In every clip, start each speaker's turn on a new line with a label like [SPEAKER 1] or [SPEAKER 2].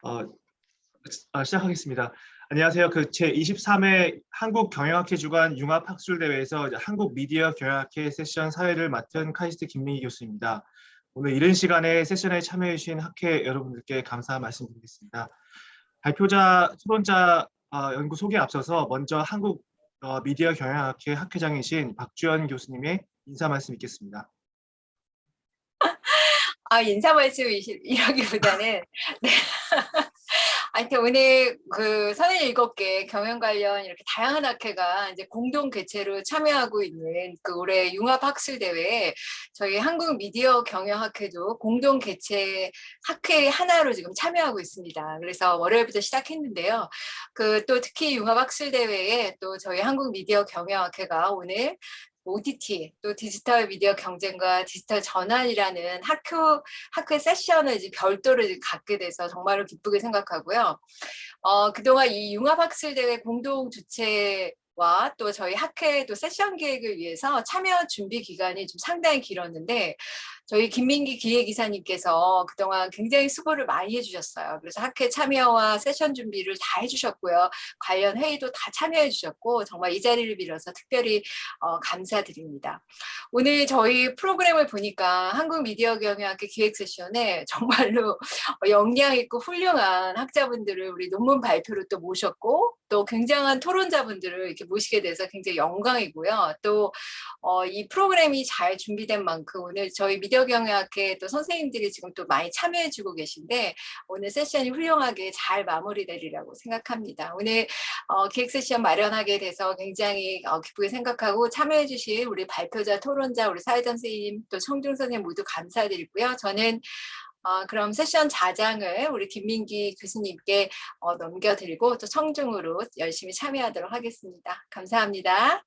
[SPEAKER 1] 어, 시작하겠습니다. 안녕하세요. 제23회 한국경영학회 주관 융합학술대회에서 한국 미디어 경영학회 세션 사회를 맡은 카이스트 김민희 교수입니다. 오늘 이른 시간에 세션에 참여해 주신 학회 여러분들께 감사 말씀드리겠습니다. 발표자, 토론자 연구 소개에 앞서서 먼저 한국 미디어 경영학회 학회장이신 박주연 교수님의 인사 말씀 있겠습니다.
[SPEAKER 2] 인사 말씀이라기보다는 네. 하여튼 오늘 37개 경영 관련 이렇게 다양한 학회가 이제 공동 개최로 참여하고 있는 올해 융합학술대회에 저희 한국 미디어 경영학회도 공동 개최 학회 하나로 지금 참여하고 있습니다. 그래서 월요일부터 시작했는데요. 또 특히 융합학술대회에 또 저희 한국 미디어 경영학회가 오늘 OTT, 또 디지털 미디어 경쟁과 디지털 전환이라는 학회 세션을 이제 별도로 이제 갖게 돼서 정말로 기쁘게 생각하고요. 그동안 이 융합학술대회 공동 주최와 또 저희 학회 또 세션 기획을 위해서 참여 준비 기간이 좀 상당히 길었는데 저희 김민기 기획이사님께서 그동안 굉장히 수고를 많이 해주셨어요. 그래서 학회 참여와 세션 준비를 다 해주셨고요. 관련 회의도 다 참여해 주셨고 정말 이 자리를 빌어서 특별히 감사드립니다. 오늘 저희 프로그램을 보니까 한국 미디어 경영학회 기획 세션에 정말로 역량 있고 훌륭한 학자분들을 우리 논문 발표로 또 모셨고 또 굉장한 토론자분들을 이렇게 모시게 돼서 굉장히 영광이고요. 또 이 프로그램이 잘 준비된 만큼 오늘 저희 미디어 경영학회 또 선생님들이 지금 또 많이 참여해주고 계신데 오늘 세션이 훌륭하게 잘 마무리되리라고 생각합니다. 오늘 기획 세션 마련하게 돼서 굉장히 기쁘게 생각하고 참여해주신 우리 발표자, 토론자, 우리 사회자 선생님, 또 청중 선생님 모두 감사드리고요. 저는 그럼 세션 자장을 우리 김민기 교수님께 넘겨드리고 또 청중으로 열심히 참여하도록 하겠습니다. 감사합니다.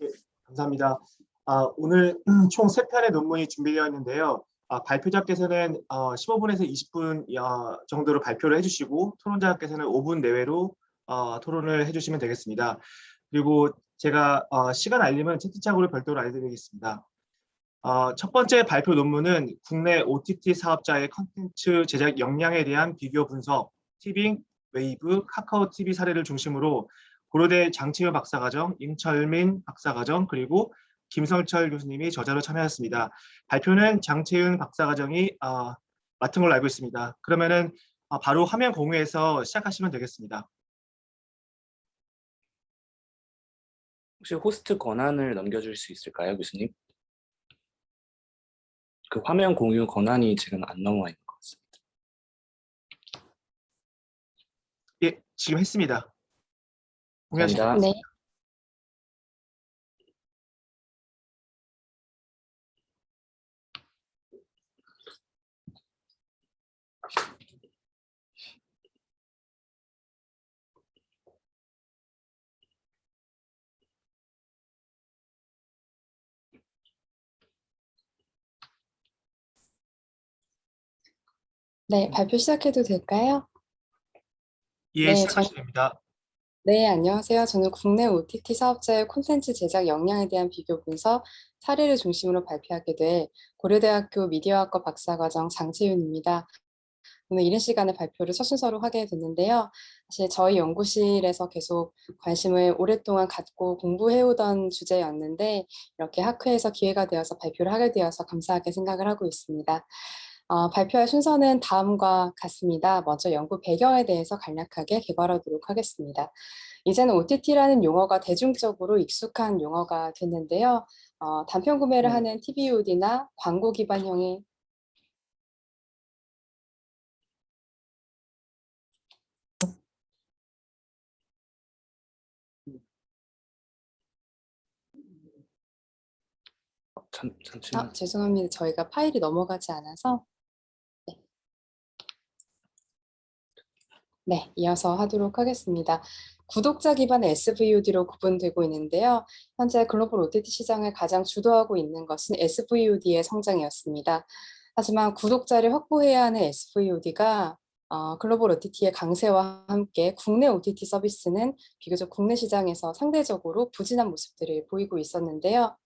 [SPEAKER 1] 네, 감사합니다. 오늘 총 3편의 논문이 준비되어 있는데요. 발표자께서는 15분에서 20분 정도로 발표를 해주시고 토론자께서는 5분 내외로 토론을 해주시면 되겠습니다. 그리고 제가 시간 알림은 채팅창으로 별도로 알려드리겠습니다. 첫 번째 발표 논문은 국내 OTT 사업자의 컨텐츠 제작 역량에 대한 비교 분석, 티빙, 웨이브, 카카오 TV 사례를 중심으로 고려대 장채윤 박사과정, 임철민 박사과정, 그리고 김성철 교수님이 저자로 참여하셨습니다. 발표는 장채윤 박사과정이 맡은 걸로 알고 있습니다. 그러면은 바로 화면 공유해서 시작하시면 되겠습니다.
[SPEAKER 3] 혹시 호스트 권한을 넘겨줄 수 있을까요, 교수님? 그 화면 공유 권한이 지금 안 넘어와 있는 것 같습니다.
[SPEAKER 1] 예, 지금 했습니다.
[SPEAKER 3] 감사합니다.
[SPEAKER 2] 네.
[SPEAKER 4] 네, 발표 시작해도 될까요?
[SPEAKER 1] 예,
[SPEAKER 4] 네,
[SPEAKER 1] 시작하시면 됩니다.
[SPEAKER 4] 네, 안녕하세요. 저는 국내 OTT 사업자의 콘텐츠 제작 역량에 대한 비교 분석 사례를 중심으로 발표하게 될 고려대학교 미디어학과 박사과정 장채윤입니다. 오늘 이른 시간에 발표를 첫 순서로 하게 됐는데요. 사실 저희 연구실에서 계속 관심을 오랫동안 갖고 공부해오던 주제였는데 이렇게 학회에서 기회가 되어서 발표를 하게 되어서 감사하게 생각을 하고 있습니다. 발표할 순서는 다음과 같습니다. 먼저 연구 배경에 대해서 간략하게 개괄하도록 하겠습니다. 이제는 OTT라는 용어가 대중적으로 익숙한 용어가 됐는데요. 단편 구매를 하는 TVOD나 광고 기반형의
[SPEAKER 3] 잠시만요.
[SPEAKER 4] 죄송합니다. 저희가 파일이 넘어가지 않아서 네, 이어서 하도록 하겠습니다. 구독자 기반의 SVOD로 구분되고 있는데요. 현재 글로벌 OTT 시장을 가장 주도하고 있는 것은 SVOD의 성장이었습니다. 하지만 구독자를 확보해야 하는 SVOD가 글로벌 OTT의 강세와 함께 국내 OTT 서비스는 비교적 국내 시장에서 상대적으로 부진한 모습들을 보이고 있었는데요.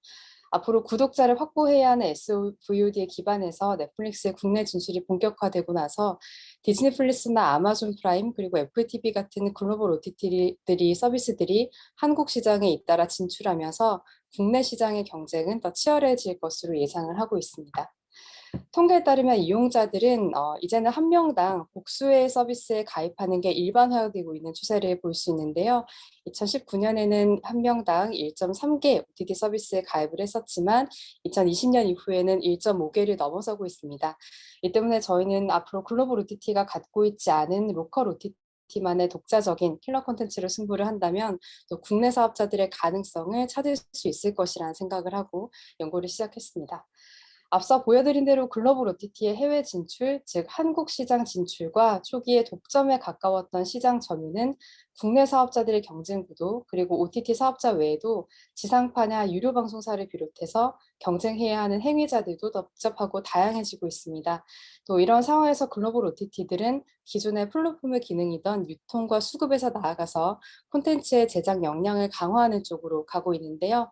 [SPEAKER 4] 앞으로 구독자를 확보해야 하는 SVOD에 기반해서 넷플릭스의 국내 진출이 본격화되고 나서 디즈니 플러스나 아마존 프라임 그리고 애플 TV 같은 글로벌 OTT들이 서비스들이 한국 시장에 잇따라 진출하면서 국내 시장의 경쟁은 더 치열해질 것으로 예상을 하고 있습니다. 통계에 따르면 이용자들은 이제는 한 명당 복수의 서비스에 가입하는 게 일반화되고 있는 추세를 볼 수 있는데요. 2019년에는 한 명당 1.3개 OTT 서비스에 가입을 했었지만 2020년 이후에는 1.5개를 넘어서고 있습니다. 이 때문에 저희는 앞으로 글로벌 OTT가 갖고 있지 않은 로컬 OTT만의 독자적인 킬러 콘텐츠로 승부를 한다면 또 국내 사업자들의 가능성을 찾을 수 있을 것이라는 생각을 하고 연구를 시작했습니다. 앞서 보여드린 대로 글로벌 OTT의 해외 진출, 즉 한국 시장 진출과 초기에 독점에 가까웠던 시장 점유는 국내 사업자들의 경쟁 구도, 그리고 OTT 사업자 외에도 지상파나 유료 방송사를 비롯해서 경쟁해야 하는 행위자들도 더 복잡하고 다양해지고 있습니다. 또 이런 상황에서 글로벌 OTT들은 기존의 플랫폼의 기능이던 유통과 수급에서 나아가서 콘텐츠의 제작 역량을 강화하는 쪽으로 가고 있는데요.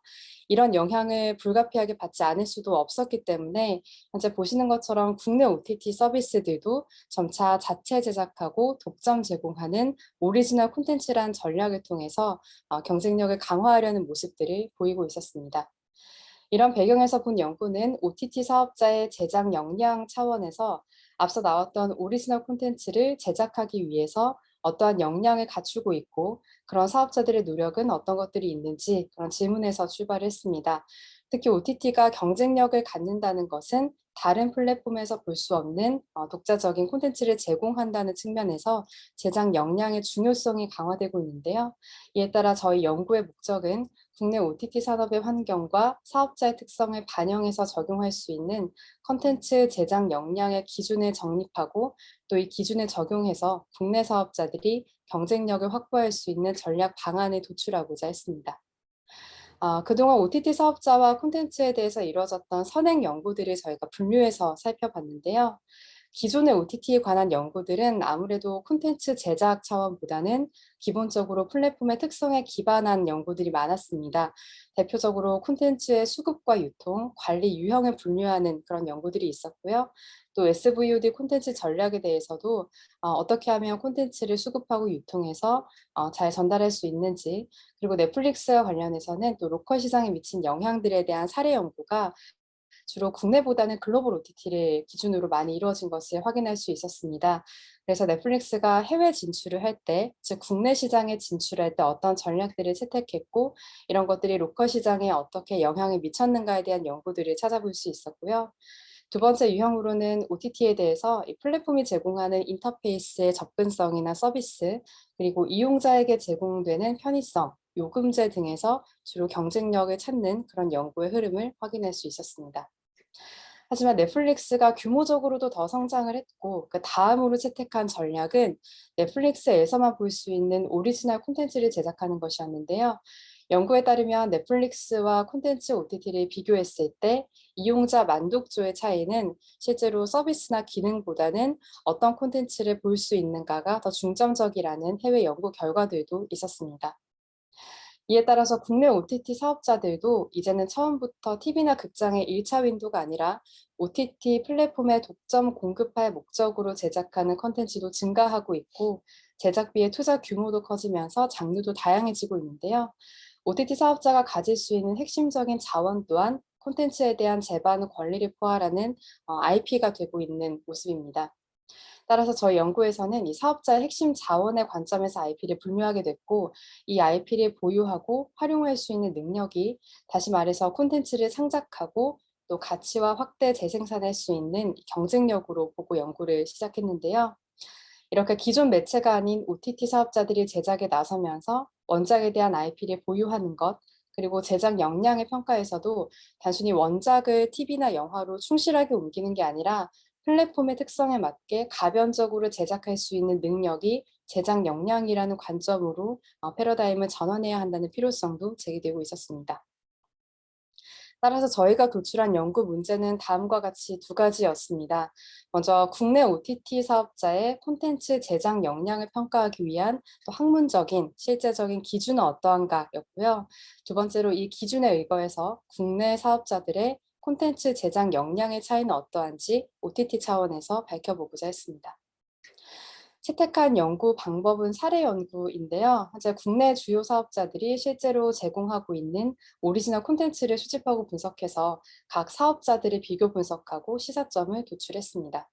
[SPEAKER 4] 이런 영향을 불가피하게 받지 않을 수도 없었기 때문에 현재 보시는 것처럼 국내 OTT 서비스들도 점차 자체 제작하고 독점 제공하는 오리지널 콘텐츠라는 전략을 통해서 경쟁력을 강화하려는 모습들을 보이고 있었습니다. 이런 배경에서 본 연구는 OTT 사업자의 제작 역량 차원에서 앞서 나왔던 오리지널 콘텐츠를 제작하기 위해서 어떠한 역량을 갖추고 있고 그런 사업자들의 노력은 어떤 것들이 있는지 그런 질문에서 출발했습니다. 특히 OTT가 경쟁력을 갖는다는 것은 다른 플랫폼에서 볼 수 없는 독자적인 콘텐츠를 제공한다는 측면에서 제작 역량의 중요성이 강화되고 있는데요. 이에 따라 저희 연구의 목적은 국내 OTT 산업의 환경과 사업자의 특성을 반영해서 적용할 수 있는 콘텐츠 제작 역량의 기준을 정립하고 또 이 기준에 적용해서 국내 사업자들이 경쟁력을 확보할 수 있는 전략 방안을 도출하고자 했습니다. 그동안 OTT 사업자와 콘텐츠에 대해서 이루어졌던 선행 연구들을 저희가 분류해서 살펴봤는데요. 기존의 OTT에 관한 연구들은 아무래도 콘텐츠 제작 차원보다는 기본적으로 플랫폼의 특성에 기반한 연구들이 많았습니다. 대표적으로 콘텐츠의 수급과 유통, 관리 유형을 분류하는 그런 연구들이 있었고요. 또 SVOD 콘텐츠 전략에 대해서도 어떻게 하면 콘텐츠를 수급하고 유통해서 잘 전달할 수 있는지, 그리고 넷플릭스와 관련해서는 또 로컬 시장에 미친 영향들에 대한 사례 연구가 주로 국내보다는 글로벌 OTT를 기준으로 많이 이루어진 것을 확인할 수 있었습니다. 그래서 넷플릭스가 해외 진출을 할 때, 즉 국내 시장에 진출할 때 어떤 전략들을 채택했고 이런 것들이 로컬 시장에 어떻게 영향을 미쳤는가에 대한 연구들을 찾아볼 수 있었고요. 두 번째 유형으로는 OTT에 대해서 이 플랫폼이 제공하는 인터페이스의 접근성이나 서비스, 그리고 이용자에게 제공되는 편의성, 요금제 등에서 주로 경쟁력을 찾는 그런 연구의 흐름을 확인할 수 있었습니다. 하지만 넷플릭스가 규모적으로도 더 성장을 했고 그 다음으로 채택한 전략은 넷플릭스에서만 볼 수 있는 오리지널 콘텐츠를 제작하는 것이었는데요. 연구에 따르면 넷플릭스와 콘텐츠 OTT를 비교했을 때 이용자 만족도의 차이는 실제로 서비스나 기능보다는 어떤 콘텐츠를 볼 수 있는가가 더 중점적이라는 해외 연구 결과들도 있었습니다. 이에 따라서 국내 OTT 사업자들도 이제는 처음부터 TV나 극장의 1차 윈도가 아니라 OTT 플랫폼에 독점 공급할 목적으로 제작하는 콘텐츠도 증가하고 있고 제작비의 투자 규모도 커지면서 장르도 다양해지고 있는데요. OTT 사업자가 가질 수 있는 핵심적인 자원 또한 콘텐츠에 대한 제반 권리를 포괄하는 IP가 되고 있는 모습입니다. 따라서 저희 연구에서는 이 사업자의 핵심 자원의 관점에서 IP를 분류하게 됐고 이 IP를 보유하고 활용할 수 있는 능력이 다시 말해서 콘텐츠를 창작하고 또 가치와 확대 재생산할 수 있는 경쟁력으로 보고 연구를 시작했는데요. 이렇게 기존 매체가 아닌 OTT 사업자들이 제작에 나서면서 원작에 대한 IP를 보유하는 것, 그리고 제작 역량의 평가에서도 단순히 원작을 TV나 영화로 충실하게 옮기는 게 아니라 플랫폼의 특성에 맞게 가변적으로 제작할 수 있는 능력이 제작 역량이라는 관점으로 패러다임을 전환해야 한다는 필요성도 제기되고 있었습니다. 따라서 저희가 도출한 연구 문제는 다음과 같이 두 가지였습니다. 먼저 국내 OTT 사업자의 콘텐츠 제작 역량을 평가하기 위한 또 학문적인 실제적인 기준은 어떠한가였고요. 두 번째로 이 기준에 의거해서 국내 사업자들의 콘텐츠 제작 역량의 차이는 어떠한지 OTT 차원에서 밝혀보고자 했습니다. 채택한 연구 방법은 사례 연구인데요. 현재 국내 주요 사업자들이 실제로 제공하고 있는 오리지널 콘텐츠를 수집하고 분석해서 각 사업자들의 비교 분석하고 시사점을 도출했습니다.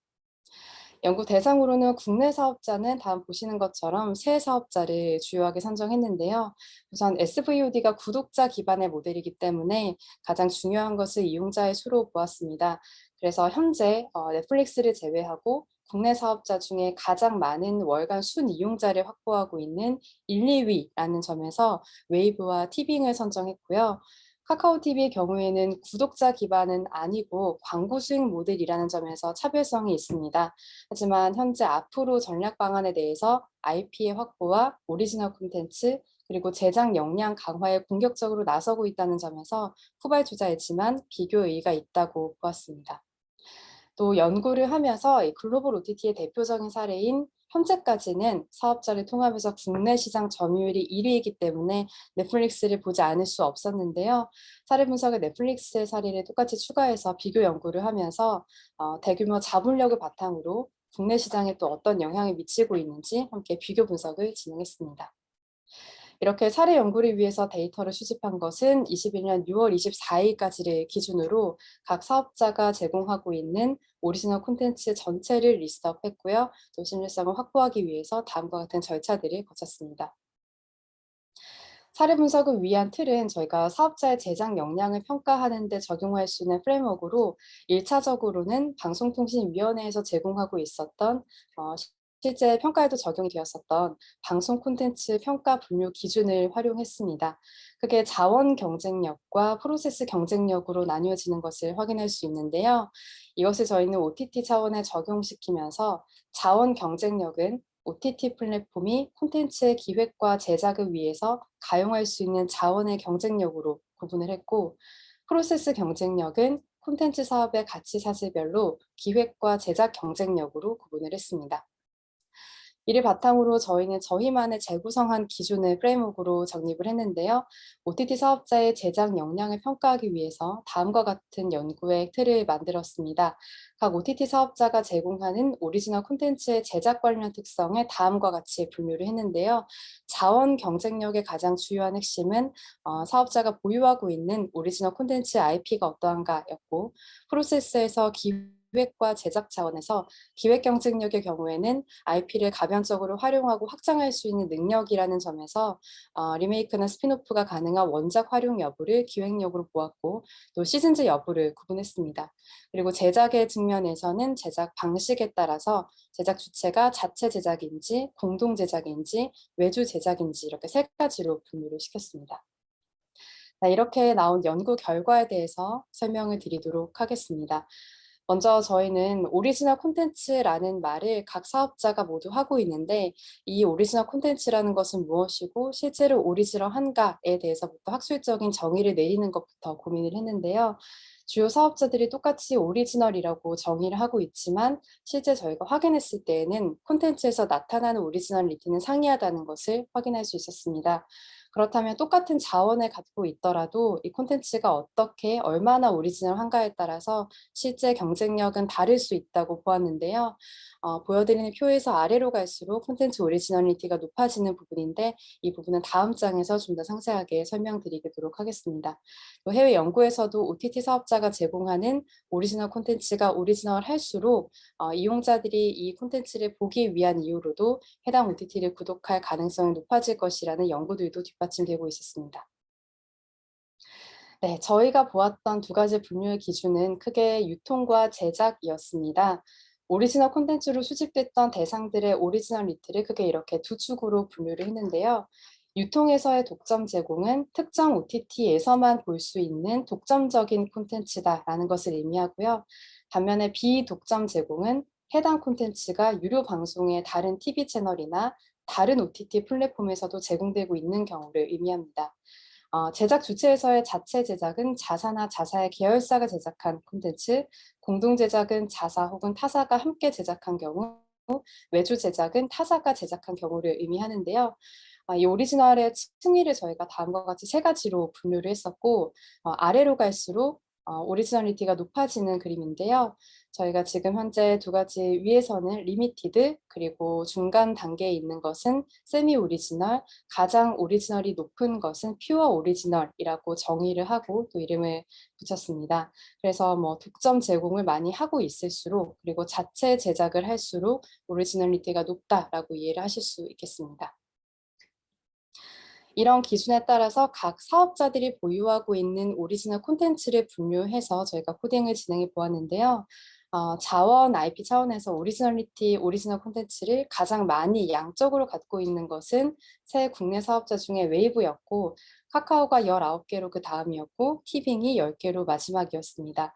[SPEAKER 4] 연구 대상으로는 국내 사업자는 다음 보시는 것처럼 세 사업자를 주요하게 선정했는데요. 우선 SVOD가 구독자 기반의 모델이기 때문에 가장 중요한 것을 이용자의 수로 보았습니다. 그래서 현재 넷플릭스를 제외하고 국내 사업자 중에 가장 많은 월간 순이용자를 확보하고 있는 1, 2위라는 점에서 웨이브와 티빙을 선정했고요. 카카오TV의 경우에는 구독자 기반은 아니고 광고 수익 모델이라는 점에서 차별성이 있습니다. 하지만 현재 앞으로 전략 방안에 대해서 IP의 확보와 오리지널 콘텐츠 그리고 제작 역량 강화에 공격적으로 나서고 있다는 점에서 후발주자이지만 비교 의의가 있다고 보았습니다. 또 연구를 하면서 이 글로벌 OTT의 대표적인 사례인 현재까지는 사업자를 통합해서 국내 시장 점유율이 1위이기 때문에 넷플릭스를 보지 않을 수 없었는데요. 사례 분석에 넷플릭스의 사례를 똑같이 추가해서 비교 연구를 하면서 대규모 자본력을 바탕으로 국내 시장에 또 어떤 영향을 미치고 있는지 함께 비교 분석을 진행했습니다. 이렇게 사례 연구를 위해서 데이터를 수집한 것은 21년 6월 24일까지를 기준으로 각 사업자가 제공하고 있는 오리지널 콘텐츠 전체를 리스트업했고요. 또 신뢰성을 확보하기 위해서 다음과 같은 절차들을 거쳤습니다. 사례 분석을 위한 틀은 저희가 사업자의 제작 역량을 평가하는 데 적용할 수 있는 프레임워크로 1차적으로는 방송통신위원회에서 제공하고 있었던 실제 평가에도 적용이 되었었던 방송 콘텐츠 평가 분류 기준을 활용했습니다. 그게 자원 경쟁력과 프로세스 경쟁력으로 나뉘어지는 것을 확인할 수 있는데요. 이것을 저희는 OTT 차원에 적용시키면서 자원 경쟁력은 OTT 플랫폼이 콘텐츠의 기획과 제작을 위해서 가용할 수 있는 자원의 경쟁력으로 구분을 했고, 프로세스 경쟁력은 콘텐츠 사업의 가치 사슬별로 기획과 제작 경쟁력으로 구분을 했습니다. 이를 바탕으로 저희는 저희만의 재구성한 기준을 프레임워크로 정립을 했는데요. OTT 사업자의 제작 역량을 평가하기 위해서 다음과 같은 연구의 틀을 만들었습니다. 각 OTT 사업자가 제공하는 오리지널 콘텐츠의 제작 관련 특성을 다음과 같이 분류를 했는데요. 자원 경쟁력의 가장 주요한 핵심은 사업자가 보유하고 있는 오리지널 콘텐츠 IP가 어떠한가였고, 프로세스에서 기획과 제작 차원에서 기획 경쟁력의 경우에는 IP를 가변적으로 활용하고 확장할 수 있는 능력이라는 점에서 리메이크나 스핀오프가 가능한 원작 활용 여부를 기획력으로 보았고, 또 시즌즈 여부를 구분했습니다. 그리고 제작의 측면에서는 제작 방식에 따라서 제작 주체가 자체 제작인지 공동 제작인지 외주 제작인지 이렇게 세 가지로 분류를 시켰습니다. 이렇게 나온 연구 결과에 대해서 설명을 드리도록 하겠습니다. 먼저 저희는 오리지널 콘텐츠라는 말을 각 사업자가 모두 하고 있는데, 이 오리지널 콘텐츠라는 것은 무엇이고 실제로 오리지널한가에 대해서부터 학술적인 정의를 내리는 것부터 고민을 했는데요. 주요 사업자들이 똑같이 오리지널이라고 정의를 하고 있지만 실제 저희가 확인했을 때에는 콘텐츠에서 나타나는 오리지널리티는 상이하다는 것을 확인할 수 있었습니다. 그렇다면 똑같은 자원을 갖고 있더라도 이 콘텐츠가 어떻게 얼마나 오리지널한가에 따라서 실제 경쟁력은 다를 수 있다고 보았는데요. 보여드리는 표에서 아래로 갈수록 콘텐츠 오리지널리티가 높아지는 부분인데, 이 부분은 다음 장에서 좀 더 상세하게 설명드리도록 하겠습니다. 또 해외 연구에서도 OTT 사업자가 제공하는 오리지널 콘텐츠가 오리지널할수록 이용자들이 이 콘텐츠를 보기 위한 이유로도 해당 OTT를 구독할 가능성이 높아질 것이라는 연구들도 뒷받침되고 있었습니다. 네, 저희가 보았던 두 가지 분류의 기준은 크게 유통과 제작이었습니다. 오리지널 콘텐츠로 수집됐던 대상들의 오리지널리티를 크게 이렇게 두 축으로 분류를 했는데요. 유통에서의 독점 제공은 특정 OTT에서만 볼 수 있는 독점적인 콘텐츠다라는 것을 의미하고요. 반면에 비독점 제공은 해당 콘텐츠가 유료 방송의 다른 TV 채널이나 다른 OTT 플랫폼에서도 제공되고 있는 경우를 의미합니다. 제작 주체에서의 자체 제작은 자사나 자사의 계열사가 제작한 콘텐츠, 공동 제작은 자사 혹은 타사가 함께 제작한 경우, 외주 제작은 타사가 제작한 경우를 의미하는데요. 이 오리지널의 층위를 저희가 다음과 같이 세 가지로 분류를 했었고, 아래로 갈수록 오리지널리티가 높아지는 그림인데요. 저희가 지금 현재 두 가지 위에서는 리미티드, 그리고 중간 단계에 있는 것은 세미 오리지널, 가장 오리지널이 높은 것은 퓨어 오리지널이라고 정의를 하고 또 이름을 붙였습니다. 그래서 뭐 독점 제공을 많이 하고 있을수록, 그리고 자체 제작을 할수록 오리지널리티가 높다라고 이해를 하실 수 있겠습니다. 이런 기준에 따라서 각 사업자들이 보유하고 있는 오리지널 콘텐츠를 분류해서 저희가 코딩을 진행해 보았는데요. 자원 IP 차원에서 오리지널리티, 오리지널 콘텐츠를 가장 많이 양적으로 갖고 있는 것은 새 국내 사업자 중에 웨이브였고, 카카오가 19개로 그 다음이었고, 티빙이 10개로 마지막이었습니다.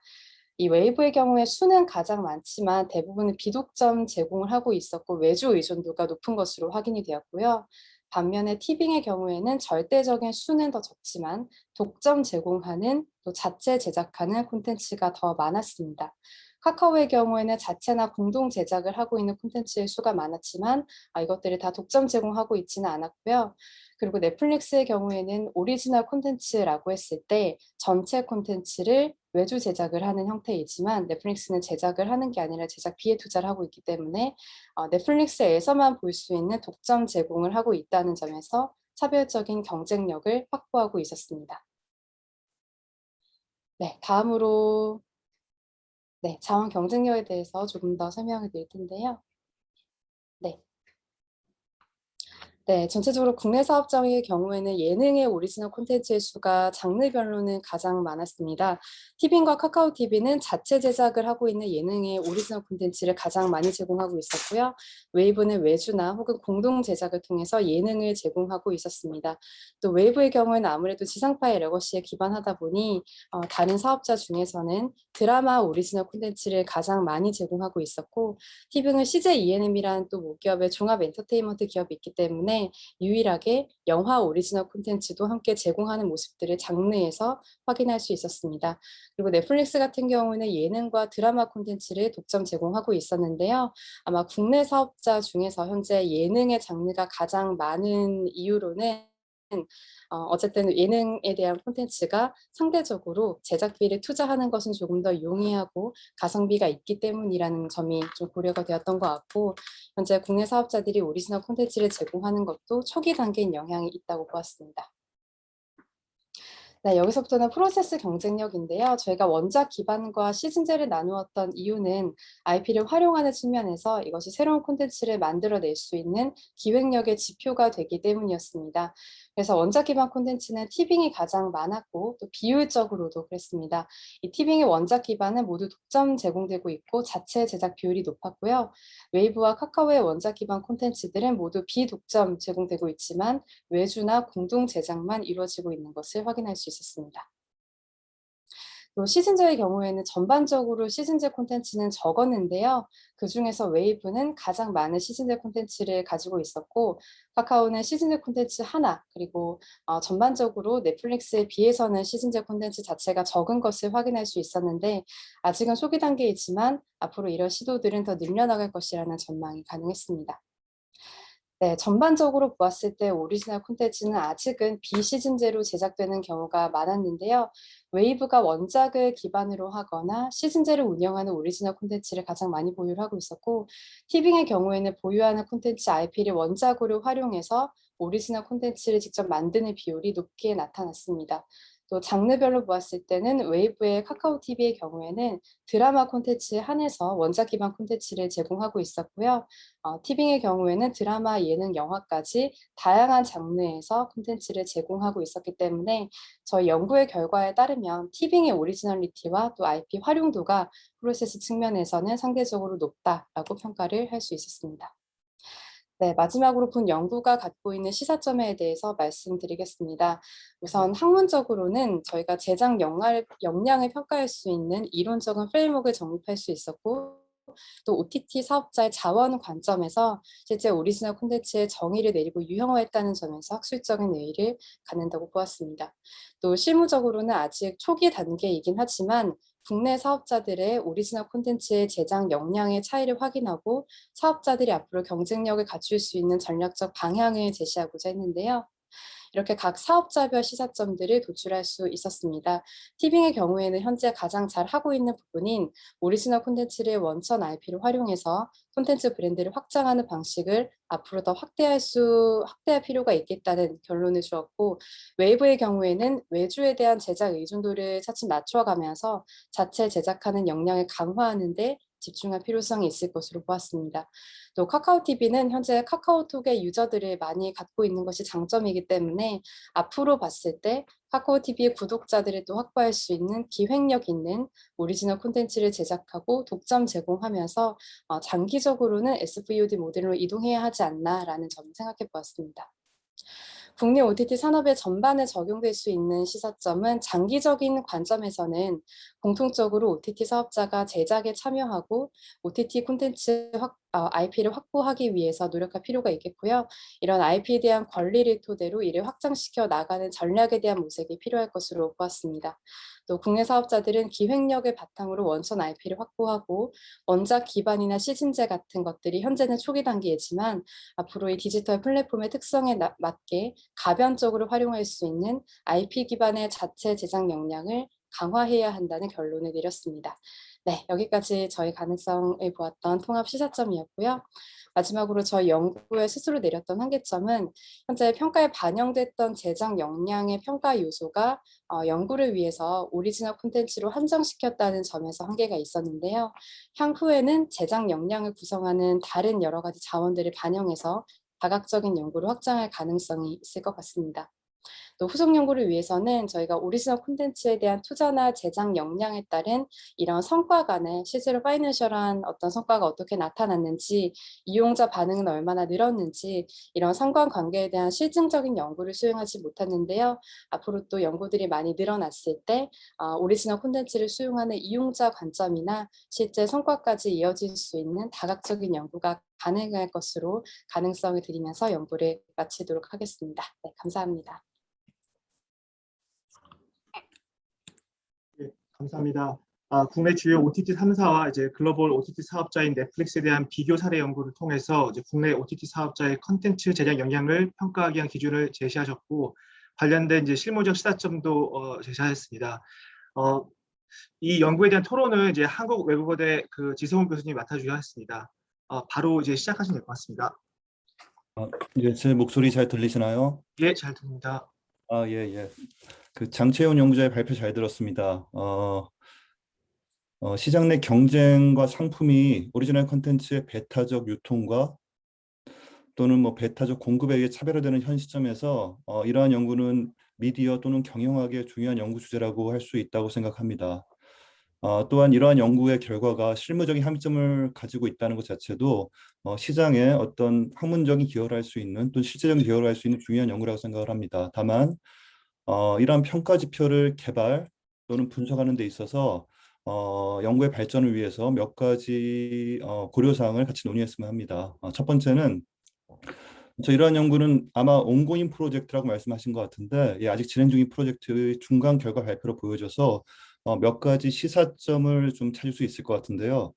[SPEAKER 4] 이 웨이브의 경우에 수는 가장 많지만 대부분은 비독점 제공을 하고 있었고 외주 의존도가 높은 것으로 확인이 되었고요. 반면에 티빙의 경우에는 절대적인 수는 더 적지만 독점 제공하는 또 자체 제작하는 콘텐츠가 더 많았습니다. 카카오의 경우에는 자체나 공동 제작을 하고 있는 콘텐츠의 수가 많았지만 이것들이 다 독점 제공하고 있지는 않았고요. 그리고 넷플릭스의 경우에는 오리지널 콘텐츠라고 했을 때 전체 콘텐츠를 외주 제작을 하는 형태이지만 넷플릭스는 제작을 하는 게 아니라 제작비에 투자를 하고 있기 때문에 넷플릭스에서만 볼 수 있는 독점 제공을 하고 있다는 점에서 차별적인 경쟁력을 확보하고 있었습니다. 네, 다음으로 자원 경쟁력에 대해서 조금 더 설명을 드릴 텐데요. 전체적으로 국내 사업장의 경우에는 예능의 오리지널 콘텐츠의 수가 장르별로는 가장 많았습니다. 티빙과 카카오 TV는 자체 제작을 하고 있는 예능의 오리지널 콘텐츠를 가장 많이 제공하고 있었고요. 웨이브는 외주나 혹은 공동 제작을 통해서 예능을 제공하고 있었습니다. 또 웨이브의 경우에는 아무래도 지상파의 레거시에 기반하다 보니 다른 사업자 중에서는 드라마 오리지널 콘텐츠를 가장 많이 제공하고 있었고, 티빙은 CJ ENM이라는 또 모기업의 종합 엔터테인먼트 기업이 있기 때문에 유일하게 영화 오리지널 콘텐츠도 함께 제공하는 모습들을 장르에서 확인할 수 있었습니다. 그리고 넷플릭스 같은 경우는 예능과 드라마 콘텐츠를 독점 제공하고 있었는데요. 아마 국내 사업자 중에서 현재 예능의 장르가 가장 많은 이유로는 어쨌든 예능에 대한 콘텐츠가 상대적으로 제작비를 투자하는 것은 조금 더 용이하고 가성비가 있기 때문이라는 점이 좀 고려가 되었던 것 같고, 현재 국내 사업자들이 오리지널 콘텐츠를 제공하는 것도 초기 단계인 영향이 있다고 보았습니다. 네, 여기서부터는 프로세스 경쟁력인데요. 저희가 원작 기반과 시즌제를 나누었던 이유는 IP를 활용하는 측면에서 이것이 새로운 콘텐츠를 만들어낼 수 있는 기획력의 지표가 되기 때문이었습니다. 그래서 원작 기반 콘텐츠는 티빙이 가장 많았고 또 비율적으로도 그랬습니다. 이 티빙의 원작 기반은 모두 독점 제공되고 있고 자체 제작 비율이 높았고요. 웨이브와 카카오의 원작 기반 콘텐츠들은 모두 비독점 제공되고 있지만 외주나 공동 제작만 이루어지고 있는 것을 확인할 수 있었습니다. 또 시즌제의 경우에는 전반적으로 시즌제 콘텐츠는 적었는데요. 그중에서 웨이브는 가장 많은 시즌제 콘텐츠를 가지고 있었고, 카카오는 시즌제 콘텐츠 하나, 그리고 전반적으로 넷플릭스에 비해서는 시즌제 콘텐츠 자체가 적은 것을 확인할 수 있었는데, 아직은 초기 단계이지만 앞으로 이런 시도들은 더 늘려나갈 것이라는 전망이 가능했습니다. 네, 전반적으로 보았을 때 오리지널 콘텐츠는 아직은 비시즌제로 제작되는 경우가 많았는데요. 웨이브가 원작을 기반으로 하거나 시즌제를 운영하는 오리지널 콘텐츠를 가장 많이 보유를 하고 있었고, 티빙의 경우에는 보유하는 콘텐츠 IP를 원작으로 활용해서 오리지널 콘텐츠를 직접 만드는 비율이 높게 나타났습니다. 또 장르별로 보았을 때는 웨이브의 카카오 TV의 경우에는 드라마 콘텐츠에 한해서 원작 기반 콘텐츠를 제공하고 있었고요. 티빙의 경우에는 드라마, 예능, 영화까지 다양한 장르에서 콘텐츠를 제공하고 있었기 때문에 저희 연구의 결과에 따르면 티빙의 오리지널리티와 또 IP 활용도가 프로세스 측면에서는 상대적으로 높다라고 평가를 할 수 있었습니다. 네, 마지막으로 본 연구가 갖고 있는 시사점에 대해서 말씀드리겠습니다. 우선 학문적으로는 저희가 제작 역량을 평가할 수 있는 이론적인 프레임워크를 정립할 수 있었고, 또 OTT 사업자의 자원 관점에서 실제 오리지널 콘텐츠의 정의를 내리고 유형화했다는 점에서 학술적인 의의를 갖는다고 보았습니다. 또 실무적으로는 아직 초기 단계이긴 하지만 국내 사업자들의 오리지널 콘텐츠의 제작 역량의 차이를 확인하고 사업자들이 앞으로 경쟁력을 갖출 수 있는 전략적 방향을 제시하고자 했는데요. 이렇게 각 사업자별 시사점들을 도출할 수 있었습니다. 티빙의 경우에는 현재 가장 잘 하고 있는 부분인 오리지널 콘텐츠를 원천 IP로 활용해서 콘텐츠 브랜드를 확장하는 방식을 앞으로 더 확대할 필요가 있겠다는 결론을 주었고, 웨이브의 경우에는 외주에 대한 제작 의존도를 차츰 낮춰가면서 자체 제작하는 역량을 강화하는 데 집중할 필요성이 있을 것으로 보았습니다. 또 카카오TV는 현재 카카오톡의 유저들을 많이 갖고 있는 것이 장점이기 때문에 앞으로 봤을 때 카카오TV의 구독자들을 또 확보할 수 있는 기획력 있는 오리지널 콘텐츠를 제작하고 독점 제공하면서 장기적으로는 SVOD 모델로 이동해야 하지 않나라는 점을 생각해 보았습니다. 국내 OTT 산업의 전반에 적용될 수 있는 시사점은 장기적인 관점에서는 공통적으로 OTT 사업자가 제작에 참여하고 OTT 콘텐츠 IP를 확보하기 위해서 노력할 필요가 있겠고요. 이런 IP에 대한 권리를 토대로 이를 확장시켜 나가는 전략에 대한 모색이 필요할 것으로 보았습니다. 또 국내 사업자들은 기획력을 바탕으로 원천 IP를 확보하고 원작 기반이나 시즌제 같은 것들이 현재는 초기 단계이지만 앞으로 이 디지털 플랫폼의 특성에 맞게 가변적으로 활용할 수 있는 IP 기반의 자체 제작 역량을 강화해야 한다는 결론을 내렸습니다. 네, 여기까지 저희 가능성을 보았던 통합 시사점이었고요. 마지막으로 저희 연구에 스스로 내렸던 한계점은 현재 평가에 반영됐던 제작 역량의 평가 요소가 연구를 위해서 오리지널 콘텐츠로 한정시켰다는 점에서 한계가 있었는데요. 향후에는 제작 역량을 구성하는 다른 여러 가지 자원들을 반영해서 다각적인 연구를 확장할 가능성이 있을 것 같습니다. 또 후속 연구를 위해서는 저희가 오리지널 콘텐츠에 대한 투자나 제작 역량에 따른 이런 성과 간에 실제로 파이낸셜한 어떤 성과가 어떻게 나타났는지, 이용자 반응은 얼마나 늘었는지 이런 상관관계에 대한 실증적인 연구를 수행하지 못했는데요. 앞으로 또 연구들이 많이 늘어났을 때 오리지널 콘텐츠를 수용하는 이용자 관점이나 실제 성과까지 이어질 수 있는 다각적인 연구가 가능할 것으로 가능성을 드리면서 연구를 마치도록 하겠습니다. 네, 감사합니다.
[SPEAKER 1] 네, 감사합니다. 국내 주요 OTT 3사와 이제 글로벌 OTT 사업자인 넷플릭스에 대한 비교 사례 연구를 통해서 이제 국내 OTT 사업자의 컨텐츠 제작 역량을 평가하기 위한 기준을 제시하셨고, 관련된 이제 실무적 시사점도 제시하셨습니다. 이 연구에 대한 토론을 이제 한국외국어대 지성훈 교수님이 맡아주셨습니다. 바로 이제 시작하시면 될 것 같습니다.
[SPEAKER 5] 예, 제 목소리 잘 들리시나요?
[SPEAKER 1] 예, 잘 들립니다.
[SPEAKER 5] 예. 그 장채훈 연구자의 발표 잘 들었습니다. 시장 내 경쟁과 상품이 오리지널 콘텐츠의 배타적 유통과 또는 뭐 배타적 공급에 의해 차별화되는 현 시점에서 이러한 연구는 미디어 또는 경영학의 중요한 연구 주제라고 할 수 있다고 생각합니다. 또한 이러한 연구의 결과가 실무적인 함점을 가지고 있다는 것 자체도 시장에 어떤 학문적인 기여를 할 수 있는 또는 실제적인 기여를 할 수 있는 중요한 연구라고 생각을 합니다. 다만 이러한 평가 지표를 개발 또는 분석하는 데 있어서 연구의 발전을 위해서 몇 가지 고려사항을 같이 논의했으면 합니다. 첫 번째는 이러한 연구는 아마 온고잉 프로젝트라고 말씀하신 것 같은데 아직 진행 중인 프로젝트의 중간 결과 발표로 보여져서 몇 가지 시사점을 좀 찾을 수 있을 것 같은데요.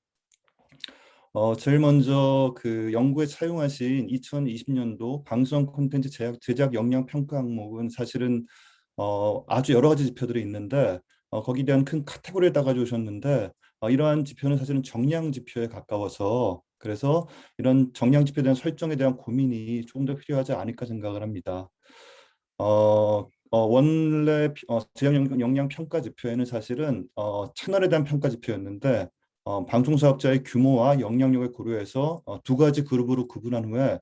[SPEAKER 5] 제일 먼저 그 연구에 사용하신 2020년도 방송 콘텐츠 제작 역량 평가 항목은 사실은 아주 여러 가지 지표들이 있는데 거기에 대한 큰 카테고리를 가져오셨는데 이러한 지표는 사실은 정량 지표에 가까워서 그래서 이런 정량 지표에 대한 설정에 대한 고민이 조금 더 필요하지 않을까 생각을 합니다. 원래 제작 역량 평가 지표에는 사실은 채널에 대한 평가 지표였는데 방송 사업자의 규모와 영향력을 고려해서 두 가지 그룹으로 구분한 후에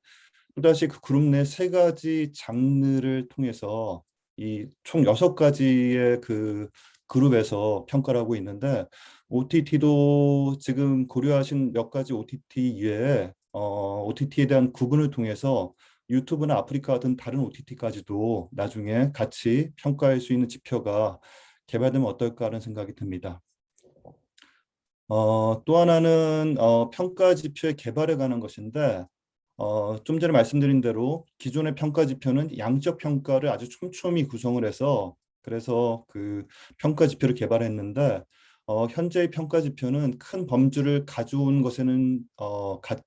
[SPEAKER 5] 또다시 그 그룹 내 세 가지 장르를 통해서 이 총 6가지의 그 그룹에서 평가를 하고 있는데 OTT도 지금 고려하신 몇 가지 OTT 이외에 OTT에 대한 구분을 통해서 유튜브나 아프리카 같은 다른 OTT까지도 나중에 같이 평가할 수 있는 지표가 개발되면 어떨까 하는 생각이 듭니다. 또 하나는 평가 지표의 개발에 관한 것인데 좀 전에 말씀드린 대로 기존의 평가 지표는 양적 평가를 아주 촘촘히 구성을 해서 그래서 그 평가 지표를 개발했는데 현재의 평가 지표는 큰 범주를 가져온 것에는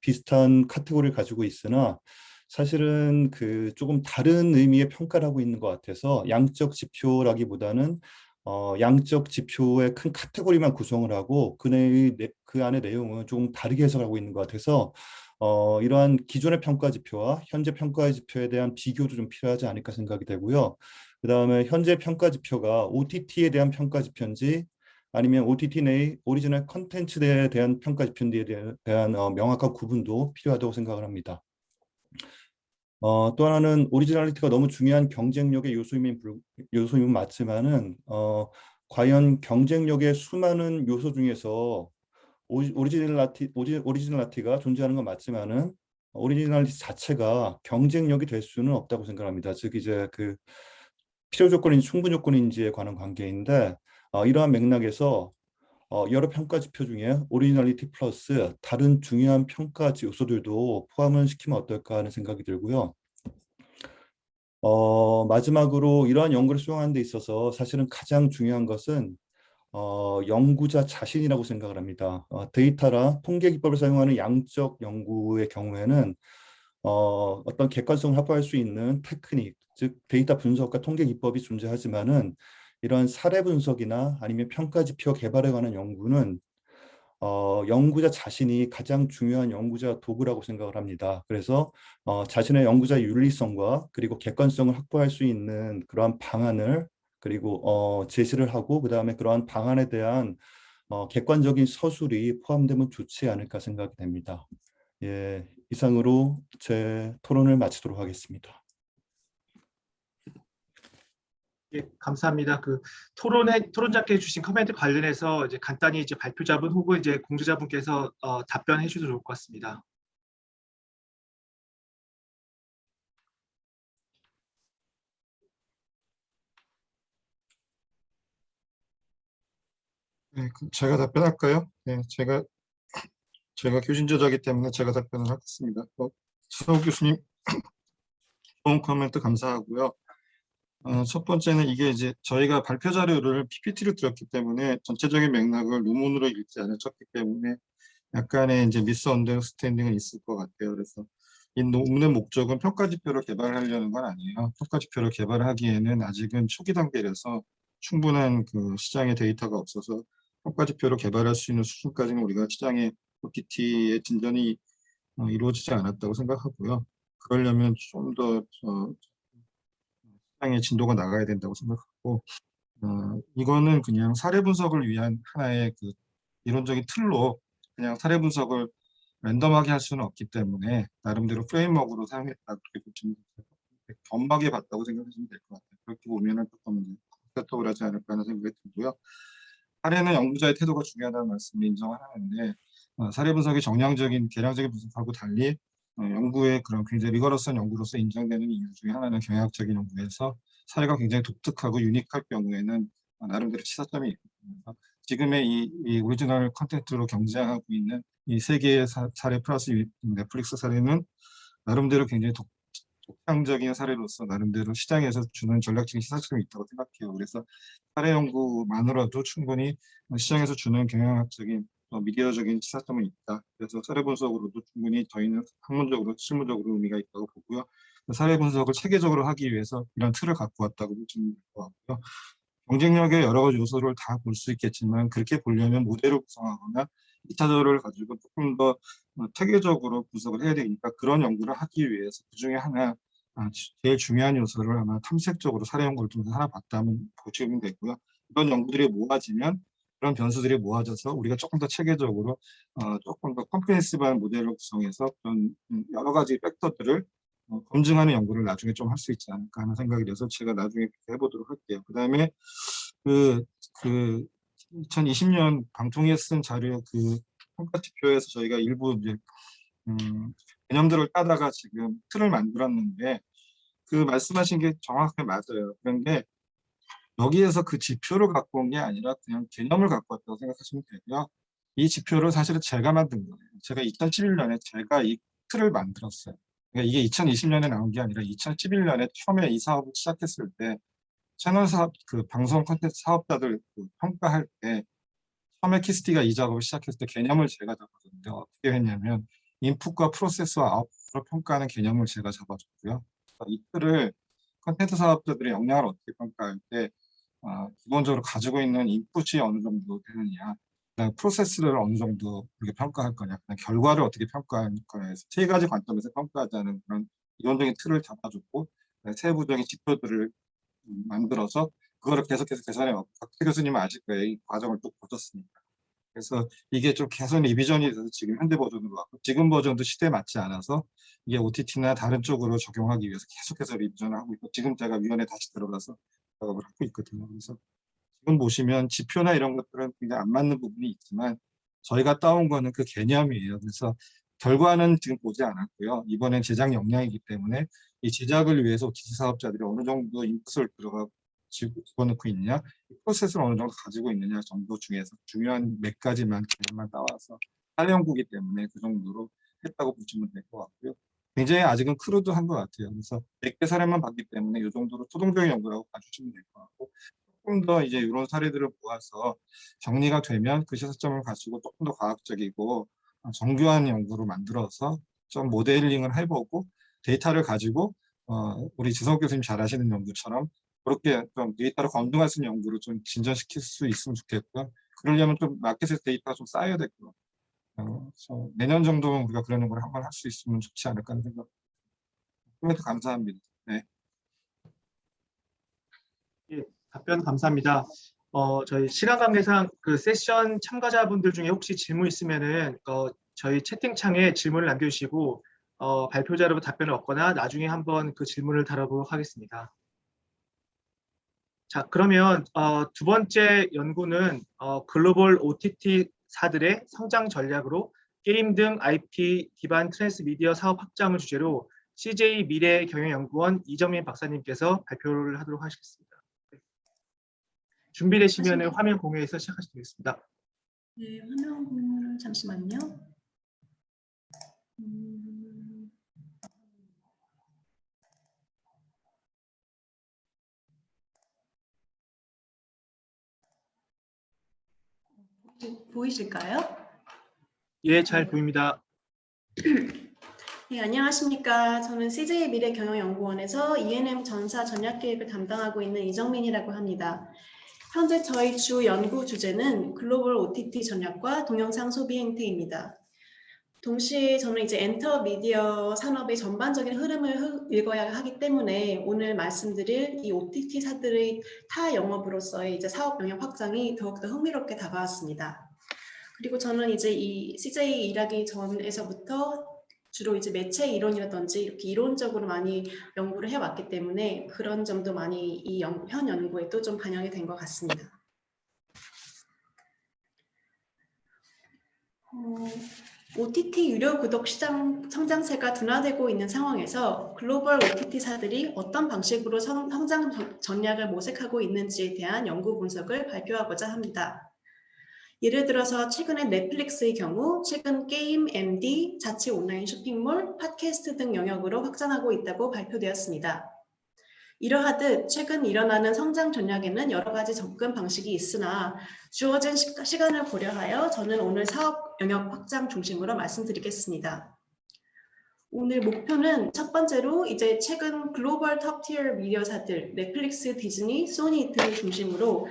[SPEAKER 5] 비슷한 카테고리를 가지고 있으나 사실은 그 조금 다른 의미의 평가를 하고 있는 것 같아서 양적 지표라기보다는 양적 지표의 큰 카테고리만 구성을 하고 그 안의 내용은 조금 다르게 해석하고 있는 것 같아서 이러한 기존의 평가 지표와 현재 평가 지표에 대한 비교도 좀 필요하지 않을까 생각이 되고요. 그다음에 현재 평가 지표가 OTT에 대한 평가 지표인지 아니면 OTT 내 오리지널 컨텐츠에 대한 평가 지표인지에 대한 명확한 구분도 필요하다고 생각을 합니다. 또 하나는 오리지널리티가 너무 중요한 경쟁력의 요소이면 맞지만은 과연 경쟁력의 수많은 요소 중에서 오리지널리티가 존재하는 건 맞지만은 오리지널리티 자체가 경쟁력이 될 수는 없다고 생각합니다. 즉 이제 그 필요 조건인지 충분 조건인지에 관한 관계인데 이러한 맥락에서 여러 평가 지표 중에 오리지널리티 플러스 다른 중요한 평가 요소들도 포함을 시키면 어떨까 하는 생각이 들고요. 마지막으로 이러한 연구를 수행하는 데 있어서 사실은 가장 중요한 것은 연구자 자신이라고 생각을 합니다. 데이터라 통계 기법을 사용하는 양적 연구의 경우에는 어떤 객관성을 확보할 수 있는 테크닉, 즉 데이터 분석과 통계 기법이 존재하지만은 이러한 사례 분석이나 아니면 평가 지표 개발에 관한 연구는 연구자 자신이 가장 중요한 연구자 도구라고 생각을 합니다. 그래서 자신의 연구자 윤리성과 그리고 객관성을 확보할 수 있는 그러한 방안을 그리고 제시를 하고 그다음에 그러한 방안에 대한 객관적인 서술이 포함되면 좋지 않을까 생각이 됩니다. 예, 이상으로 제 토론을 마치도록 하겠습니다.
[SPEAKER 1] 예, 감사합니다. 그 토론자께 주신 커멘트 관련해서 이제 간단히 이제 발표자분 혹은 이제 공저자분께서 답변해 주셔도 좋을 것 같습니다.
[SPEAKER 6] 네, 제가 답변할까요? 네, 제가 교신저자이기 때문에 제가 답변을 하겠습니다. 수호 교수님, 좋은 코멘트 감사하고요. 첫 번째는 이게 이제 저희가 발표 자료를 PPT로 드렸기 때문에 전체적인 맥락을 논문으로 읽지 않으셨기 때문에 약간의 이제 미스언더스탠딩은 있을 것 같아요. 그래서 이 논문의 목적은 평가 지표를 개발하려는 건 아니에요. 평가 지표를 개발하기에는 아직은 초기 단계라서 충분한 그 시장의 데이터가 없어서 평가 지표를 개발할 수 있는 수준까지는 우리가 시장의 OTT의 진전이 이루어지지 않았다고 생각하고요. 그러려면 좀 더 시장의 진도가 나가야 된다고 생각하고 이거는 그냥 사례 분석을 위한 하나의 그 이론적인 틀로 그냥 사례 분석을 랜덤하게 할 수는 없기 때문에 나름대로 프레임워크로 사용했다 그렇게 보시면 겸하게 봤다고 생각하시면 될 것 같아요. 그렇게 보면은 조금 복잡하고 하지 않을까 하는 생각이 들고요. 사례는 연구자의 태도가 중요하다는 말씀을 인정을 하는데 사례 분석이 정량적인 계량적인 분석하고 달리 연구의 그런 굉장히 리거러스한 연구로서 인정되는 이유 중에 하나는 경영학적인 연구에서 사례가 굉장히 독특하고 유니크할 경우에는 나름대로 치사점이 있거든요. 지금의 이 오리지널 컨텐츠로 경쟁하고 있는 이 세 개의 사례 플러스 넷플릭스 사례는 나름대로 굉장히 독창적인 사례로서 나름대로 시장에서 주는 전략적인 시사점이 있다고 생각해요. 그래서 사례 연구만으로도 충분히 시장에서 주는 경영학적인 미디어적인 시사점은 있다. 그래서 사례 분석으로도 충분히 저희는 학문적으로 실무적으로 의미가 있다고 보고요. 사례 분석을 체계적으로 하기 위해서 이런 틀을 갖고 왔다고 보시면 될 것 같고요. 경쟁력의 여러 가지 요소를 다 볼 수 있겠지만 그렇게 보려면 모델을 구성하거나 2차 자료를 가지고 조금 더 체계적으로 분석을 해야 되니까 그런 연구를 하기 위해서 그중에 하나 제일 중요한 요소를 아마 탐색적으로 사례 연구를 통해서 하나 봤다면 보시면 되고요. 이런 연구들이 모아지면 그런 변수들이 모아져서 우리가 조금 더 체계적으로 조금 더 컴프레hen시브한 모델을 구성해서 그런 여러 가지 팩터들을 검증하는 연구를 나중에 좀 할 수 있지 않을까 하는 생각이 들어서 제가 나중에 그렇게 해보도록 할게요. 그 다음에 그 2020년 방통위에 쓴 자료 그 평가 지표에서 저희가 일부 이제 개념들을 따다가 지금 틀을 만들었는데 그 말씀하신 게 정확하게 맞아요. 그런데 여기에서 그 지표를 갖고 온 게 아니라 그냥 개념을 갖고 왔다고 생각하시면 되고요. 이 지표를 사실은 제가 만든 거예요. 제가 2011년에 제가 이 틀을 만들었어요. 그러니까 이게 2020년에 나온 게 아니라 2011년에 처음에 이 사업을 시작했을 때 채널 사업, 그 방송 콘텐츠 사업자들 그 평가할 때 처음에 키스티가 이 작업을 시작했을 때 개념을 제가 잡아줬는데 어떻게 했냐면 인풋과 프로세스와 아웃풋을 평가하는 개념을 제가 잡아줬고요. 이 틀을 콘텐츠 사업자들의 역량을 어떻게 평가할 때 기본적으로 가지고 있는 인풋이 어느 정도 되느냐, 그다음에 프로세스를 어느 정도 이렇게 평가할 거냐, 그다음 결과를 어떻게 평가할 거냐 해서 세 가지 관점에서 평가하자는 그런 이론적인 틀을 잡아줬고 세부적인 지표들을 만들어서 그거를 계속해서 개선해 왔고 박태 교수님은 아실 거예요. 이 과정을 또 보셨으니까. 그래서 이게 좀 개선 리비전이 돼서 지금 현재 버전으로 왔고 지금 버전도 시대에 맞지 않아서 이게 OTT나 다른 쪽으로 적용하기 위해서 계속해서 리비전을 하고 있고 지금 제가 위원회 다시 들어가서 작업을 하고 있거든요. 그래서 지금 보시면 지표나 이런 것들은 굉장히 안 맞는 부분이 있지만 저희가 따온 거는 그 개념이에요. 그래서 결과는 지금 보지 않았고요. 이번엔 제작 역량이기 때문에 이 제작을 위해서 OTT 사업자들이 어느 정도 인풋을 집어넣고 있느냐, 이 프로세스를 어느 정도 가지고 있느냐 정도 중에서 중요한 몇 가지만 개념만 따와서 사례연구기 때문에 그 정도로 했다고 보시면 될 것 같고요. 굉장히 아직은 크루드한 것 같아요. 그래서 100개 사례만 봤기 때문에 이 정도로 토동적인 연구라고 봐주시면 될 것 같고 조금 더 이제 이런 사례들을 모아서 정리가 되면 그 시사점을 가지고 조금 더 과학적이고 정교한 연구로 만들어서 좀 모델링을 해보고 데이터를 가지고 우리 지성 교수님 잘 하시는 연구처럼 그렇게 좀 데이터를 검증할 수 있는 연구를 좀 진전시킬 수 있으면 좋겠고요. 그러려면 좀 마켓에서 데이터가 좀 쌓여야 될 것 같아요. 그래서 내년 정도면 우리가 그런 연구를 한번 할 수 있으면 좋지 않을까 하는 생각. 코멘트 감사합니다. 네.
[SPEAKER 1] 예, 답변 감사합니다. 저희 시간 관계상 그 세션 참가자분들 중에 혹시 질문 있으면은 저희 채팅창에 질문을 남겨주시고 발표자로 답변을 얻거나 나중에 한번 그 질문을 다뤄보도록 하겠습니다. 자, 그러면 두 번째 연구는 글로벌 OTT사들의 성장 전략으로 게임 등 IP 기반 트랜스미디어 사업 확장을 주제로 CJ 미래경영연구원 이정민 박사님께서 발표를 하도록 하시겠습니다. 준비되시면 화면 공유해서 시작하시면 되겠습니다.
[SPEAKER 7] 네, 화면 공유를 잠시만요. 보이실까요?
[SPEAKER 1] 예, 잘 보입니다.
[SPEAKER 7] 네, 안녕하십니까. 저는 CJ 미래경영연구원에서 E&M 전사 전략계획을 담당하고 있는 이정민이라고 합니다. 현재 저희 주 연구 주제는 글로벌 OTT 전략과 동영상 소비 행태입니다. 동시에 저는 이제 엔터 미디어 산업의 전반적인 흐름을 읽어야 하기 때문에 오늘 말씀드릴 이 OTT사들의 타 영업으로서의 이제 사업 영역 확장이 더욱더 흥미롭게 다가왔습니다. 그리고 저는 이제 이 CJ 일하기 전에서부터 주로 이제 매체 이론이라든지 이렇게 이론적으로 많이 연구를 해왔기 때문에 그런 점도 많이 이 현 연구에도 좀 반영이 된 것 같습니다. OTT 유료 구독 시장 성장세가 둔화되고 있는 상황에서 글로벌 OTT사들이 어떤 방식으로 성장 전략을 모색하고 있는지에 대한 연구 분석을 발표하고자 합니다. 예를 들어서 최근에 넷플릭스의 경우 최근 게임, MD, 자체 온라인 쇼핑몰, 팟캐스트 등 영역으로 확장하고 있다고 발표되었습니다. 이러하듯 최근 일어나는 성장 전략에는 여러 가지 접근 방식이 있으나 주어진 시간을 고려하여 저는 오늘 사업 영역 확장 중심으로 말씀드리겠습니다. 오늘 목표는 첫 번째로 이제 최근 글로벌 톱티어 미디어사들 넷플릭스, 디즈니, 소니 등을 중심으로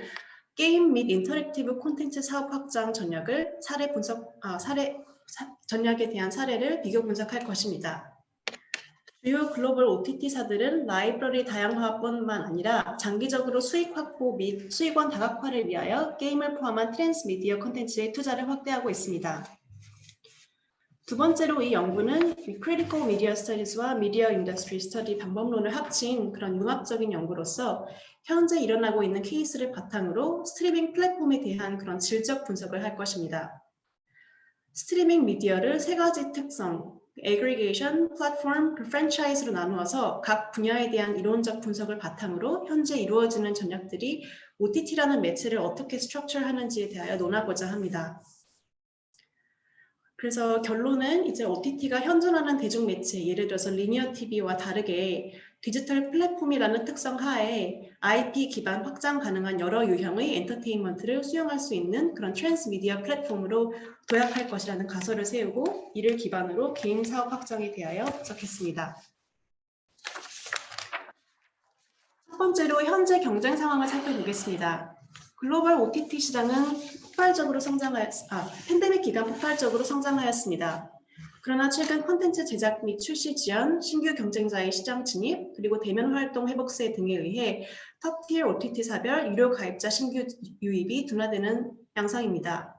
[SPEAKER 7] 게임 및 인터랙티브 콘텐츠 사업 확장 전략을 전략에 대한 사례를 비교 분석할 것입니다. 주요 글로벌 OTT사들은 라이브러리 다양화뿐만 아니라 장기적으로 수익 확보 및 수익원 다각화를 위하여 게임을 포함한 트랜스미디어 콘텐츠의 투자를 확대하고 있습니다. 두 번째로 이 연구는 Critical Media Studies와 Media Industry Study 방법론을 합친 그런 융합적인 연구로서 현재 일어나고 있는 케이스를 바탕으로 스트리밍 플랫폼에 대한 그런 질적 분석을 할 것입니다. 스트리밍 미디어를 세 가지 특성, aggregation, 플랫폼, 프랜차이즈로 나누어서 각 분야에 대한 이론적 분석을 바탕으로 현재 이루어지는 전략들이 OTT라는 매체를 어떻게 스트럭처하는지에 대하여 논하고자 합니다. 그래서 결론은 이제 OTT가 현존하는 대중매체, 예를 들어서 리니어 TV와 다르게 디지털 플랫폼이라는 특성 하에 IP 기반 확장 가능한 여러 유형의 엔터테인먼트를 수용할 수 있는 그런 트랜스미디어 플랫폼으로 도약할 것이라는 가설을 세우고 이를 기반으로 게임 사업 확장에 대하여 분석했습니다. 첫 번째로 현재 경쟁 상황을 살펴보겠습니다. 글로벌 OTT 시장은 팬데믹 기간 폭발적으로 성장하였습니다. 그러나 최근 콘텐츠 제작 및 출시 지연, 신규 경쟁자의 시장 진입, 그리고 대면 활동 회복세 등에 의해 톱티어 OTT 사별 유료 가입자 신규 유입이 둔화되는 양상입니다.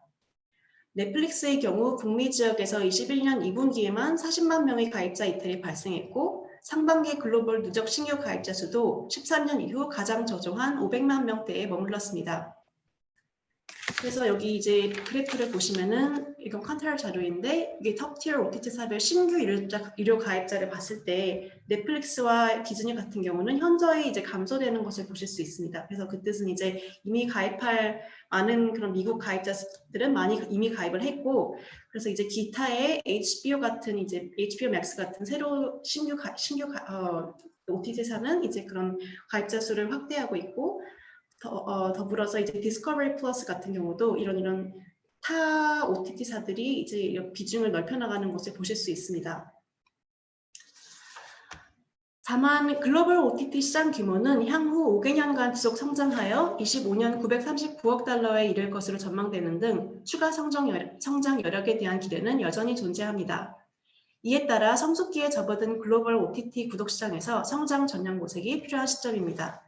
[SPEAKER 7] 넷플릭스의 경우 북미 지역에서 21년 2분기에만 40만 명의 가입자 이탈이 발생했고 상반기 글로벌 누적 신규 가입자 수도 13년 이후 가장 저조한 500만 명대에 머물렀습니다. 그래서 여기 이제 그래프를 보시면은 이건 컨트롤 자료인데 이게 톱티어 OTT 사별 신규 유료 가입자를 봤을 때 넷플릭스와 디즈니 같은 경우는 현저히 이제 감소되는 것을 보실 수 있습니다. 그래서 그 뜻은 이제 이미 가입할 많은 그런 미국 가입자들은 많이 이미 가입을 했고, 그래서 이제 기타의 HBO 같은 이제 HBO Max 같은 새로 신규 OTT사는 이제 그런 가입자 수를 확대하고 있고. 더불어서 이제 디스커버리 플러스 같은 경우도 이런 타 OTT사들이 이제 비중을 넓혀나가는 것을 보실 수 있습니다. 다만 글로벌 OTT 시장 규모는 향후 5개년간 지속 성장하여 25년 939억 달러에 이를 것으로 전망되는 등 추가 성장 여력에 대한 기대는 여전히 존재합니다. 이에 따라 성숙기에 접어든 글로벌 OTT 구독 시장에서 성장 전략 모색이 필요한 시점입니다.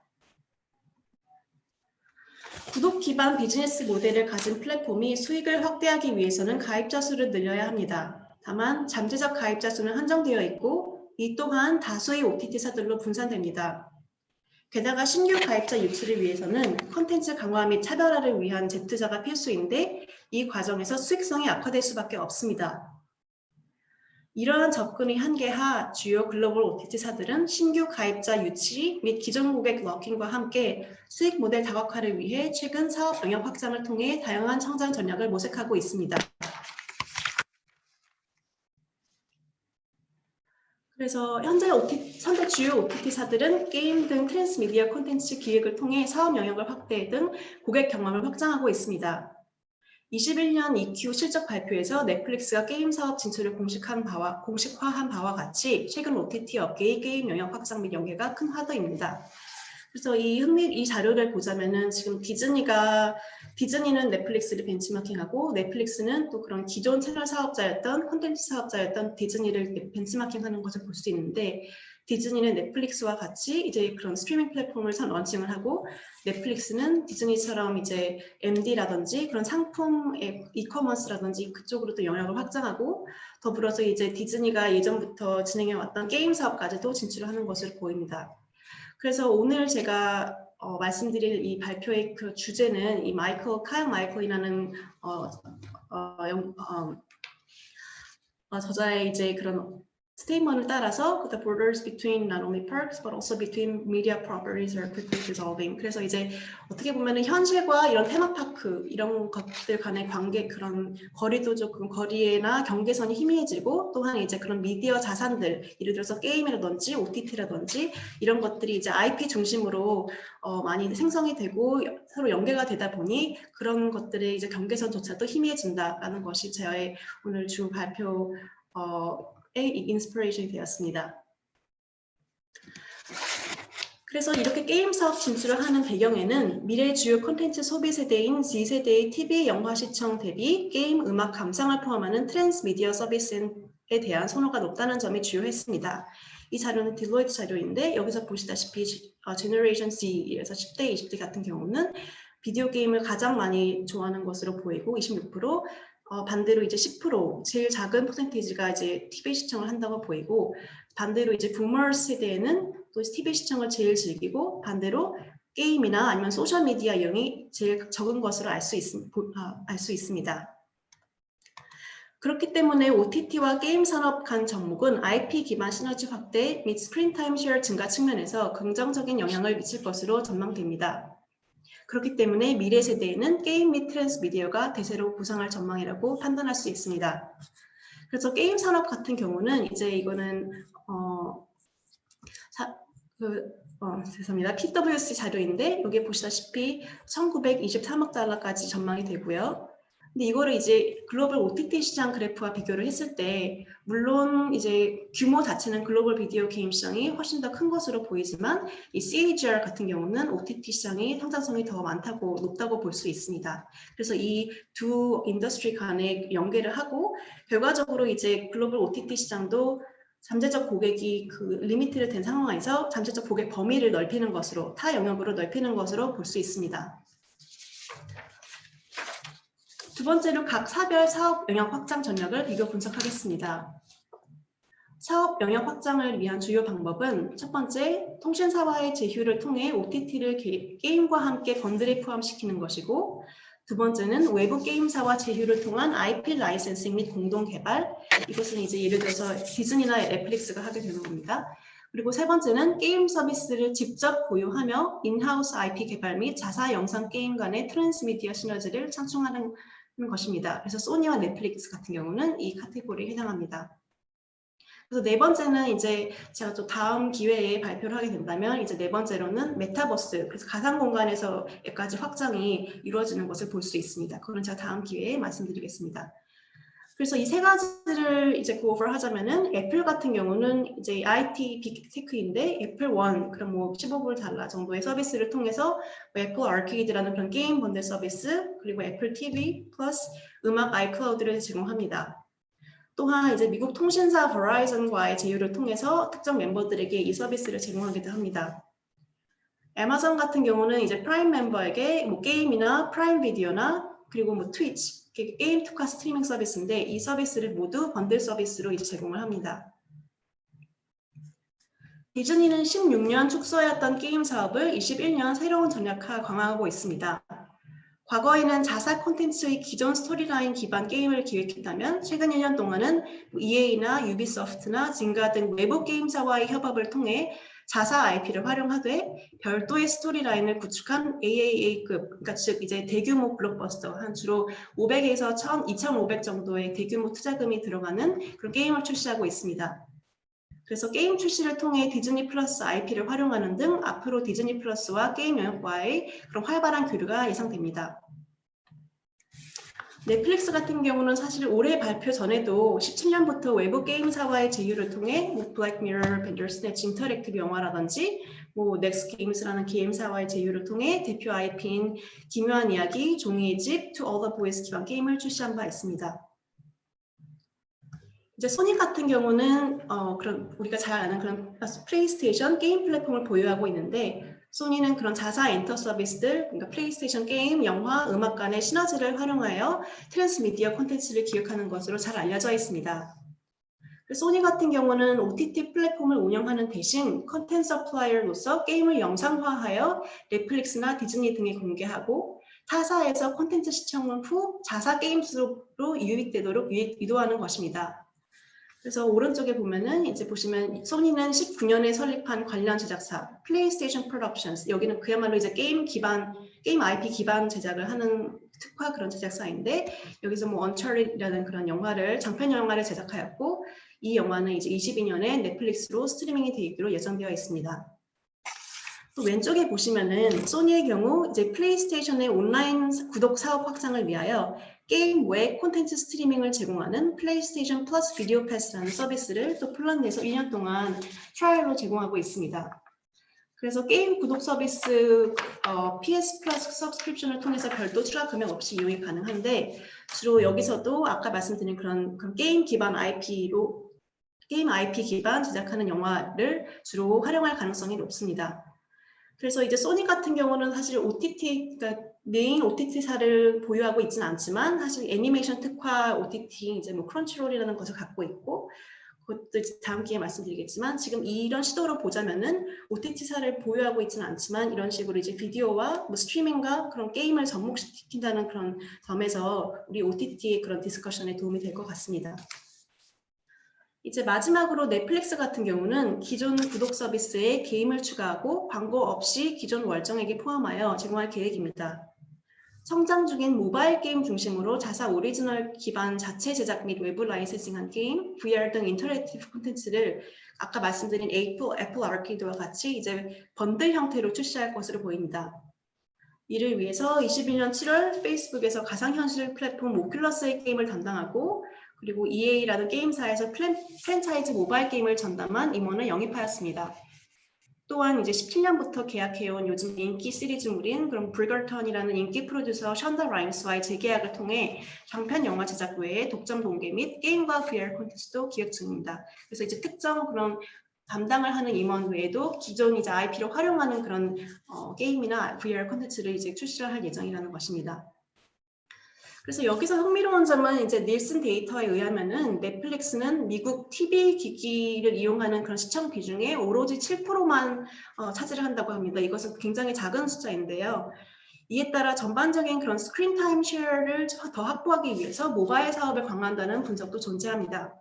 [SPEAKER 7] 구독 기반 비즈니스 모델을 가진 플랫폼이 수익을 확대하기 위해서는 가입자 수를 늘려야 합니다. 다만 잠재적 가입자 수는 한정되어 있고 이 또한 다수의 OTT사들로 분산됩니다. 게다가 신규 가입자 유치를 위해서는 콘텐츠 강화 및 차별화를 위한 재투자가 필수인데 이 과정에서 수익성이 악화될 수밖에 없습니다. 이러한 접근의 한계하 주요 글로벌 OTT사들은 신규 가입자 유치 및 기존 고객 러킹과 함께 수익 모델 다각화를 위해 최근 사업 영역 확장을 통해 다양한 성장 전략을 모색하고 있습니다. 그래서 현재 주요 OTT사들은 게임 등 트랜스미디어 콘텐츠 기획을 통해 사업 영역을 확대 등 고객 경험을 확장하고 있습니다. 21년 EQ 실적 발표에서 넷플릭스가 게임 사업 진출을 공식화한 바와 같이 최근 OTT 업계의 게임 영역 확장 및 연계가 큰 화두입니다. 그래서 이 자료를 보자면은 지금 디즈니는 넷플릭스를 벤치마킹하고 넷플릭스는 또 그런 기존 채널 사업자였던 콘텐츠 사업자였던 디즈니를 벤치마킹하는 것을 볼 수 있는데, 디즈니는 넷플릭스와 같이 이제 그런 스트리밍 플랫폼을 런칭을 하고 넷플릭스는 디즈니처럼 이제 MD라든지 그런 상품 이커머스라든지 그쪽으로도 영역을 확장하고, 더불어서 이제 디즈니가 예전부터 진행해왔던 게임 사업까지도 진출하는 것으로 보입니다. 그래서 오늘 제가 말씀드릴 이 발표의 그 주제는 이 카일 마이클이라는 저자의 이제 그런 스테이트먼을 따라서 the borders between not only parks but also between media properties are quickly dissolving. 그래서 이제 어떻게 보면은 현실과 이런 테마파크 이런 것들 간의 관계, 그런 거리도 조금 거리나 경계선이 희미해지고, 또한 이제 그런 미디어 자산들, 예를 들어서 게임이라든지 OTT라든지 이런 것들이 이제 IP 중심으로 많이 생성이 되고 서로 연계가 되다 보니 그런 것들의 이제 경계선조차도 희미해진다라는 것이 저의 오늘 주 발표 인스피레이션이 되었습니다. 그래서 이렇게 게임 사업 진출을 하는 배경에는 미래 주요 콘텐츠 소비 세대인 Z세대의 TV, 영화 시청 대비 게임, 음악, 감상을 포함하는 트랜스미디어 서비스에 대한 선호가 높다는 점이 주요했습니다. 이 자료는 딜로이트 자료인데 여기서 보시다시피 제너레이션 Z에서 10대, 20대 같은 경우는 비디오 게임을 가장 많이 좋아하는 것으로 보이고 26%, 반대로 이제 10% 제일 작은 퍼센테이지가 이제 TV 시청을 한다고 보이고, 반대로 이제 부머 세대에는 또 TV 시청을 제일 즐기고 반대로 게임이나 아니면 소셜 미디어 이용이 제일 적은 것으로 알 수 있습니다. 그렇기 때문에 OTT와 게임 산업 간 접목은 IP 기반 시너지 확대 및 스크린 타임 쉐어 증가 측면에서 긍정적인 영향을 미칠 것으로 전망됩니다. 그렇기 때문에 미래 세대에는 게임 및 트랜스미디어가 대세로 부상할 전망이라고 판단할 수 있습니다. 그래서 게임 산업 같은 경우는 이제 이거는 죄송합니다. PwC 자료인데 여기 보시다시피 1923억 달러까지 전망이 되고요. 근데 이거를 이제 글로벌 OTT 시장 그래프와 비교를 했을 때 물론 이제 규모 자체는 글로벌 비디오 게임 시장이 훨씬 더 큰 것으로 보이지만 이 CAGR 같은 경우는 OTT 시장이 성장성이 더 높다고 볼 수 있습니다. 그래서 이 두 인더스트리 간에 연계를 하고 결과적으로 이제 글로벌 OTT 시장도 잠재적 고객이 그 리미트를 된 상황에서 잠재적 고객 범위를 넓히는 것으로 타 영역으로 넓히는 것으로 볼 수 있습니다. 두 번째로 각 사별 사업 영역 확장 전략을 비교 분석하겠습니다. 사업 영역 확장을 위한 주요 방법은 첫 번째, 통신사와의 제휴를 통해 OTT를 게임과 함께 번들에 포함시키는 것이고 두 번째는 외부 게임사와 제휴를 통한 IP 라이센싱 및 공동 개발, 이것은 이제 예를 들어서 디즈니나 넷플릭스가 하게 되는 겁니다. 그리고 세 번째는 게임 서비스를 직접 보유하며 인하우스 IP 개발 및 자사 영상 게임 간의 트랜스미디어 시너지를 창출하는 것입니다. 그래서 소니와 넷플릭스 같은 경우는 이 카테고리에 해당합니다. 그래서 네 번째는 이제 제가 또 다음 기회에 발표를 하게 된다면 이제 네 번째로는 메타버스, 그래서 가상 공간에서까지 확장이 이루어지는 것을 볼 수 있습니다. 그건 제가 다음 기회에 말씀드리겠습니다. 그래서 이 세 가지를 이제 고오버를 하자면은 애플 같은 경우는 이제 IT 빅테크인데 애플 원 그럼 뭐 15불 달러 정도의 서비스를 통해서 애플 아케이드라는 그런 게임 번들 서비스 그리고 애플 TV 플러스 음악 아이클라우드를 제공합니다. 또한 이제 미국 통신사 버라이즌과의 제휴를 통해서 특정 멤버들에게 이 서비스를 제공하기도 합니다. 애마존 같은 경우는 이제 프라임 멤버에게 뭐 게임이나 프라임 비디오나 그리고 뭐 트위치 게임 특화 스트리밍 서비스인데 이 서비스를 모두 번들 서비스로 이제 제공을 합니다. 디즈니는 16년 축소해왔던 게임 사업을 21년 새로운 전략화 강화하고 있습니다. 과거에는 자사 콘텐츠의 기존 스토리라인 기반 게임을 기획했다면 최근 1년 동안은 EA나 유비소프트나 징가 등 외부 게임사와의 협업을 통해 자사 IP를 활용하되 별도의 스토리라인을 구축한 AAA급, 그러니까 즉 이제 대규모 블록버스터, 한 주로 500에서 2,500 정도의 대규모 투자금이 들어가는 그런 게임을 출시하고 있습니다. 그래서 게임 출시를 통해 디즈니 플러스 IP를 활용하는 등 앞으로 디즈니 플러스와 게임 영역과의 그런 활발한 교류가 예상됩니다. 넷플릭스 같은 경우는 사실 올해 발표 전에도 17년부터 외부 게임사와의 제휴를 통해 뭐 블랙 미러, 벤더스네치 인터랙티브 영화라든지 뭐 넥스 게임스라는 게임사와의 제휴를 통해 대표 IP인 기묘한 이야기, 종이의 집, To All the Boys 기반 게임을 출시한 바 있습니다. 이제 소니 같은 경우는 그런 우리가 잘 아는 그런 플레이스테이션 게임 플랫폼을 보유하고 있는데 소니는 그런 자사 엔터 서비스들, 그러니까 플레이스테이션 게임, 영화, 음악 간의 시너지를 활용하여 트랜스미디어 콘텐츠를 기획하는 것으로 잘 알려져 있습니다. 소니 같은 경우는 OTT 플랫폼을 운영하는 대신 컨텐츠 서플라이어로서 게임을 영상화하여 넷플릭스나 디즈니 등에 공개하고 타사에서 콘텐츠 시청 후 자사 게임 수로 유입되도록 유도하는 것입니다. 그래서 오른쪽에 보면은 이제 보시면 소니는 19년에 설립한 관련 제작사 플레이스테이션 프로덕션스, 여기는 그야말로 이제 게임 IP 기반 제작을 하는 특화 그런 제작사인데 여기서 뭐 언처리라는 그런 영화를 장편 영화를 제작하였고 이 영화는 이제 22년에 넷플릭스로 스트리밍이 되기로 예정되어 있습니다. 또 왼쪽에 보시면은 소니의 경우 이제 플레이스테이션의 온라인 구독 사업 확장을 위하여 게임 외 콘텐츠 스트리밍을 제공하는 플레이스테이션 플러스 비디오 패스라는 서비스를 또 폴란드에서 2년 동안 트라이얼로 제공하고 있습니다. 그래서 게임 구독 서비스 PS 플러스 서브스크립션을 통해서 별도 추가 금액 없이 이용이 가능한데 주로 여기서도 아까 말씀드린 그런 게임 기반 IP로 게임 IP 기반 제작하는 영화를 주로 활용할 가능성이 높습니다. 그래서 이제 소니 같은 경우는 사실 OTT, 그러니까 메인 OTT사를 보유하고 있지는 않지만 사실 애니메이션 특화 OTT 이제 뭐 크런치롤이라는 것을 갖고 있고 그것도 다음 기회에 말씀드리겠지만 지금 이런 시도로 보자면은 OTT사를 보유하고 있지는 않지만 이런 식으로 이제 비디오와 뭐 스트리밍과 그런 게임을 접목시킨다는 그런 점에서 우리 OTT의 그런 디스커션에 도움이 될 것 같습니다. 이제 마지막으로 넷플릭스 같은 경우는 기존 구독 서비스에 게임을 추가하고 광고 없이 기존 월정액에 포함하여 제공할 계획입니다. 성장 중인 모바일 게임 중심으로 자사 오리지널 기반 자체 제작 및 외부 라이센싱한 게임, VR 등 인터랙티브 콘텐츠를 아까 말씀드린 애플 아케이드와 같이 이제 번들 형태로 출시할 것으로 보입니다. 이를 위해서 21년 7월 페이스북에서 가상현실 플랫폼 오큘러스의 게임을 담당하고 그리고 EA라는 게임사에서 프랜차이즈 모바일 게임을 전담한 임원을 영입하였습니다. 또한 이제 17년부터 계약해온 요즘 인기 시리즈물인 그런 브리거턴이라는 인기 프로듀서 션다 라임스와의 재계약을 통해 장편 영화 제작 외에 독점 공개 및 게임과 VR 콘텐츠도 기획 중입니다. 그래서 이제 특정 그런 담당을 하는 임원 외에도 기존 이제 IP를 활용하는 그런 게임이나 VR 콘텐츠를 이제 출시를 할 예정이라는 것입니다. 그래서 여기서 흥미로운 점은 이제 닐슨 데이터에 의하면은 넷플릭스는 미국 TV 기기를 이용하는 그런 시청 비중의 오로지 7%만 차지를 한다고 합니다. 이것은 굉장히 작은 숫자인데요. 이에 따라 전반적인 그런 스크린 타임 쉐어를 더 확보하기 위해서 모바일 사업을 강화한다는 분석도 존재합니다.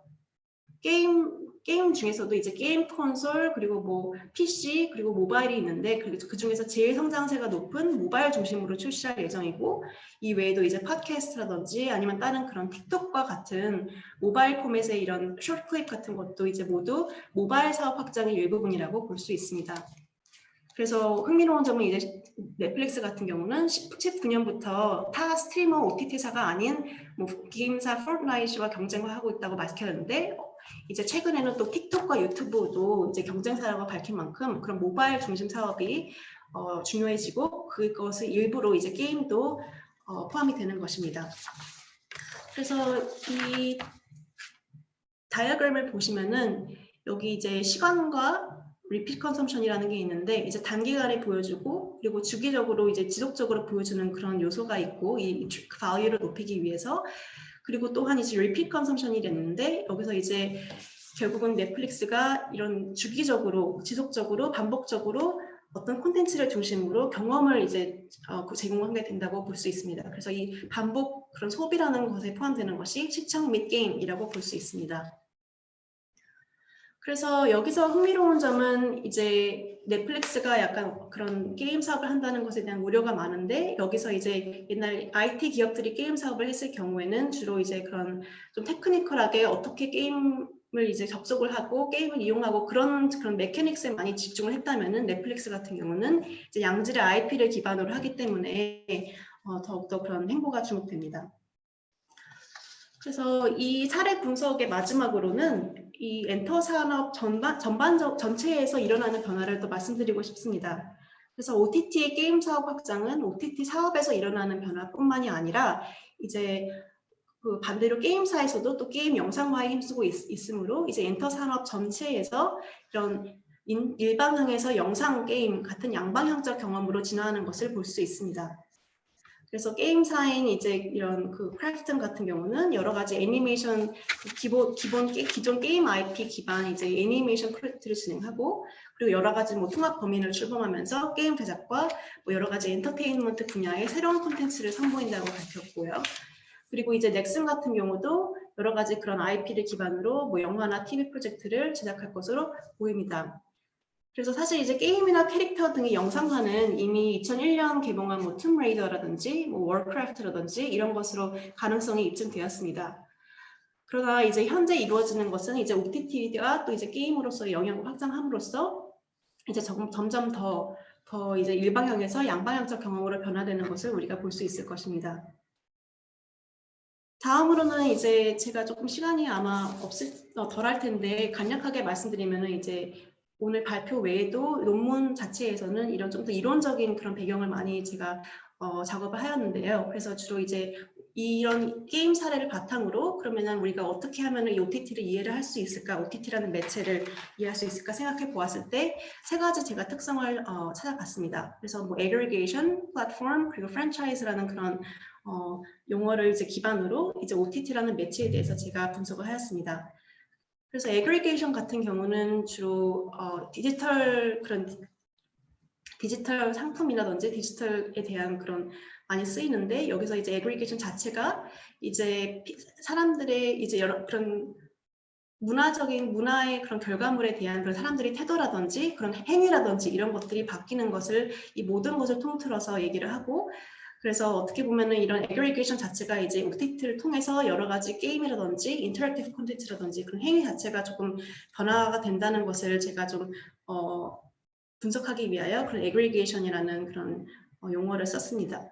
[SPEAKER 7] 게임 중에서도 이제 게임 콘솔 그리고 뭐 PC 그리고 모바일이 있는데 그 중에서 제일 성장세가 높은 모바일 중심으로 출시할 예정이고 이 외에도 이제 팟캐스트라든지 아니면 다른 그런 틱톡과 같은 모바일 포맷의 이런 숏 클립 같은 것도 이제 모두 모바일 사업 확장의 일부분이라고 볼 수 있습니다. 그래서 흥미로운 점은 이제 넷플릭스 같은 경우는 19년부터 타 스트리머 OTT사가 아닌 뭐 게임사 포트나이트와 경쟁을 하고 있다고 밝혔는데 이제 최근에는 또 틱톡과 유튜브도 이제 경쟁사라고 밝힌 만큼 그런 모바일 중심 사업이 중요해지고 그것의 일부로 이제 게임도 포함이 되는 것입니다. 그래서 이 다이어그램을 보시면은 여기 이제 시간과 리핏 컨섬션이라는 게 있는데 이제 단기간에 보여주고 그리고 주기적으로 이제 지속적으로 보여주는 그런 요소가 있고 이 value를 높이기 위해서 그리고 또한 이제 리핏 컨섬션이 됐는데 여기서 이제 결국은 넷플릭스가 이런 주기적으로 지속적으로 반복적으로 어떤 콘텐츠를 중심으로 경험을 이제 제공하게 된다고 볼 수 있습니다. 그래서 이 반복 그런 소비라는 것에 포함되는 것이 시청 및 게임이라고 볼 수 있습니다. 그래서 여기서 흥미로운 점은 이제 넷플릭스가 약간 그런 게임 사업을 한다는 것에 대한 우려가 많은데 여기서 이제 옛날 IT 기업들이 게임 사업을 했을 경우에는 주로 이제 그런 좀 테크니컬하게 어떻게 게임을 이제 접속을 하고 게임을 이용하고 그런 메커닉스에 많이 집중을 했다면은 넷플릭스 같은 경우는 이제 양질의 IP를 기반으로 하기 때문에 더욱더 그런 행보가 주목됩니다. 그래서 이 사례 분석의 마지막으로는 이 엔터 산업 전체에서 일어나는 변화를 또 말씀드리고 싶습니다. 그래서 OTT의 게임 사업 확장은 OTT 사업에서 일어나는 변화뿐만이 아니라 이제 그 반대로 게임사에서도 또 게임 영상화에 힘쓰고 있으므로 이제 엔터 산업 전체에서 이런 일방향에서 영상 게임 같은 양방향적 경험으로 진화하는 것을 볼 수 있습니다. 그래서 게임사인 이제 이런 그 크래프튼 같은 경우는 여러 가지 애니메이션 기존 게임 IP 기반 이제 애니메이션 프로젝트를 진행하고 그리고 여러 가지 뭐 통합 범위를 출범하면서 게임 제작과 뭐 여러 가지 엔터테인먼트 분야의 새로운 콘텐츠를 선보인다고 밝혔고요. 그리고 이제 넥슨 같은 경우도 여러 가지 그런 IP를 기반으로 뭐 영화나 TV 프로젝트를 제작할 것으로 보입니다. 그래서 사실 이제 게임이나 캐릭터 등의 영상화는 이미 2001년 개봉한 뭐 툼레이더라든지 뭐 워크래프트라든지 이런 것으로 가능성이 입증되었습니다. 그러나 이제 현재 이루어지는 것은 이제 OTT가 또 이제 게임으로서의 영역을 확장함으로써 이제 점점 더 이제 일방향에서 양방향적 경험으로 변화되는 것을 우리가 볼 수 있을 것입니다. 다음으로는 이제 제가 조금 시간이 아마 덜할 텐데 간략하게 말씀드리면은 이제 오늘 발표 외에도 논문 자체에서는 이런 좀 더 이론적인 그런 배경을 많이 제가 작업을 하였는데요. 그래서 주로 이제 이런 게임 사례를 바탕으로 그러면은 우리가 어떻게 하면 이 OTT를 이해를 할 수 있을까, OTT라는 매체를 이해할 수 있을까 생각해 보았을 때 세 가지 제가 특성을 찾아봤습니다. 그래서 뭐 aggregation, 플랫폼, 그리고 프랜차이즈라는 그런 용어를 이제 기반으로 이제 OTT라는 매체에 대해서 제가 분석을 하였습니다. 그래서 aggregation 같은 경우는 주로 디지털 상품이라든지 디지털에 대한 그런 많이 쓰이는데 여기서 이제 aggregation 자체가 이제 사람들의 이제 여러 그런 문화의 그런 결과물에 대한 그런 사람들의 태도라든지 그런 행위라든지 이런 것들이 바뀌는 것을 이 모든 것을 통틀어서 얘기를 하고 그래서 어떻게 보면은 이런 애그리게이션 자체가 이제 OTT를 통해서 여러 가지 게임이라든지 인터랙티브 콘텐츠라든지 그런 행위 자체가 조금 변화가 된다는 것을 제가 좀 분석하기 위하여 그런 애그리게이션이라는 그런 용어를 썼습니다.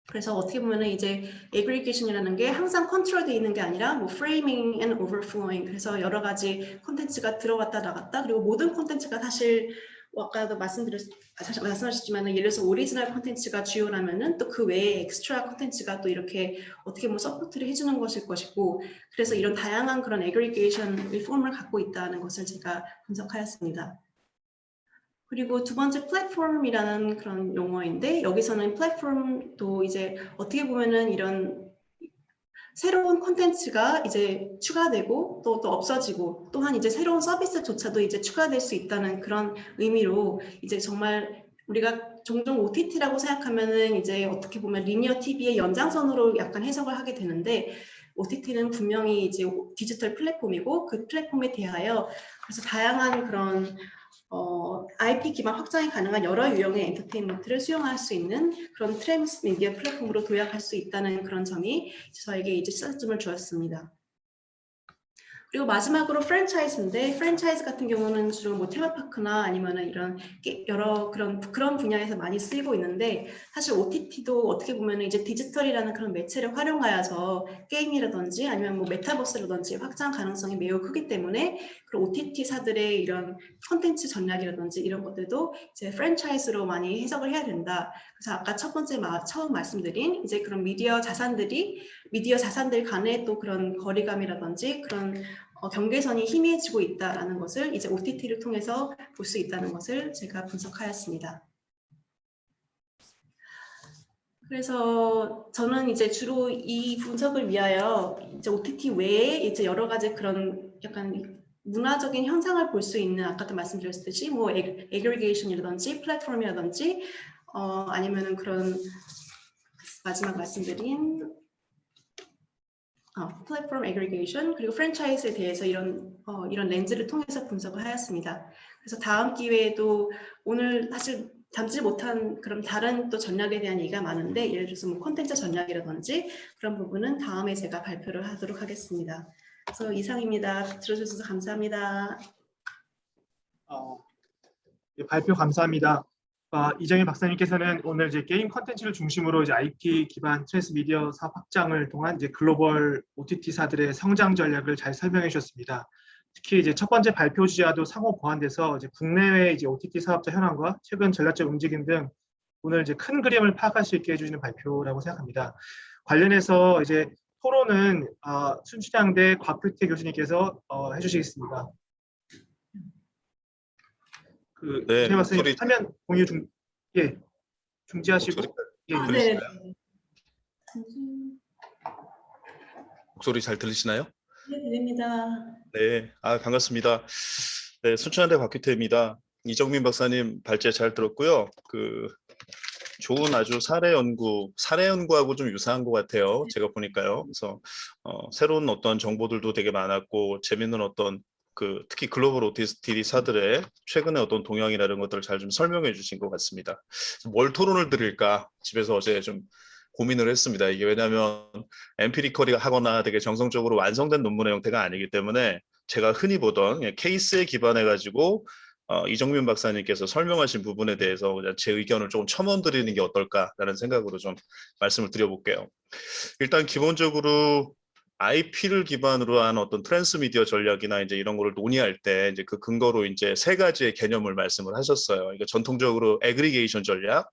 [SPEAKER 7] 그래서 어떻게 보면은 이제 애그리게이션이라는 게 항상 컨트롤되어 있는 게 아니라 뭐 프레이밍 앤 오버플로잉 그래서 여러 가지 콘텐츠가 들어갔다 나갔다 그리고 모든 콘텐츠가 사실 아까도 말씀하셨지만 예를 들어서 오리지널 콘텐츠가 주요라면은 또 그 외에 엑스트라 콘텐츠가 또 이렇게 어떻게 보면 서포트를 해주는 것일 것이고 그래서 이런 다양한 그런 애그리게이션 리폼을 갖고 있다는 것을 제가 분석하였습니다. 그리고 두 번째 플랫폼이라는 그런 용어인데 여기서는 플랫폼도 이제 어떻게 보면은 이런 새로운 콘텐츠가 이제 추가되고 또 없어지고 또한 이제 새로운 서비스조차도 이제 추가될 수 있다는 그런 의미로 이제 정말 우리가 종종 OTT라고 생각하면은 이제 어떻게 보면 리니어 TV의 연장선으로 약간 해석을 하게 되는데 OTT는 분명히 이제 디지털 플랫폼이고 그 플랫폼에 대하여 그래서 다양한 그런 IP 기반 확장이 가능한 여러 유형의 엔터테인먼트를 수용할 수 있는 그런 트랜스미디어 플랫폼으로 도약할 수 있다는 그런 점이 저에게 이제 시사점을 주었습니다. 그리고 마지막으로 프랜차이즈인데 프랜차이즈 같은 경우는 주로 뭐 테마파크나 아니면은 이런 여러 그런 분야에서 많이 쓰이고 있는데 사실 OTT도 어떻게 보면은 이제 디지털이라는 그런 매체를 활용하여서 게임이라든지 아니면 뭐 메타버스라든지 확장 가능성이 매우 크기 때문에 그런 OTT사들의 이런 콘텐츠 전략이라든지 이런 것들도 이제 프랜차이즈로 많이 해석을 해야 된다. 그래서 아까 처음 말씀드린 이제 그런 미디어 자산들 간의 또 그런 거리감이라든지 그런 경계선이 희미해지고 있다라는 것을 이제 OTT를 통해서 볼 수 있다는 것을 제가 분석하였습니다. 그래서 저는 이제 주로 이 분석을 위하여 이제 OTT 외에 이제 여러 가지 그런 약간 문화적인 현상을 볼 수 있는 아까도 말씀드렸듯이 뭐 애그리게이션이라든지 플랫폼이라든지 아니면은 그런 마지막 말씀드린 플랫폼 애그리게이션 그리고 프랜차이즈에 대해서 이런 렌즈를 통해서 분석을 하였습니다. 그래서 다음 기회에도 오늘 사실 담지 못한 그런 다른 또 전략에 대한 얘기가 많은데 예를 들어서 뭐 콘텐츠 전략이라든지 그런 부분은 다음에 제가 발표를 하도록 하겠습니다. 그래서 이상입니다. 들어주셔서 감사합니다.
[SPEAKER 1] 발표 감사합니다. 이정희 박사님께서는 오늘 이제 게임 콘텐츠를 중심으로 이제 IP 기반 트랜스미디어 사업 확장을 통한 이제 글로벌 OTT사들의 성장 전략을 잘 설명해 주셨습니다. 특히 이제 첫 번째 발표 주제와도 상호 보완돼서 이제 국내외 이제 OTT 사업자 현황과 최근 전략적 움직임 등 오늘 이제 큰 그림을 파악할 수 있게 해주시는 발표라고 생각합니다. 관련해서 이제 토론은 순추장대 곽규태 교수님께서 해주시겠습니다.
[SPEAKER 8] 네,
[SPEAKER 1] 이정희 박사님 화면 공유 중지하시고
[SPEAKER 7] 네.
[SPEAKER 8] 목소리 잘 들리시나요?
[SPEAKER 7] 네, 들립니다.
[SPEAKER 8] 네, 반갑습니다. 네, 순천대 곽규태입니다. 이정민 박사님 발제 잘 들었고요. 좋은 아주 사례 연구하고 좀 유사한 것 같아요. 제가 보니까요. 그래서 새로운 어떤 정보들도 되게 많았고 재밌는 어떤 특히 글로벌 OTT사들의 최근의 어떤 동향이라는 것들을 잘 좀 설명해 주신 것 같습니다. 뭘 토론을 드릴까 집에서 어제 좀 고민을 했습니다. 이게 왜냐하면 엠피리컬이 하거나 되게 정성적으로 완성된 논문의 형태가 아니기 때문에 제가 흔히 보던 케이스에 기반해 가지고 이정민 박사님께서 설명하신 부분에 대해서 제 의견을 조금 첨언드리는 게 어떨까라는 생각으로 좀 말씀을 드려볼게요. 일단 기본적으로 IP를 기반으로 한 어떤 트랜스미디어 전략이나 이제 이런 거를 논의할 때 이제 그 근거로 이제 세 가지의 개념을 말씀을 하셨어요. 그러니까 전통적으로 애그리게이션 전략,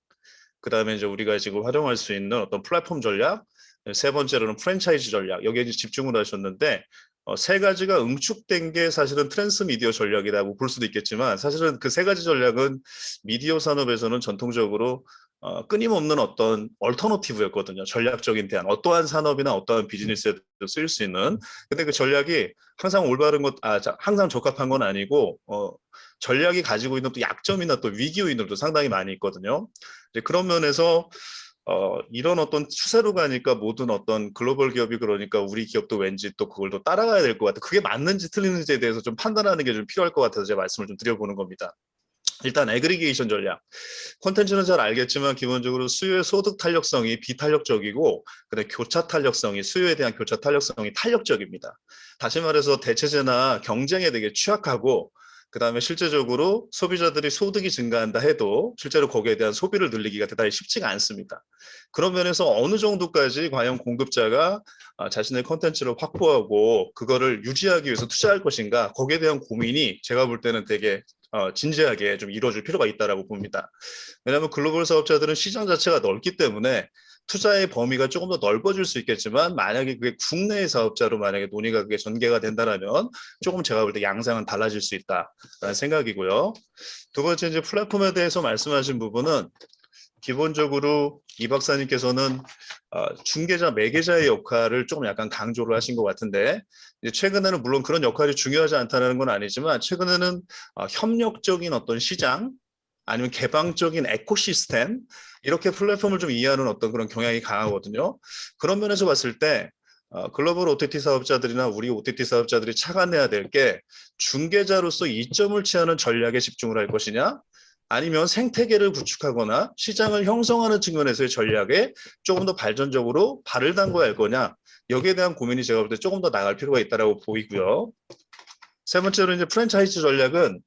[SPEAKER 8] 그다음에 이제 우리가 지금 활용할 수 있는 어떤 플랫폼 전략, 세 번째로는 프랜차이즈 전략. 여기에 이제 집중을 하셨는데 세 가지가 응축된 게 사실은 트랜스미디어 전략이라고 볼 수도 있겠지만 사실은 그 세 가지 전략은 미디어 산업에서는 전통적으로 끊임없는 어떤 얼터너티브였거든요. 전략적인 대안, 어떠한 산업이나 어떠한 비즈니스에도 쓰일 수 있는. 근데 그 전략이 항상 올바른 항상 적합한 건 아니고 전략이 가지고 있는 또 약점이나 또 위기 요인들도 상당히 많이 있거든요. 이제 그런 면에서 이런 어떤 추세로 가니까 모든 어떤 글로벌 기업이 그러니까 우리 기업도 왠지 또 그걸 또 따라가야 될 것 같아. 그게 맞는지 틀리는지에 대해서 좀 판단하는 게 좀 필요할 것 같아서 제가 말씀을 좀 드려보는 겁니다. 일단 애그리게이션 전략. 콘텐츠는 잘 알겠지만 기본적으로 수요의 소득 탄력성이 비탄력적이고 그다음에 교차 탄력성이 수요에 대한 교차 탄력성이 탄력적입니다. 다시 말해서 대체제나 경쟁에 되게 취약하고 그다음에 실제적으로 소비자들이 소득이 증가한다 해도 실제로 거기에 대한 소비를 늘리기가 대단히 쉽지가 않습니다. 그런 면에서 어느 정도까지 과연 공급자가 자신의 콘텐츠를 확보하고 그거를 유지하기 위해서 투자할 것인가 거기에 대한 고민이 제가 볼 때는 되게 진지하게 좀 이루어질 필요가 있다라고 봅니다. 왜냐하면 글로벌 사업자들은 시장 자체가 넓기 때문에 투자의 범위가 조금 더 넓어질 수 있겠지만 만약에 그게 국내의 사업자로 만약에 논의가 그게 전개가 된다라면 조금 제가 볼 때 양상은 달라질 수 있다라는 생각이고요. 두 번째 이제 플랫폼에 대해서 말씀하신 부분은 기본적으로 이 박사님께서는 중개자, 매개자의 역할을 조금 약간 강조를 하신 것 같은데 이제 최근에는 물론 그런 역할이 중요하지 않다는 건 아니지만 최근에는 협력적인 어떤 시장 아니면 개방적인 에코시스템 이렇게 플랫폼을 좀 이해하는 어떤 그런 경향이 강하거든요. 그런 면에서 봤을 때 글로벌 OTT 사업자들이나 우리 OTT 사업자들이 착안해야 될 게 중개자로서 이점을 취하는 전략에 집중을 할 것이냐 아니면 생태계를 구축하거나 시장을 형성하는 측면에서의 전략에 조금 더 발전적으로 발을 담궈야 할 거냐 여기에 대한 고민이 제가 볼 때 조금 더 나갈 필요가 있다고 보이고요. 세 번째로 이제 프랜차이즈 전략은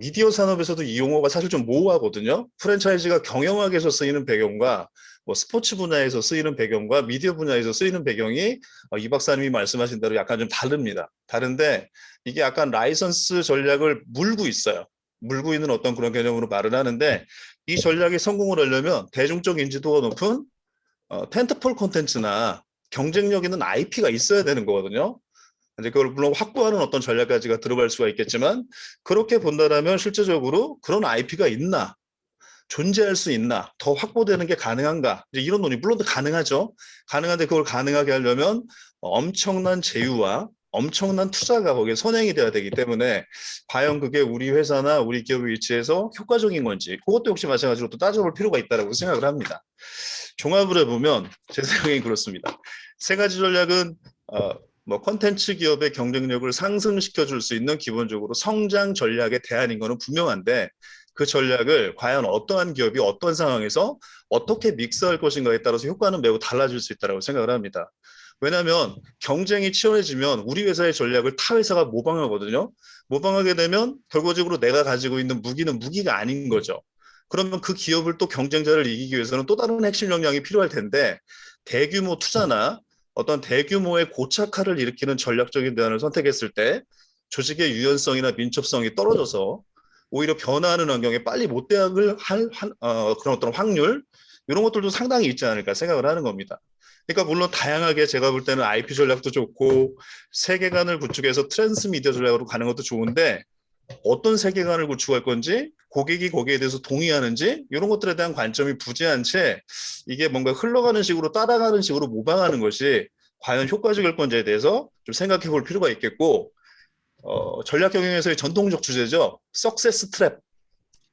[SPEAKER 8] 미디어 산업에서도 이 용어가 사실 좀 모호하거든요. 프랜차이즈가 경영학에서 쓰이는 배경과 뭐 스포츠 분야에서 쓰이는 배경과 미디어 분야에서 쓰이는 배경이 이 박사님이 말씀하신 대로 약간 좀 다릅니다. 다른데 이게 약간 라이선스 전략을 물고 있어요. 물고 있는 어떤 그런 개념으로 말을 하는데 이 전략이 성공을 하려면 대중적 인지도가 높은 텐트폴 콘텐츠나 경쟁력 있는 IP가 있어야 되는 거거든요. 이제 그걸 물론 확보하는 어떤 전략까지가 들어갈 수가 있겠지만 그렇게 본다라면 실제적으로 그런 IP가 있나 존재할 수 있나 더 확보되는 게 가능한가 이제 이런 논의 물론 가능하죠. 가능한데 그걸 가능하게 하려면 엄청난 제휴와 엄청난 투자가 거기에 선행이 돼야 되기 때문에 과연 그게 우리 회사나 우리 기업의 위치에서 효과적인 건지 그것도 역시 마찬가지로 또 따져볼 필요가 있다고 생각을 합니다. 종합을 해보면 제 생각엔 그렇습니다. 세 가지 전략은 뭐 콘텐츠 기업의 경쟁력을 상승시켜 줄 수 있는 기본적으로 성장 전략의 대안인 거는 분명한데 그 전략을 과연 어떠한 기업이 어떤 상황에서 어떻게 믹스할 것인가에 따라서 효과는 매우 달라질 수 있다고 생각을 합니다. 왜냐하면 경쟁이 치열해지면 우리 회사의 전략을 타 회사가 모방하거든요. 모방하게 되면 결과적으로 내가 가지고 있는 무기는 무기가 아닌 거죠. 그러면 그 기업을 또 경쟁자를 이기기 위해서는 또 다른 핵심 역량이 필요할 텐데 대규모 투자나 어떤 대규모의 고착화를 일으키는 전략적인 대안을 선택했을 때 조직의 유연성이나 민첩성이 떨어져서 오히려 변화하는 환경에 빨리 못 대응을 할 그런 어떤 확률 이런 것들도 상당히 있지 않을까 생각을 하는 겁니다. 그러니까 물론 다양하게 제가 볼 때는 IP 전략도 좋고 세계관을 구축해서 트랜스미디어 전략으로 가는 것도 좋은데 어떤 세계관을 구축할 건지 고객이 거기에 대해서 동의하는지 이런 것들에 대한 관점이 부재한 채 이게 뭔가 흘러가는 식으로 따라가는 식으로 모방하는 것이 과연 효과적일 건지에 대해서 좀 생각해 볼 필요가 있겠고 전략 경영에서의 전통적 주제죠. 석세스 트랩.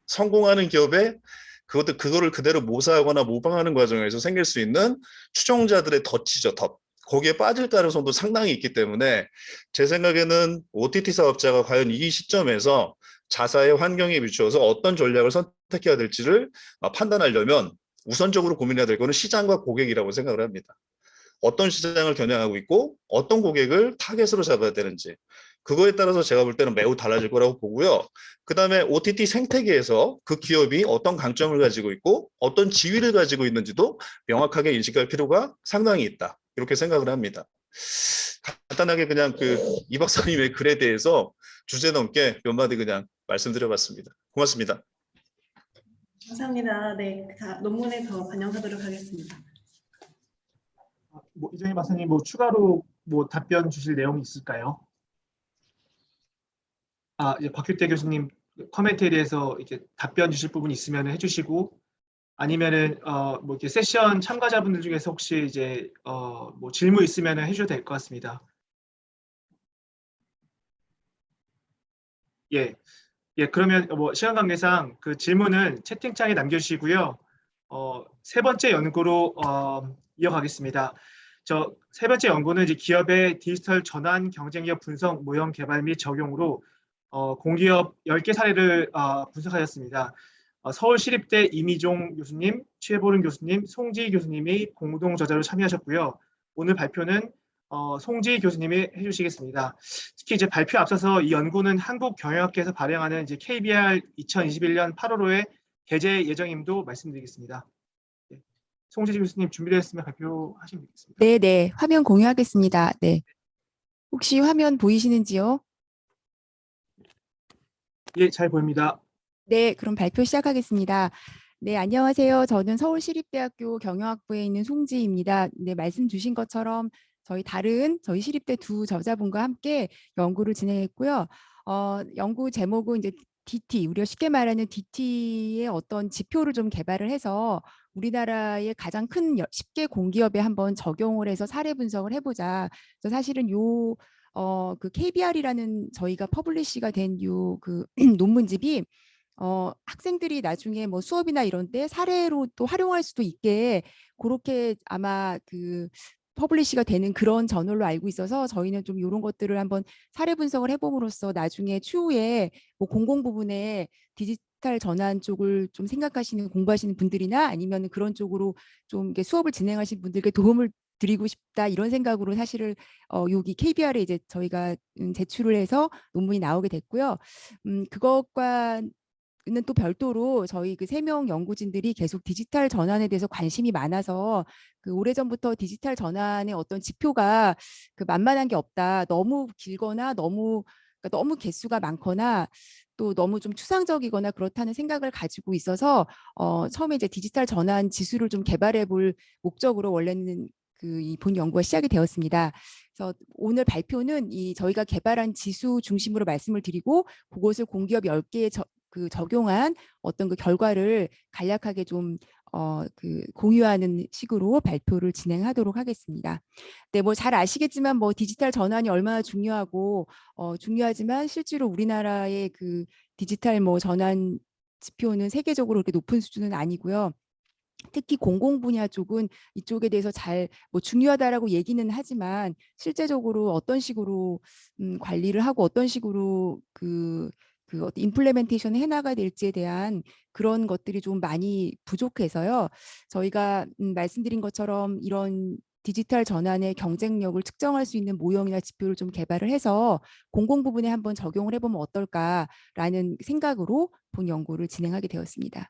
[SPEAKER 8] 성공하는 기업에 그거를 그대로 모사하거나 모방하는 과정에서 생길 수 있는 추종자들의 덫이죠. 덫. 거기에 빠질 가능성도 상당히 있기 때문에 제 생각에는 OTT 사업자가 과연 이 시점에서 자사의 환경에 비추어서 어떤 전략을 선택해야 될지를 판단하려면 우선적으로 고민해야 될 것은 시장과 고객이라고 생각을 합니다. 어떤 시장을 겨냥하고 있고 어떤 고객을 타겟으로 잡아야 되는지 그거에 따라서 제가 볼 때는 매우 달라질 거라고 보고요. 그다음에 OTT 생태계에서 그 기업이 어떤 강점을 가지고 있고 어떤 지위를 가지고 있는지도 명확하게 인식할 필요가 상당히 있다. 이렇게 생각을 합니다. 간단하게 그냥 이 박사님의 글에 대해서 주제 넘게 몇 마디 그냥 말씀드려봤습니다. 고맙습니다.
[SPEAKER 7] 감사합니다. 네, 논문에 더 반영하도록 하겠습니다.
[SPEAKER 1] 이정희 박사님 추가로 답변 주실 내용이 있을까요? 이제 박규태 교수님 코멘트에 대해서 이제 답변 주실 부분이 있으면 해주시고 아니면은 이렇게 세션 참가자분들 중에서 혹시 이제 질문 있으면 해주셔도 될 것 같습니다. 예, 그러면 시간 관계상 그 질문은 채팅창에 남겨주시고요. 세 번째 연구로 이어가겠습니다. 세 번째 연구는 이제 기업의 디지털 전환 경쟁력 분석 모형 개발 및 적용으로 공기업 10개 사례를 분석하였습니다. 서울시립대 이미종 교수님, 최보름 교수님, 송지희 교수님이 공동 저자로 참여하셨고요. 오늘 발표는 송지희 교수님이 해주시겠습니다. 특히 이제 발표 앞서서 이 연구는 한국경영학회에서 발행하는 이제 KBR 2021년 8월호에 게재 예정임도 말씀드리겠습니다. 네. 송지희 교수님 준비되었으면 발표하시면 되겠습니다.
[SPEAKER 9] 네, 화면 공유하겠습니다. 네. 혹시 화면 보이시는지요?
[SPEAKER 1] 예, 잘 보입니다.
[SPEAKER 9] 네, 그럼 발표 시작하겠습니다. 네, 안녕하세요. 저는 서울시립대학교 경영학부에 있는 송지입니다. 네, 말씀 주신 것처럼 저희 시립대 두 저자분과 함께 연구를 진행했고요. 연구 제목은 이제 DT, 우리가 쉽게 말하는 DT의 어떤 지표를 좀 개발을 해서 우리나라의 가장 큰 10개 공기업에 한번 적용을 해서 사례 분석을 해보자. 그래서 사실은 그 KBR이라는 저희가 퍼블리시가 된 그 논문집이 학생들이 나중에 뭐 수업이나 이런 때 사례로 또 활용할 수도 있게 그렇게 아마 그 퍼블리시가 되는 그런 저널로 알고 있어서 저희는 좀 이런 것들을 한번 사례 분석을 해봄으로써 나중에 추후에 뭐 공공 부분에 디지털 전환 쪽을 좀 생각하시는 공부하시는 분들이나 아니면 그런 쪽으로 좀 이렇게 수업을 진행하시는 분들께 도움을 드리고 싶다 이런 생각으로 사실은 여기 KBR에 이제 저희가 제출을 해서 논문이 나오게 됐고요. 그것과는 또 별도로 저희 그 3명 연구진들이 계속 디지털 전환에 대해서 관심이 많아서 그 오래전부터 디지털 전환의 어떤 지표가 그 만만한 게 없다. 너무 길거나 그러니까 너무 개수가 많거나 또 너무 좀 추상적이거나 그렇다는 생각을 가지고 있어서 처음에 이제 디지털 전환 지수를 좀 개발해 볼 목적으로 원래는 이 본 연구가 시작이 되었습니다. 그래서 오늘 발표는 저희가 개발한 지수 중심으로 말씀을 드리고 그것을 공기업 10개에 적용한 어떤 그 결과를 간략하게 좀 공유하는 식으로 발표를 진행하도록 하겠습니다. 네, 뭐 잘 아시겠지만 뭐 디지털 전환이 얼마나 중요하고 중요하지만 실제로 우리나라의 그 디지털 뭐 전환 지표는 세계적으로 그렇게 높은 수준은 아니고요. 특히 공공 분야 쪽은 이쪽에 대해서 잘 뭐 중요하다라고 얘기는 하지만 실제적으로 어떤 식으로 관리를 하고 어떤 식으로 그 임플레멘테이션을 해나가야 될지에 대한 그런 것들이 좀 많이 부족해서요. 저희가 말씀드린 것처럼 이런 디지털 전환의 경쟁력을 측정할 수 있는 모형이나 지표를 좀 개발을 해서 공공 부분에 한번 적용을 해보면 어떨까라는 생각으로 본 연구를 진행하게 되었습니다.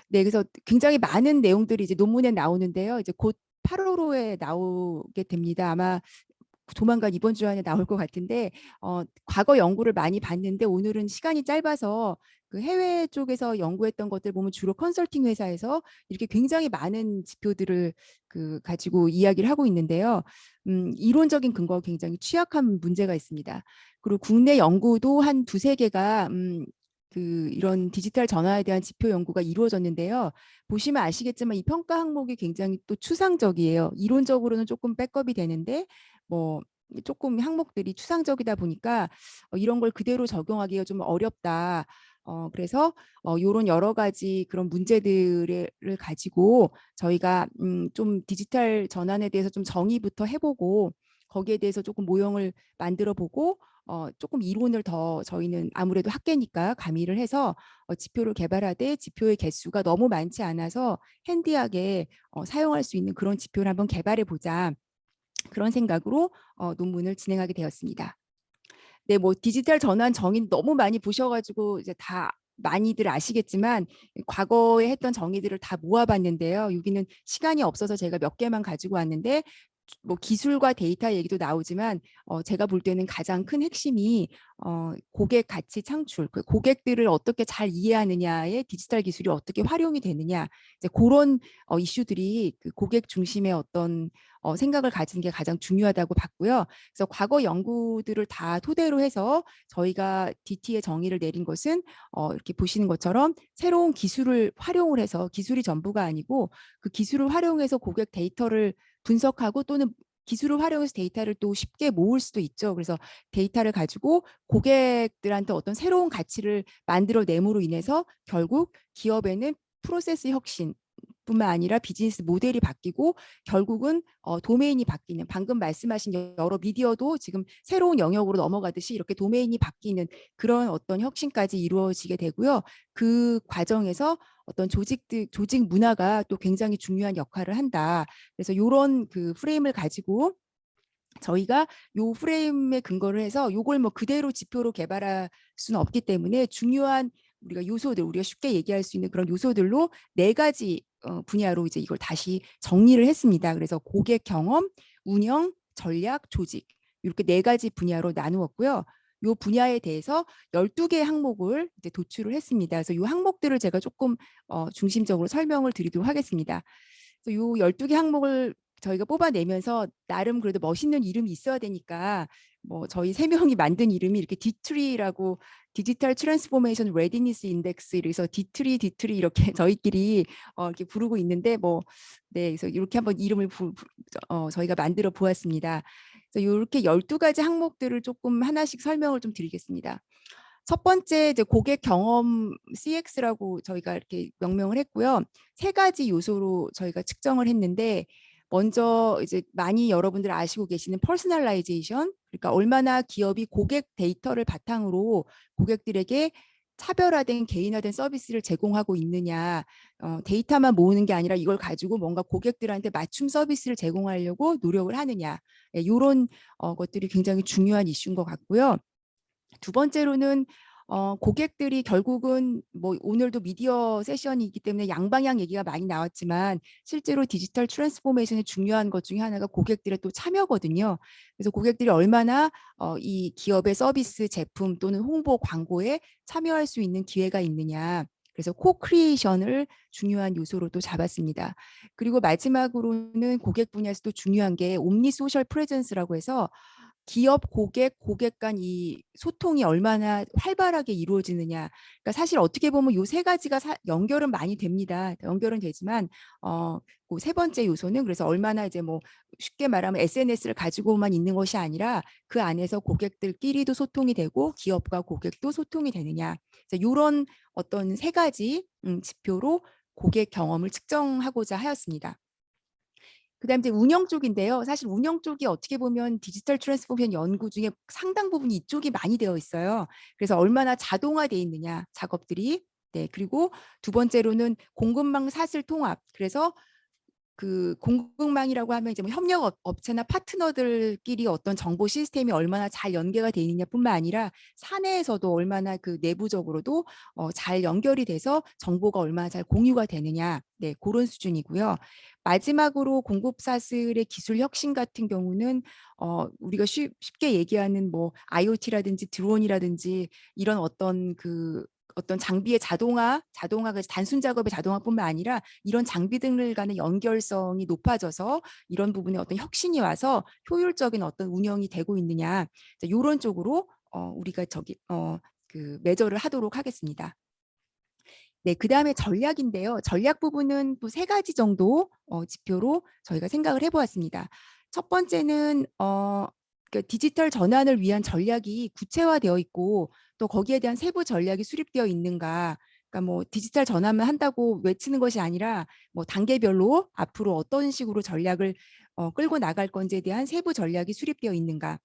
[SPEAKER 9] 네, 그래서 굉장히 많은 내용들이 이제 논문에 나오는데요. 이제 곧 8월호에 나오게 됩니다. 아마 조만간 이번 주 안에 나올 것 같은데 과거 연구를 많이 봤는데 오늘은 시간이 짧아서 그 해외 쪽에서 연구했던 것들 보면 주로 컨설팅 회사에서 이렇게 굉장히 많은 지표들을 가지고 이야기를 하고 있는데요. 이론적인 근거가 굉장히 취약한 문제가 있습니다. 그리고 국내 연구도 한 2-3개가 이런 디지털 전환에 대한 지표 연구가 이루어졌는데요. 보시면 아시겠지만 이 평가 항목이 굉장히 또 추상적이에요. 이론적으로는 조금 백업이 되는데 뭐 조금 항목들이 추상적이다 보니까 이런 걸 그대로 적용하기가 좀 어렵다. 그래서 이런 여러 가지 그런 문제들을 가지고 저희가 좀 디지털 전환에 대해서 좀 정의부터 해보고 거기에 대해서 조금 모형을 만들어 보고 조금 이론을 더 저희는 아무래도 학계니까 가미를 해서 지표를 개발하되 지표의 개수가 너무 많지 않아서 핸디하게 사용할 수 있는 그런 지표를 한번 개발해 보자. 그런 생각으로 논문을 진행하게 되었습니다. 네, 뭐 디지털 전환 정의 너무 많이 보셔가지고 이제 다 많이들 아시겠지만 과거에 했던 정의들을 다 모아봤는데요. 여기는 시간이 없어서 제가 몇 개만 가지고 왔는데 뭐 기술과 데이터 얘기도 나오지만 제가 볼 때는 가장 큰 핵심이 고객 가치 창출, 그 고객들을 어떻게 잘 이해하느냐에 디지털 기술이 어떻게 활용이 되느냐 이제 그런 이슈들이 그 고객 중심의 어떤 생각을 가지는 게 가장 중요하다고 봤고요. 그래서 과거 연구들을 다 토대로 해서 저희가 DT의 정의를 내린 것은 이렇게 보시는 것처럼 새로운 기술을 활용을 해서 기술이 전부가 아니고 그 기술을 활용해서 고객 데이터를 분석하고 또는 기술을 활용해서 데이터를 또 쉽게 모을 수도 있죠. 그래서 데이터를 가지고 고객들한테 어떤 새로운 가치를 만들어냄으로 인해서 결국 기업에는 프로세스 혁신, 뿐만 아니라 비즈니스 모델이 바뀌고 결국은 도메인이 바뀌는, 방금 말씀하신 여러 미디어도 지금 새로운 영역으로 넘어가듯이 이렇게 도메인이 바뀌는 그런 어떤 혁신까지 이루어지게 되고요. 그 과정에서 어떤 조직 문화가 또 굉장히 중요한 역할을 한다. 그래서 이런 그 프레임을 가지고 저희가 요 프레임에 근거를 해서 요걸 뭐 그대로 지표로 개발할 수는 없기 때문에 중요한 우리가 요소들, 우리가 쉽게 얘기할 수 있는 그런 요소들로 4가지 분야로 이제 이걸 다시 정리를 했습니다. 그래서 고객 경험, 운영, 전략, 조직 이렇게 4가지 분야로 나누었고요. 요 분야에 대해서 12개 항목을 이제 도출을 했습니다. 그래서 요 항목들을 제가 조금 중심적으로 설명을 드리도록 하겠습니다. 그래서 요 12개 항목을 저희가 뽑아내면서 나름 그래도 멋있는 이름이 있어야 되니까 뭐 저희 3명이 만든 이름이 이렇게 D3라고 디지털 트랜스포메이션 레디니스 인덱스, 그래서 D3 이렇게 저희끼리 이렇게 부르고 있는데 네, 그래서 이렇게 한번 이름을 저희가 만들어 보았습니다. 그래서 이렇게 12가지 항목들을 조금 하나씩 설명을 좀 드리겠습니다. 첫 번째 이제 고객 경험 CX라고 저희가 이렇게 명명을 했고요. 3가지 요소로 저희가 측정을 했는데 먼저 이제 많이 여러분들 아시고 계시는 퍼스널라이제이션, 그러니까 얼마나 기업이 고객 데이터를 바탕으로 고객들에게 차별화된 개인화된 서비스를 제공하고 있느냐, 데이터만 모으는 게 아니라 이걸 가지고 뭔가 고객들한테 맞춤 서비스를 제공하려고 노력을 하느냐, 이런 것들이 굉장히 중요한 이슈인 것 같고요. 두 번째로는 고객들이 결국은 뭐 오늘도 미디어 세션이기 때문에 양방향 얘기가 많이 나왔지만 실제로 디지털 트랜스포메이션의 중요한 것 중에 하나가 고객들의 또 참여거든요. 그래서 고객들이 얼마나 이 기업의 서비스, 제품 또는 홍보, 광고에 참여할 수 있는 기회가 있느냐. 그래서 코크리에이션을 중요한 요소로 또 잡았습니다. 그리고 마지막으로는 고객 분야에서 또 중요한 게 옴니 소셜 프레젠스라고 해서 기업, 고객 간 이 소통이 얼마나 활발하게 이루어지느냐. 그러니까 사실 어떻게 보면 요 3가지가 연결은 많이 됩니다. 연결은 되지만 그 3번째 요소는 그래서 얼마나 이제 뭐 쉽게 말하면 SNS를 가지고만 있는 것이 아니라 그 안에서 고객들끼리도 소통이 되고 기업과 고객도 소통이 되느냐. 이런 어떤 3가지 지표로 고객 경험을 측정하고자 하였습니다. 그다음 이제 운영 쪽인데요. 사실 운영 쪽이 어떻게 보면 디지털 트랜스포메이션 연구 중에 상당 부분이 이쪽이 많이 되어 있어요. 그래서 얼마나 자동화돼 있느냐, 작업들이. 네, 그리고 두 번째로는 공급망 사슬 통합. 그래서 그 공급망이라고 하면 이제 뭐 협력 업체나 파트너들끼리 어떤 정보 시스템이 얼마나 잘 연계가 돼 있느냐뿐만 아니라 사내에서도 얼마나 그 내부적으로도 잘 연결이 돼서 정보가 얼마나 잘 공유가 되느냐, 네, 그런 수준이고요. 마지막으로 공급 사슬의 기술 혁신 같은 경우는 우리가 쉽게 얘기하는 뭐 IoT라든지 드론이라든지 이런 어떤 장비의 자동화가 단순 작업의 자동화뿐만 아니라 이런 장비 등을 간의 연결성이 높아져서 이런 부분에 어떤 혁신이 와서 효율적인 어떤 운영이 되고 있느냐, 이런 쪽으로 우리가 그 매저를 하도록 하겠습니다. 네, 그 다음에 전략인데요. 전략 부분은 또 3가지 정도 지표로 저희가 생각을 해보았습니다. 첫 번째는 그러니까 디지털 전환을 위한 전략이 구체화되어 있고 또 거기에 대한 세부 전략이 수립되어 있는가. 그러니까 뭐 디지털 전환만 한다고 외치는 것이 아니라 뭐 단계별로 앞으로 어떤 식으로 전략을 끌고 나갈 건지에 대한 세부 전략이 수립되어 있는가.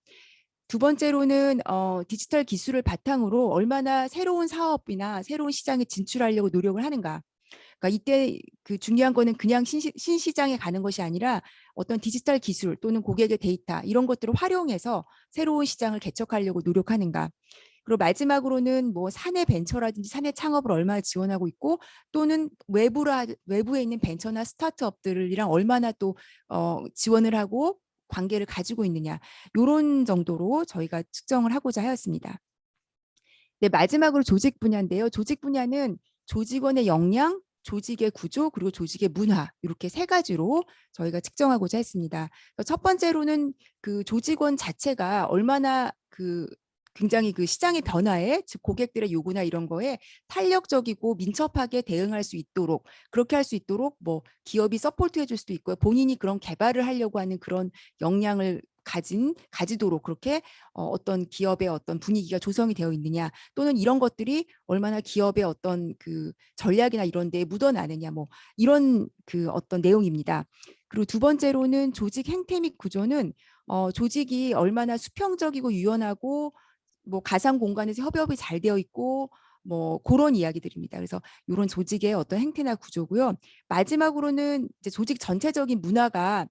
[SPEAKER 9] 두 번째로는 디지털 기술을 바탕으로 얼마나 새로운 사업이나 새로운 시장에 진출하려고 노력을 하는가. 그러니까 이때 그 중요한 거는 그냥 신시장에 가는 것이 아니라 어떤 디지털 기술 또는 고객의 데이터 이런 것들을 활용해서 새로운 시장을 개척하려고 노력하는가. 그리고 마지막으로는 뭐 사내 벤처라든지 사내 창업을 얼마나 지원하고 있고 또는 외부에 있는 벤처나 스타트업들이랑 얼마나 또 지원을 하고 관계를 가지고 있느냐, 이런 정도로 저희가 측정을 하고자 하였습니다. 네, 마지막으로 조직 분야인데요. 조직 분야는 조직원의 역량, 조직의 구조, 그리고 조직의 문화, 이렇게 3가지로 저희가 측정하고자 했습니다. 첫 번째로는 그 조직원 자체가 얼마나 굉장히 그 시장의 변화에, 즉 고객들의 요구나 이런 거에 탄력적이고 민첩하게 대응할 수 있도록, 그렇게 할 수 있도록 뭐 기업이 서포트해 줄 수도 있고요. 본인이 그런 개발을 하려고 하는 그런 역량을 가지도록 그렇게 어떤 기업의 어떤 분위기가 조성이 되어 있느냐, 또는 이런 것들이 얼마나 기업의 어떤 그 전략이나 이런 데에 묻어나느냐, 뭐 이런 그 어떤 내용입니다. 그리고 두 번째로는 조직 행태 및 구조는 조직이 얼마나 수평적이고 유연하고 뭐 가상 공간에서 협업이 잘 되어 있고 뭐 그런 이야기들입니다. 그래서 이런 조직의 어떤 행태나 구조고요. 마지막으로는 이제 조직 전체적인 문화가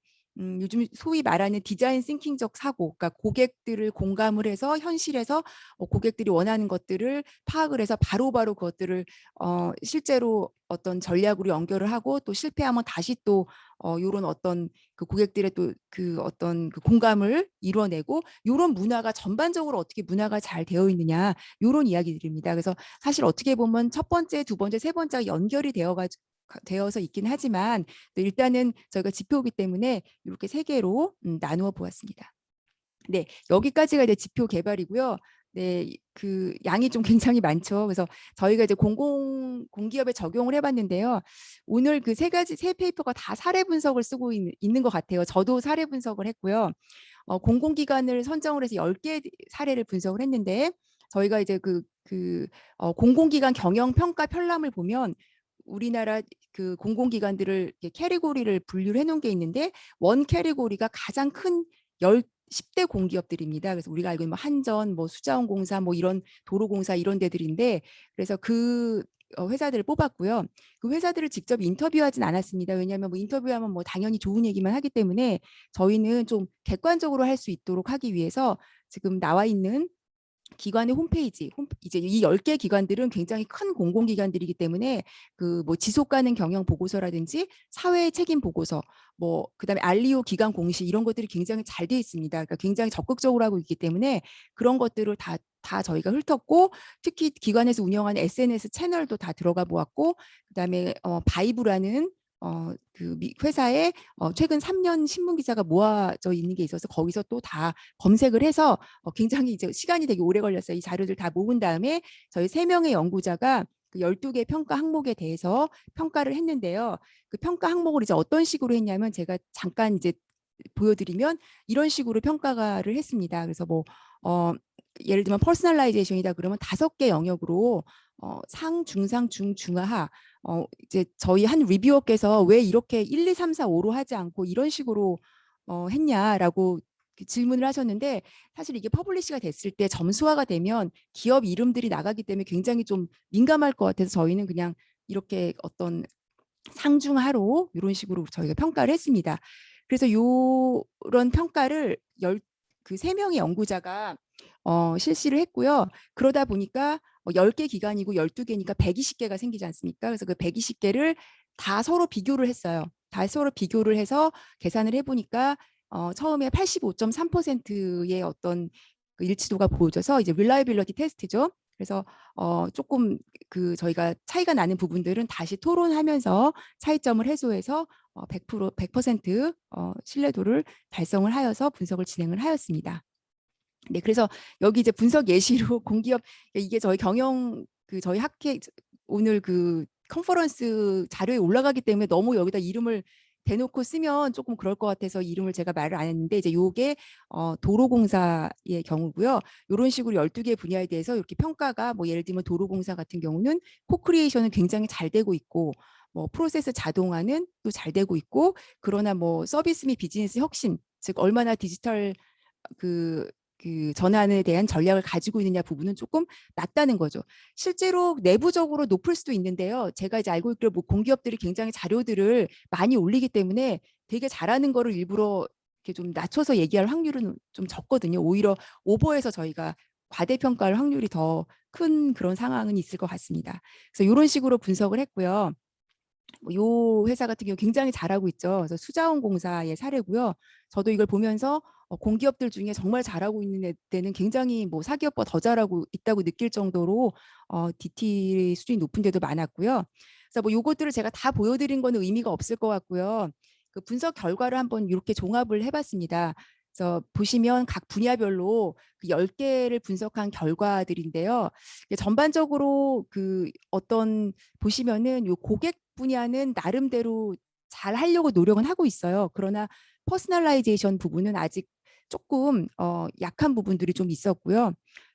[SPEAKER 9] 요즘 소위 말하는 디자인 싱킹적 사고, 그러니까 고객들을 공감을 해서 현실에서 고객들이 원하는 것들을 파악을 해서 바로바로 그것들을 실제로 어떤 전략으로 연결을 하고 또 실패하면 다시 또 이런 어떤 그 고객들의 또 그 어떤 그 공감을 이뤄내고 이런 문화가 전반적으로 어떻게 문화가 잘 되어 있느냐 이런 이야기들입니다. 그래서 사실 어떻게 보면 첫 번째, 두 번째, 세 번째가 연결이 되어서 있긴 하지만 또 일단은 저희가 지표이기 때문에 이렇게 세 개로 나누어 보았습니다. 네, 여기까지가 이제 지표 개발이고요. 네, 그 양이 좀 굉장히 많죠. 그래서 저희가 이제 공기업에 적용을 해봤는데요. 오늘 그 세 페이퍼가 다 사례 분석을 쓰고 있는 것 같아요. 저도 사례 분석을 했고요. 공공기관을 선정을 해서 10개 사례를 분석을 했는데 저희가 이제 공공기관 경영 평가 편람을 보면 우리나라 그 공공기관들을 캐리고리를 분류를 해놓은 게 있는데 원 캐리고리가 가장 큰 10대 공기업들입니다. 그래서 우리가 알고 있는 뭐 한전, 뭐 수자원공사, 뭐 이런 도로공사 이런 데들인데 그래서 그 회사들을 뽑았고요. 그 회사들을 직접 인터뷰하진 않았습니다. 왜냐하면 뭐 인터뷰하면 뭐 당연히 좋은 얘기만 하기 때문에 저희는 좀 객관적으로 할 수 있도록 하기 위해서 지금 나와 있는 기관의 홈페이지, 이제 이 10개 기관들은 굉장히 큰 공공기관들이기 때문에 그 뭐 지속 가능 경영 보고서라든지 사회 책임 보고서, 뭐 그다음에 알리오 기관 공시 이런 것들이 굉장히 잘 돼 있습니다. 그러니까 굉장히 적극적으로 하고 있기 때문에 그런 것들을 다 저희가 훑었고 특히 기관에서 운영하는 SNS 채널도 다 들어가 보았고 그다음에 바이브라는 그 회사에 최근 3년 신문 기사가 모아져 있는 게 있어서 거기서 또 다 검색을 해서 굉장히 이제 시간이 되게 오래 걸렸어요. 이 자료들 다 모은 다음에 저희 3명의 연구자가 그 12개 평가 항목에 대해서 평가를 했는데요. 그 평가 항목을 이제 어떤 식으로 했냐면 제가 잠깐 이제 보여드리면 이런 식으로 평가를 했습니다. 그래서 뭐 예를 들면 퍼스널라이제이션이다 그러면 5개 영역으로 상, 중상, 중, 중하 이제 저희 한 리뷰어께서 왜 이렇게 1, 2, 3, 4, 5로 하지 않고 이런 식으로 했냐라고 질문을 하셨는데 사실 이게 퍼블리시가 됐을 때 점수화가 되면 기업 이름들이 나가기 때문에 굉장히 좀 민감할 것 같아서 저희는 그냥 이렇게 어떤 상중하로 이런 식으로 저희가 평가를 했습니다. 그래서 이런 평가를 그 3명의 연구자가 실시를 했고요. 그러다 보니까 10개 기관이고 12개니까 120개가 생기지 않습니까? 그래서 그 120개를 다 서로 비교를 했어요. 다 서로 비교를 해서 계산을 해보니까 처음에 85.3%의 어떤 그 일치도가 보여져서 이제 reliability 테스트죠. 그래서 조금 그 저희가 차이가 나는 부분들은 다시 토론하면서 차이점을 해소해서 100% 신뢰도를 달성을 하여서 분석을 진행을 하였습니다. 네, 그래서 여기 이제 분석 예시로 공기업 이게 저희 저희 학회 오늘 그 컨퍼런스 자료에 올라가기 때문에 너무 여기다 이름을 대놓고 쓰면 조금 그럴 것 같아서 이름을 제가 말을 안 했는데 이제 요게 도로공사의 경우고요. 이런 식으로 12개 분야에 대해서 이렇게 평가가 뭐 예를 들면 도로공사 같은 경우는 코크리에이션은 굉장히 잘 되고 있고 뭐 프로세스 자동화는 또 잘 되고 있고 그러나 뭐 서비스 및 비즈니스 혁신 즉 얼마나 디지털 그 전환에 대한 전략을 가지고 있느냐 부분은 조금 낮다는 거죠. 실제로 내부적으로 높을 수도 있는데요. 제가 이제 알고 있기로 뭐 공기업들이 굉장히 자료들을 많이 올리기 때문에 되게 잘하는 거를 일부러 이렇게 좀 낮춰서 얘기할 확률은 좀 적거든요. 오히려 오버해서 저희가 과대평가할 확률이 더 큰 그런 상황은 있을 것 같습니다. 그래서 이런 식으로 분석을 했고요. 요 회사 같은 경우 굉장히 잘하고 있죠. 그래서 수자원공사의 사례고요. 저도 이걸 보면서 공기업들 중에 정말 잘하고 있는 데는 굉장히 뭐 사기업보다 더 잘하고 있다고 느낄 정도로 DT 수준이 높은 데도 많았고요. 그래서 뭐 요것들을 제가 다 보여드린 거는 의미가 없을 것 같고요. 그 분석 결과를 한번 이렇게 종합을 해봤습니다. 그래서 보시면 각 분야별로 그 10개를 분석한 결과들인데요. 전반적으로 그 어떤 보시면은 요 고객 분야는 나름대로 잘 하려고 노력은 하고 있어요. 그러나 퍼스널라이제이션 부분은 아직 조금 약한 부분들이 좀 있었고요.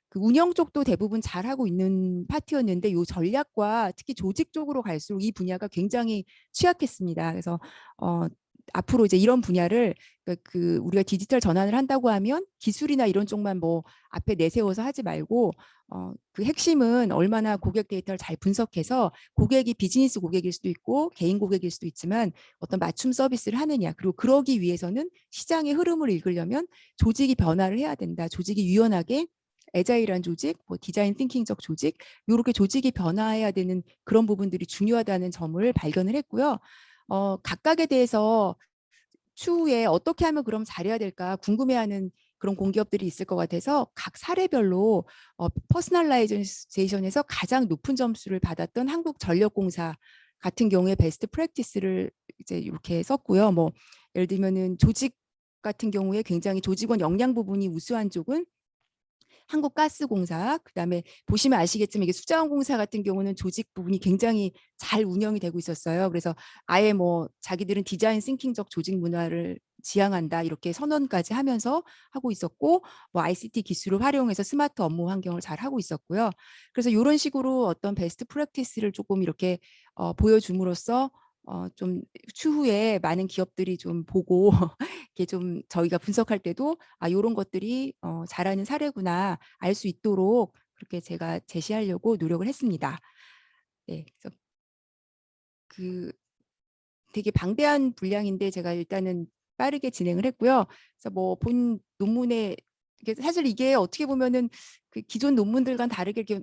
[SPEAKER 9] 그 운영 쪽도 대부분 잘하고 있는 파트였는데 요 전략과 특히 조직 쪽으로 갈수록 이 분야가 굉장히 취약했습니다. 그래서 앞으로 이제 이런 분야를 그 우리가 디지털 전환을 한다고 하면 기술이나 이런 쪽만 뭐 앞에 내세워서 하지 말고 그 핵심은 얼마나 고객 데이터를 잘 분석해서 고객이 비즈니스 고객일 수도 있고 개인 고객일 수도 있지만 어떤 맞춤 서비스를 하느냐, 그리고 그러기 위해서는 시장의 흐름을 읽으려면 조직이 변화를 해야 된다. 조직이 유연하게 애자일한 조직, 뭐 디자인 띵킹적 조직, 이렇게 조직이 변화해야 되는 그런 부분들이 중요하다는 점을 발견을 했고요. 각각에 대해서 추후에 어떻게 하면 그럼 잘해야 될까 궁금해하는 그런 공기업들이 있을 것 같아서 각 사례별로 퍼스널라이제이션에서 가장 높은 점수를 받았던 한국전력공사 같은 경우에 베스트 프랙티스를 이제 이렇게 썼고요. 뭐 예를 들면은 조직 같은 경우에 굉장히 조직원 역량 부분이 우수한 쪽은 한국가스공사, 그다음에 보시면 아시겠지만 이게 수자원공사 같은 경우는 조직 부분이 굉장히 잘 운영이 되고 있었어요. 그래서 아예 뭐 자기들은 디자인 싱킹적 조직 문화를 지향한다 이렇게 선언까지 하면서 하고 있었고, 뭐 ICT 기술을 활용해서 스마트 업무 환경을 잘 하고 있었고요. 그래서 이런 식으로 어떤 베스트 프랙티스를 조금 이렇게 보여줌으로써 좀 추후에 많은 기업들이 좀 보고 이렇게 좀 저희가 분석할 때도 이런 것들이 잘하는 사례구나 알 수 있도록 그렇게 제가 제시하려고 노력을 했습니다. 네, 그래서 그 되게 방대한 분량인데 제가 일단은 빠르게 진행을 했고요. 그래서 뭐 본 논문에 사실 이게 어떻게 보면은 그 기존 논문들과는 다르게 이렇게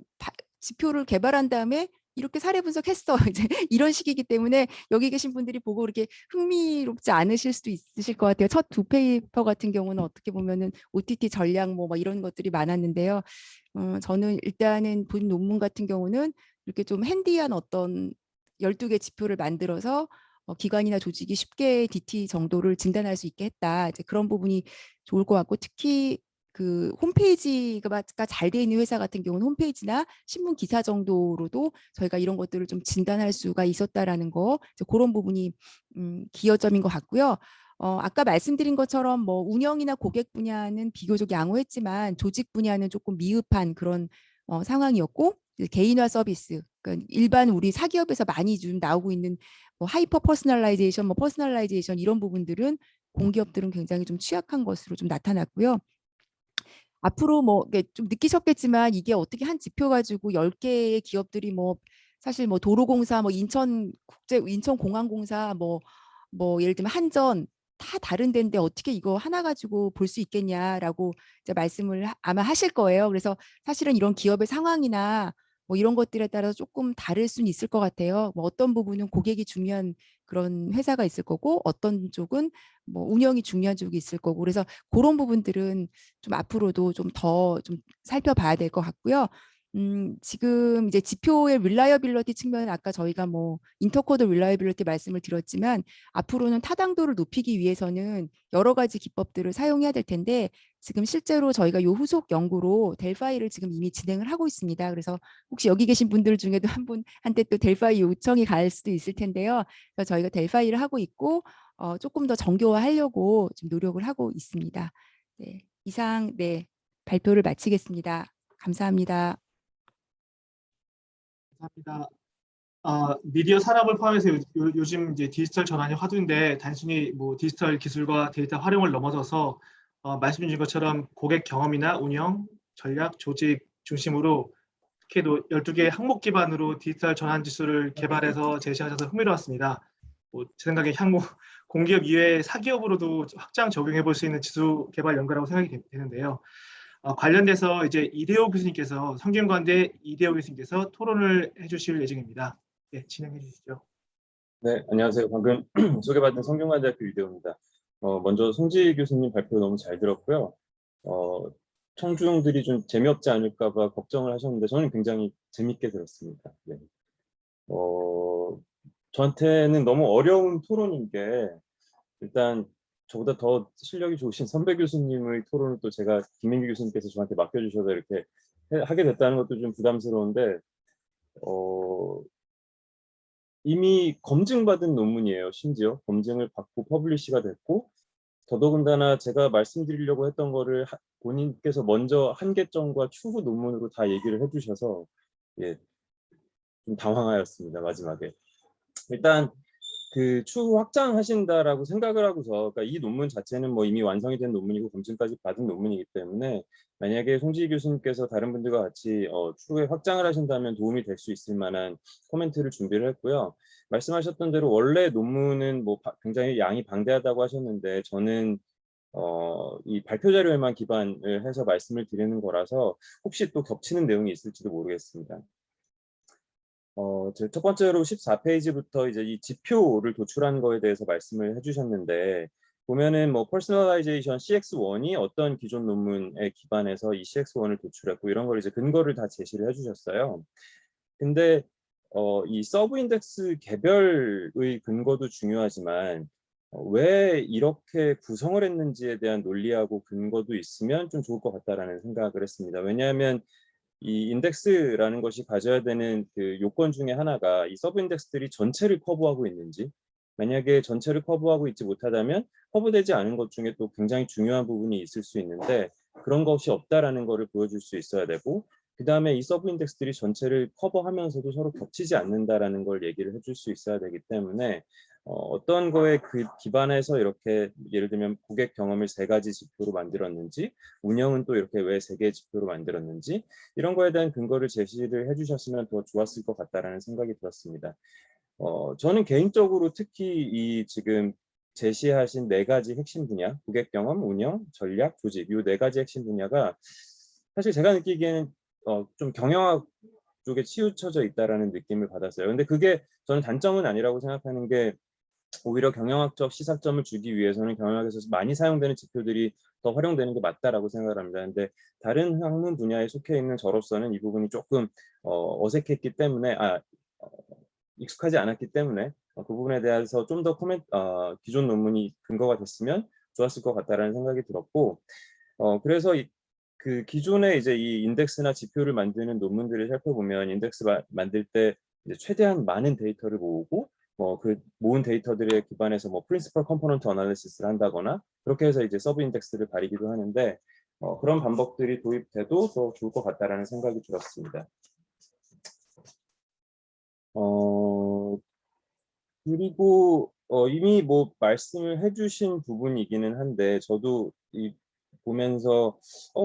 [SPEAKER 9] 지표를 개발한 다음에 이렇게 사례 분석했어 이제 이런 식이기 때문에 여기 계신 분들이 보고 이렇게 흥미롭지 않으실 수도 있으실 것 같아요. 첫 두 페이퍼 같은 경우는 어떻게 보면은 OTT 전략 뭐 이런 것들이 많았는데요. 저는 일단은 본 논문 같은 경우는 이렇게 좀 핸디한 어떤 12개 지표를 만들어서 기관이나 조직이 쉽게 DT 정도를 진단할 수 있게 했다. 이제 그런 부분이 좋을 것 같고, 특히 그 홈페이지가 잘 돼 있는 회사 같은 경우는 홈페이지나 신문 기사 정도로도 저희가 이런 것들을 좀 진단할 수가 있었다라는 거, 그런 부분이 기여점인 것 같고요. 아까 말씀드린 것처럼 뭐 운영이나 고객 분야는 비교적 양호했지만 조직 분야는 조금 미흡한 그런 상황이었고, 개인화 서비스, 그러니까 일반 우리 사기업에서 많이 좀 나오고 있는 뭐 하이퍼 퍼스널라이제이션, 뭐 퍼스널라이제이션 이런 부분들은 공기업들은 굉장히 좀 취약한 것으로 좀 나타났고요. 앞으로 뭐 좀 느끼셨겠지만 이게 어떻게 한 지표 가지고 10개의 기업들이 뭐 사실 뭐 도로공사, 뭐 인천공항공사, 뭐 예를 들면 한전 다 다른 데인데 어떻게 이거 하나 가지고 볼 수 있겠냐라고 이제 말씀을 아마 하실 거예요. 그래서 사실은 이런 기업의 상황이나 뭐 이런 것들에 따라서 조금 다를 수는 있을 것 같아요. 뭐 어떤 부분은 고객이 중요한 그런 회사가 있을 거고, 어떤 쪽은 뭐 운영이 중요한 쪽이 있을 거고, 그래서 그런 부분들은 좀 앞으로도 좀 더 좀 살펴봐야 될 것 같고요. 지금 이제 지표의 릴라이어빌리티 측면은 아까 저희가 뭐 인터코드 릴라이어빌리티 말씀을 드렸지만 앞으로는 타당도를 높이기 위해서는 여러 가지 기법들을 사용해야 될 텐데, 지금 실제로 저희가 요 후속 연구로 델파이를 지금 이미 진행을 하고 있습니다. 그래서 혹시 여기 계신 분들 중에도 한 분한테 또 델파이 요청이 갈 수도 있을 텐데요. 그래서 저희가 델파이를 하고 있고 조금 더 정교화하려고 지금 노력을 하고 있습니다. 네, 이상 발표를 마치겠습니다. 감사합니다.
[SPEAKER 1] 감사합니다. 미디어 산업을 포함해서 요즘 이제 디지털 전환이 화두인데, 단순히 뭐 디지털 기술과 데이터 활용을 넘어서서 말씀 주신 것처럼 고객 경험이나 운영, 전략, 조직 중심으로 특히 12개의 항목 기반으로 디지털 전환 지수를 개발해서 제시하셔서 흥미로웠습니다. 제 생각에 향후 공기업 이외의 사기업으로도 확장 적용해 볼 수 있는 지수 개발 연구라고 생각이 되는데요. 관련돼서 이제 이대호 교수님께서, 성균관대 이대호 교수님께서 토론을 해주실 예정입니다. 네, 진행해 주시죠.
[SPEAKER 10] 네, 안녕하세요. 방금 소개받은 성균관대학교 이대호입니다. 먼저 송지 교수님 발표 너무 잘 들었고요. 청중들이 좀 재미없지 않을까 봐 걱정을 하셨는데 저는 굉장히 재밌게 들었습니다. 네. 저한테는 너무 어려운 토론인 게, 일단 저보다 더 실력이 좋으신 선배 교수님의 토론을 또 제가 김민기 교수님께서 저한테 맡겨주셔서 이렇게 하게 됐다는 것도 좀 부담스러운데, 이미 검증받은 논문이에요. 심지어 검증을 받고 퍼블리시가 됐고, 더더군다나 제가 말씀드리려고 했던 거를 본인께서 먼저 한계점과 추후 논문으로 다 얘기를 해주셔서 예, 좀 당황하였습니다. 마지막에. 일단 그 추후 확장하신다라고 생각을 하고서, 그러니까 이 논문 자체는 뭐 이미 완성이 된 논문이고 검증까지 받은 논문이기 때문에 만약에 송지희 교수님께서 다른 분들과 같이 추후에 확장을 하신다면 도움이 될 수 있을 만한 코멘트를 준비를 했고요. 말씀하셨던 대로 원래 논문은 뭐 굉장히 양이 방대하다고 하셨는데 저는 이 발표 자료에만 기반을 해서 말씀을 드리는 거라서 혹시 또 겹치는 내용이 있을지도 모르겠습니다. 첫 번째로 14페이지부터 이제 이 지표를 도출한 거에 대해서 말씀을 해주셨는데, 보면은 뭐 퍼스널라이제이션 CX1이 어떤 기존 논문에 기반해서 이 CX1을 도출했고 이런 걸 이제 근거를 다 제시를 해주셨어요. 근데 이 서브 인덱스 개별의 근거도 중요하지만 왜 이렇게 구성을 했는지에 대한 논리하고 근거도 있으면 좀 좋을 것 같다라는 생각을 했습니다. 왜냐하면 이 인덱스라는 것이 가져야 되는 그 요건 중에 하나가 이 서브 인덱스들이 전체를 커버하고 있는지, 만약에 전체를 커버하고 있지 못하다면 커버되지 않은 것 중에 또 굉장히 중요한 부분이 있을 수 있는데 그런 것이 없다라는 것을 보여줄 수 있어야 되고, 그 다음에 이 서브 인덱스들이 전체를 커버하면서도 서로 겹치지 않는다라는 걸 얘기를 해줄 수 있어야 되기 때문에 어떤 거에 그 기반해서 이렇게 예를 들면 고객 경험을 3가지 지표로 만들었는지, 운영은 또 이렇게 왜 3개의 지표로 만들었는지, 이런 거에 대한 근거를 제시를 해주셨으면 더 좋았을 것 같다라는 생각이 들었습니다. 저는 개인적으로 특히 이 지금 제시하신 4가지 핵심 분야, 고객 경험, 운영, 전략, 조직, 이 4가지 핵심 분야가 사실 제가 느끼기에는 좀 경영학 쪽에 치우쳐져 있다라는 느낌을 받았어요. 근데 그게 저는 단점은 아니라고 생각하는 게, 오히려 경영학적 시사점을 주기 위해서는 경영학에서 많이 사용되는 지표들이 더 활용되는 게 맞다라고 생각을 합니다. 근데 다른 학문 분야에 속해 있는 저로서는 이 부분이 조금 어색했기 때문에 익숙하지 않았기 때문에 그 부분에 대해서 좀 더 기존 논문이 근거가 됐으면 좋았을 것 같다라는 생각이 들었고, 그래서 그 기존에 이제 이 인덱스나 지표를 만드는 논문들을 살펴보면 인덱스 만들 때 이제 최대한 많은 데이터를 모으고 그 모은 데이터들에 기반해서 프린시펄 컴포넌트 어널리시스를 한다거나 그렇게 해서 이제 서브 인덱스를 가리기도 하는데 그런 방법들이 도입돼도 더 좋을 것 같다라는 생각이 들었습니다. 그리고 이미 뭐 말씀을 해주신 부분이기는 한데 저도 보면서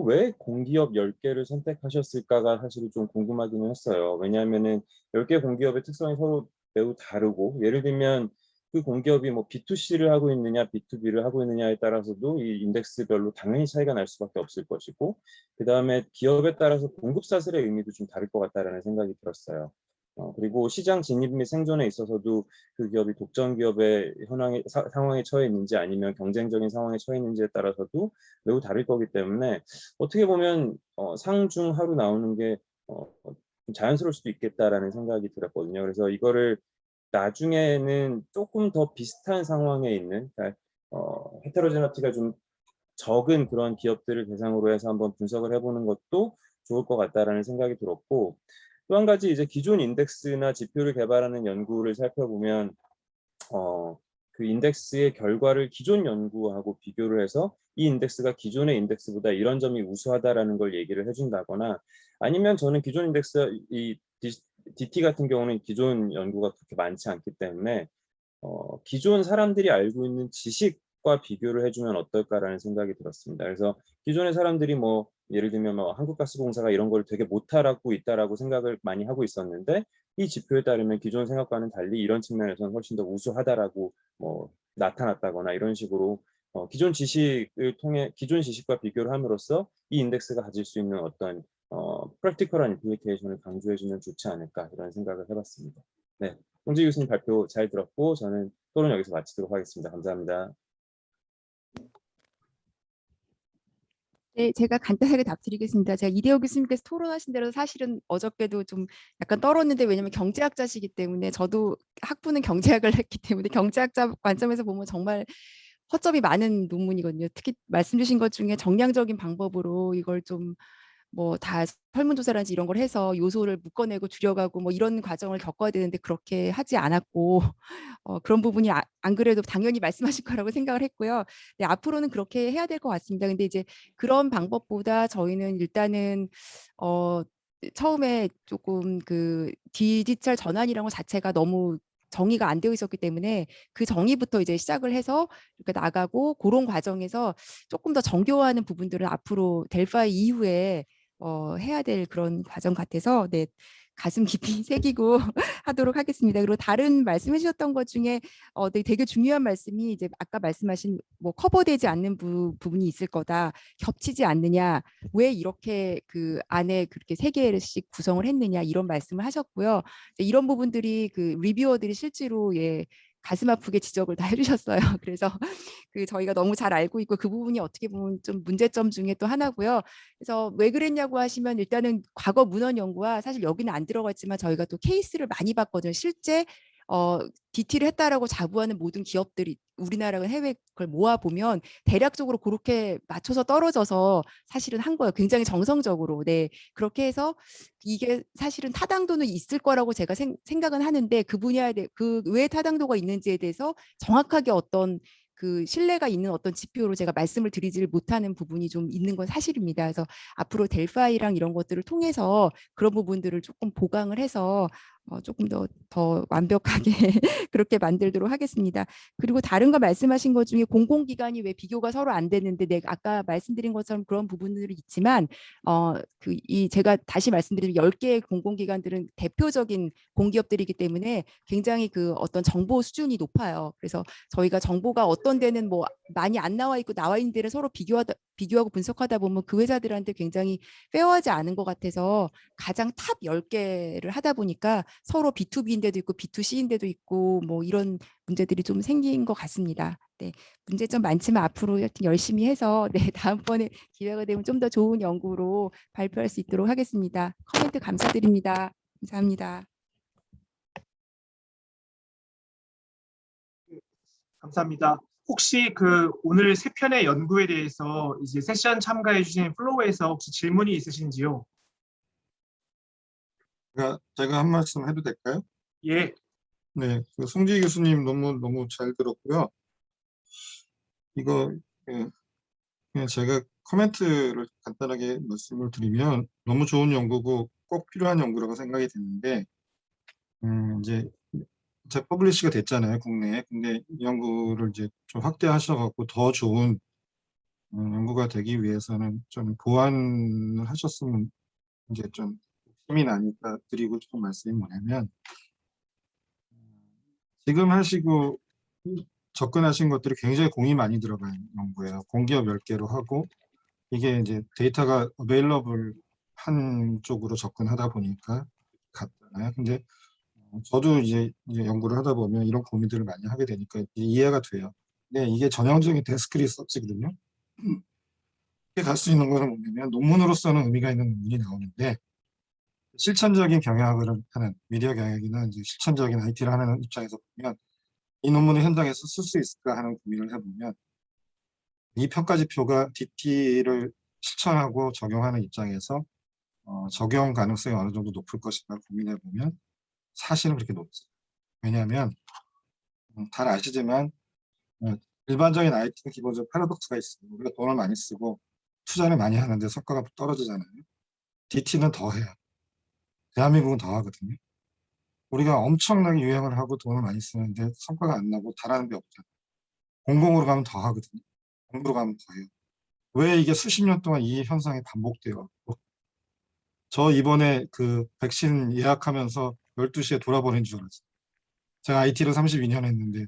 [SPEAKER 10] 왜 공기업 10개를 선택하셨을까가 사실 좀 궁금하기는 했어요. 왜냐하면은 10개 공기업의 특성이 서로 매우 다르고, 예를 들면 그 공기업이 뭐 B2C를 하고 있느냐 B2B를 하고 있느냐에 따라서도 이 인덱스별로 당연히 차이가 날 수밖에 없을 것이고, 그 다음에 기업에 따라서 공급 사슬의 의미도 좀 다를 것 같다라는 생각이 들었어요. 그리고 시장 진입 및 생존에 있어서도 그 기업이 독점 기업의 상황에 처해 있는지 아니면 경쟁적인 상황에 처해 있는지에 따라서도 매우 다를 거기 때문에 어떻게 보면 상중 하로 나오는 게 좀 자연스러울 수도 있겠다라는 생각이 들었거든요. 그래서 이거를 나중에는 조금 더 비슷한 상황에 있는, 그러니까 헤테로제너티가 좀 적은 그런 기업들을 대상으로 해서 한번 분석을 해보는 것도 좋을 것 같다라는 생각이 들었고, 또 한 가지 이제 기존 인덱스나 지표를 개발하는 연구를 살펴보면 그 인덱스의 결과를 기존 연구하고 비교를 해서 이 인덱스가 기존의 인덱스보다 이런 점이 우수하다라는 걸 얘기를 해준다거나, 아니면 저는 기존 인덱스 이 DT 같은 경우는 기존 연구가 그렇게 많지 않기 때문에 기존 사람들이 알고 있는 지식과 비교를 해주면 어떨까라는 생각이 들었습니다. 그래서 기존의 사람들이 뭐 예를 들면 한국가스공사가 이런 걸 되게 못하고 있다라고 생각을 많이 하고 있었는데, 이 지표에 따르면 기존 생각과는 달리 이런 측면에서는 훨씬 더 우수하다라고 나타났다거나, 이런 식으로 기존 지식과 비교를 함으로써 이 인덱스가 가질 수 있는 어떤 프랙티컬한 임플리케이션을 강조해주면 좋지 않을까, 이런 생각을 해봤습니다. 네, 송지 교수님 발표 잘 들었고 저는 토론 여기서 마치도록 하겠습니다. 감사합니다.
[SPEAKER 9] 네, 제가 간단하게 답드리겠습니다. 제가 이대호 교수님께서 토론하신 대로 사실은 어저께도 좀 약간 떨었는데, 왜냐하면 경제학자시기 때문에, 저도 학부는 경제학을 했기 때문에 경제학자 관점에서 보면 정말 허점이 많은 논문이거든요. 특히 말씀 주신 것 중에 정량적인 방법으로 이걸 좀 뭐 다 설문조사라든지 이런 걸 해서 요소를 묶어내고 줄여가고 뭐 이런 과정을 겪어야 되는데 그렇게 하지 않았고 그런 부분이 안 그래도 당연히 말씀하실 거라고 생각을 했고요. 네, 앞으로는 그렇게 해야 될 것 같습니다. 근데 이제 그런 방법보다 저희는 일단은 처음에 조금 그 디지털 전환이라는 것 자체가 너무 정의가 안 되어 있었기 때문에 그 정의부터 이제 시작을 해서 이렇게 나가고 그런 과정에서 조금 더 정교화하는 부분들은 앞으로 델파이 이후에 해야 될 그런 과정 같아서 네, 가슴 깊이 새기고 하도록 하겠습니다. 그리고 다른 말씀해 주셨던 것 중에 되게 중요한 말씀이 이제 아까 말씀하신 뭐 커버되지 않는 부분이 있을 거다. 겹치지 않느냐. 왜 이렇게 그 안에 그렇게 3개씩 구성을 했느냐 이런 말씀을 하셨고요. 이런 부분들이 그 리뷰어들이 실제로 가슴 아프게 지적을 다 해주셨어요. 그래서 그 저희가 너무 잘 알고 있고 그 부분이 어떻게 보면 좀 문제점 중에 또 하나고요. 그래서 왜 그랬냐고 하시면 일단은 과거 문헌 연구와 사실 여기는 안 들어갔지만 저희가 또 케이스를 많이 봤거든요. 실제 DT를 했다라고 자부하는 모든 기업들이 우리나라가 해외 걸 모아 보면 대략적으로 그렇게 맞춰서 떨어져서 사실은 한 거예요. 굉장히 정성적으로. 네. 그렇게 해서 이게 사실은 타당도는 있을 거라고 제가 생각은 하는데 그 분야에 대해 그 왜 타당도가 있는지에 대해서 정확하게 어떤 그 신뢰가 있는 어떤 지표로 제가 말씀을 드리지를 못하는 부분이 좀 있는 건 사실입니다. 그래서 앞으로 델파이랑 이런 것들을 통해서 그런 부분들을 조금 보강을 해서 조금 더 완벽하게 그렇게 만들도록 하겠습니다. 그리고 다른 거 말씀하신 것 중에 공공기관이 왜 비교가 서로 안 되는데 내가 아까 말씀드린 것처럼 그런 부분들이 있지만 제가 다시 말씀드리면 10개의 공공기관들은 대표적인 공기업들이기 때문에 굉장히 그 어떤 정보 수준이 높아요. 그래서 저희가 정보가 어떤 데는 뭐 많이 안 나와 있고 나와 있는 데를 서로 비교하고 분석하다 보면 그 회사들한테 굉장히 페어하지 않은 것 같아서 가장 탑 10개를 하다 보니까 서로 B2B인데도 있고 B2C인데도 있고 뭐 이런 문제들이 좀 생긴 것 같습니다. 네, 문제점 많지만 앞으로 하여튼 열심히 해서 네, 다음번에 기회가 되면 좀 더 좋은 연구로 발표할 수 있도록 하겠습니다. 코멘트 감사드립니다. 감사합니다.
[SPEAKER 1] 감사합니다. 혹시 그 오늘 3편의 연구에 대해서 이제 세션 참가해 주신 플로우에서 혹시 질문이 있으신지요?
[SPEAKER 6] 제가 한 말씀 해도 될까요?
[SPEAKER 1] 예.
[SPEAKER 6] 네, 그 송지 교수님 너무 잘 들었고요. 이거 그냥 제가 코멘트를 간단하게 말씀을 드리면 너무 좋은 연구고 꼭 필요한 연구라고 생각이 드는데 이제 퍼블리시가 됐잖아요. 국내에. 근데 이 연구를 이제 좀 확대하셔갖고 더 좋은 연구가 되기 위해서는 좀 보완을 하셨으면 이제 좀 힘이 나니까 드리고 싶은 말씀이 뭐냐면 지금 하시고 접근하신 것들이 굉장히 공이 많이 들어간 연구예요. 공기업 10개로 하고 이게 이제 데이터가 어베일러블 한 쪽으로 접근하다 보니까 같잖아요. 근데 저도 이제 연구를 하다 보면 이런 고민들을 많이 하게 되니까 이해가 돼요. 근데 이게 전형적인 데스크 리서치거든요. 이렇게 갈 수 있는 거는 뭐냐면 논문으로서는 의미가 있는 논문이 나오는데 실천적인 경영학을 하는 미디어 경영이나 이제 실천적인 IT를 하는 입장에서 보면 이 논문을 현장에서 쓸 수 있을까 하는 고민을 해보면 이 평가지표가 DT를 실천하고 적용하는 입장에서 적용 가능성이 어느 정도 높을 것인가 고민해보면 사실은 그렇게 높지. 왜냐하면 잘 아시지만 일반적인 IT는 기본적으로 패러독스가 있어요. 우리가 돈을 많이 쓰고 투자를 많이 하는데 성과가 떨어지잖아요. DT는 더 해요. 대한민국은 더 하거든요. 우리가 엄청나게 유행을 하고 돈을 많이 쓰는데 성과가 안 나고 잘하는 게 없잖아요. 공공으로 가면 더 하거든요. 공부로 가면 더 해요. 왜 이게 수십 년 동안 이 현상이 반복돼요? 저 이번에 그 백신 예약하면서 12시에 돌아버린 줄 알았어요. 제가 IT를 32년 했는데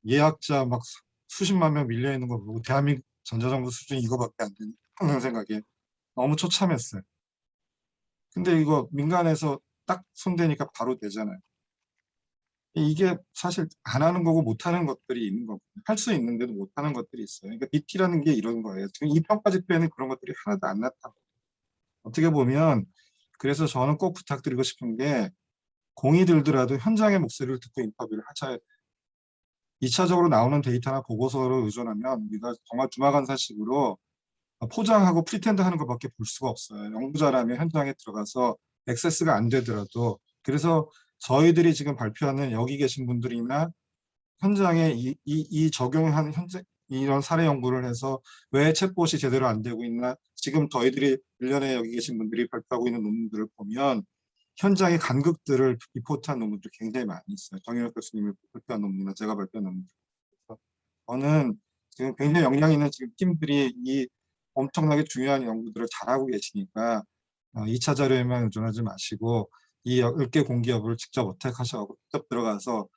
[SPEAKER 6] 예약자 막 수십만 명 밀려 있는 거 보고 대한민국 전자정부 수준이 이거밖에 안 되는 생각에 너무 처참했어요. 근데 이거 민간에서 딱 손대니까 바로 되잖아요. 이게 사실 안 하는 거고 못 하는 것들이 있는 거고 할 수 있는데도 못 하는 것들이 있어요. 그러니까 BT라는 게 이런 거예요. 지금 이 평가지표에는 그런 것들이 하나도 안 나타나요. 어떻게 보면 그래서 저는 꼭 부탁드리고 싶은 게 공이 들더라도 현장의 목소리를 듣고 인터뷰를 하셔야 돼요. 2차적으로 나오는 데이터나 보고서로 의존하면 우리가 정말 주마간사식으로 포장하고 프리텐드하는 것밖에 볼 수가 없어요. 연구자라면 현장에 들어가서 액세스가 안 되더라도. 그래서 저희들이 지금 발표하는 여기 계신 분들이나 현장에 이 적용한 이런 사례 연구를 해서 왜 챗봇이 제대로 안 되고 있나, 지금 저희들이 1년에 여기 계신 분들이 발표하고 있는 논문들을 보면 현장의 간극들을 리포트한 논문들이 굉장히 많이 있어요. 정현욱 교수님이 발표한 논문이나 제가 발표한 논문들. 저는 지금 굉장히 역량 있는 지금 팀들이 이 엄청나게 중요한 연구들을 잘하고 계시니까 2차 자료에만 의존하지 마시고 이 10개 공기업을 직접 어택하셔서 직접 들어가서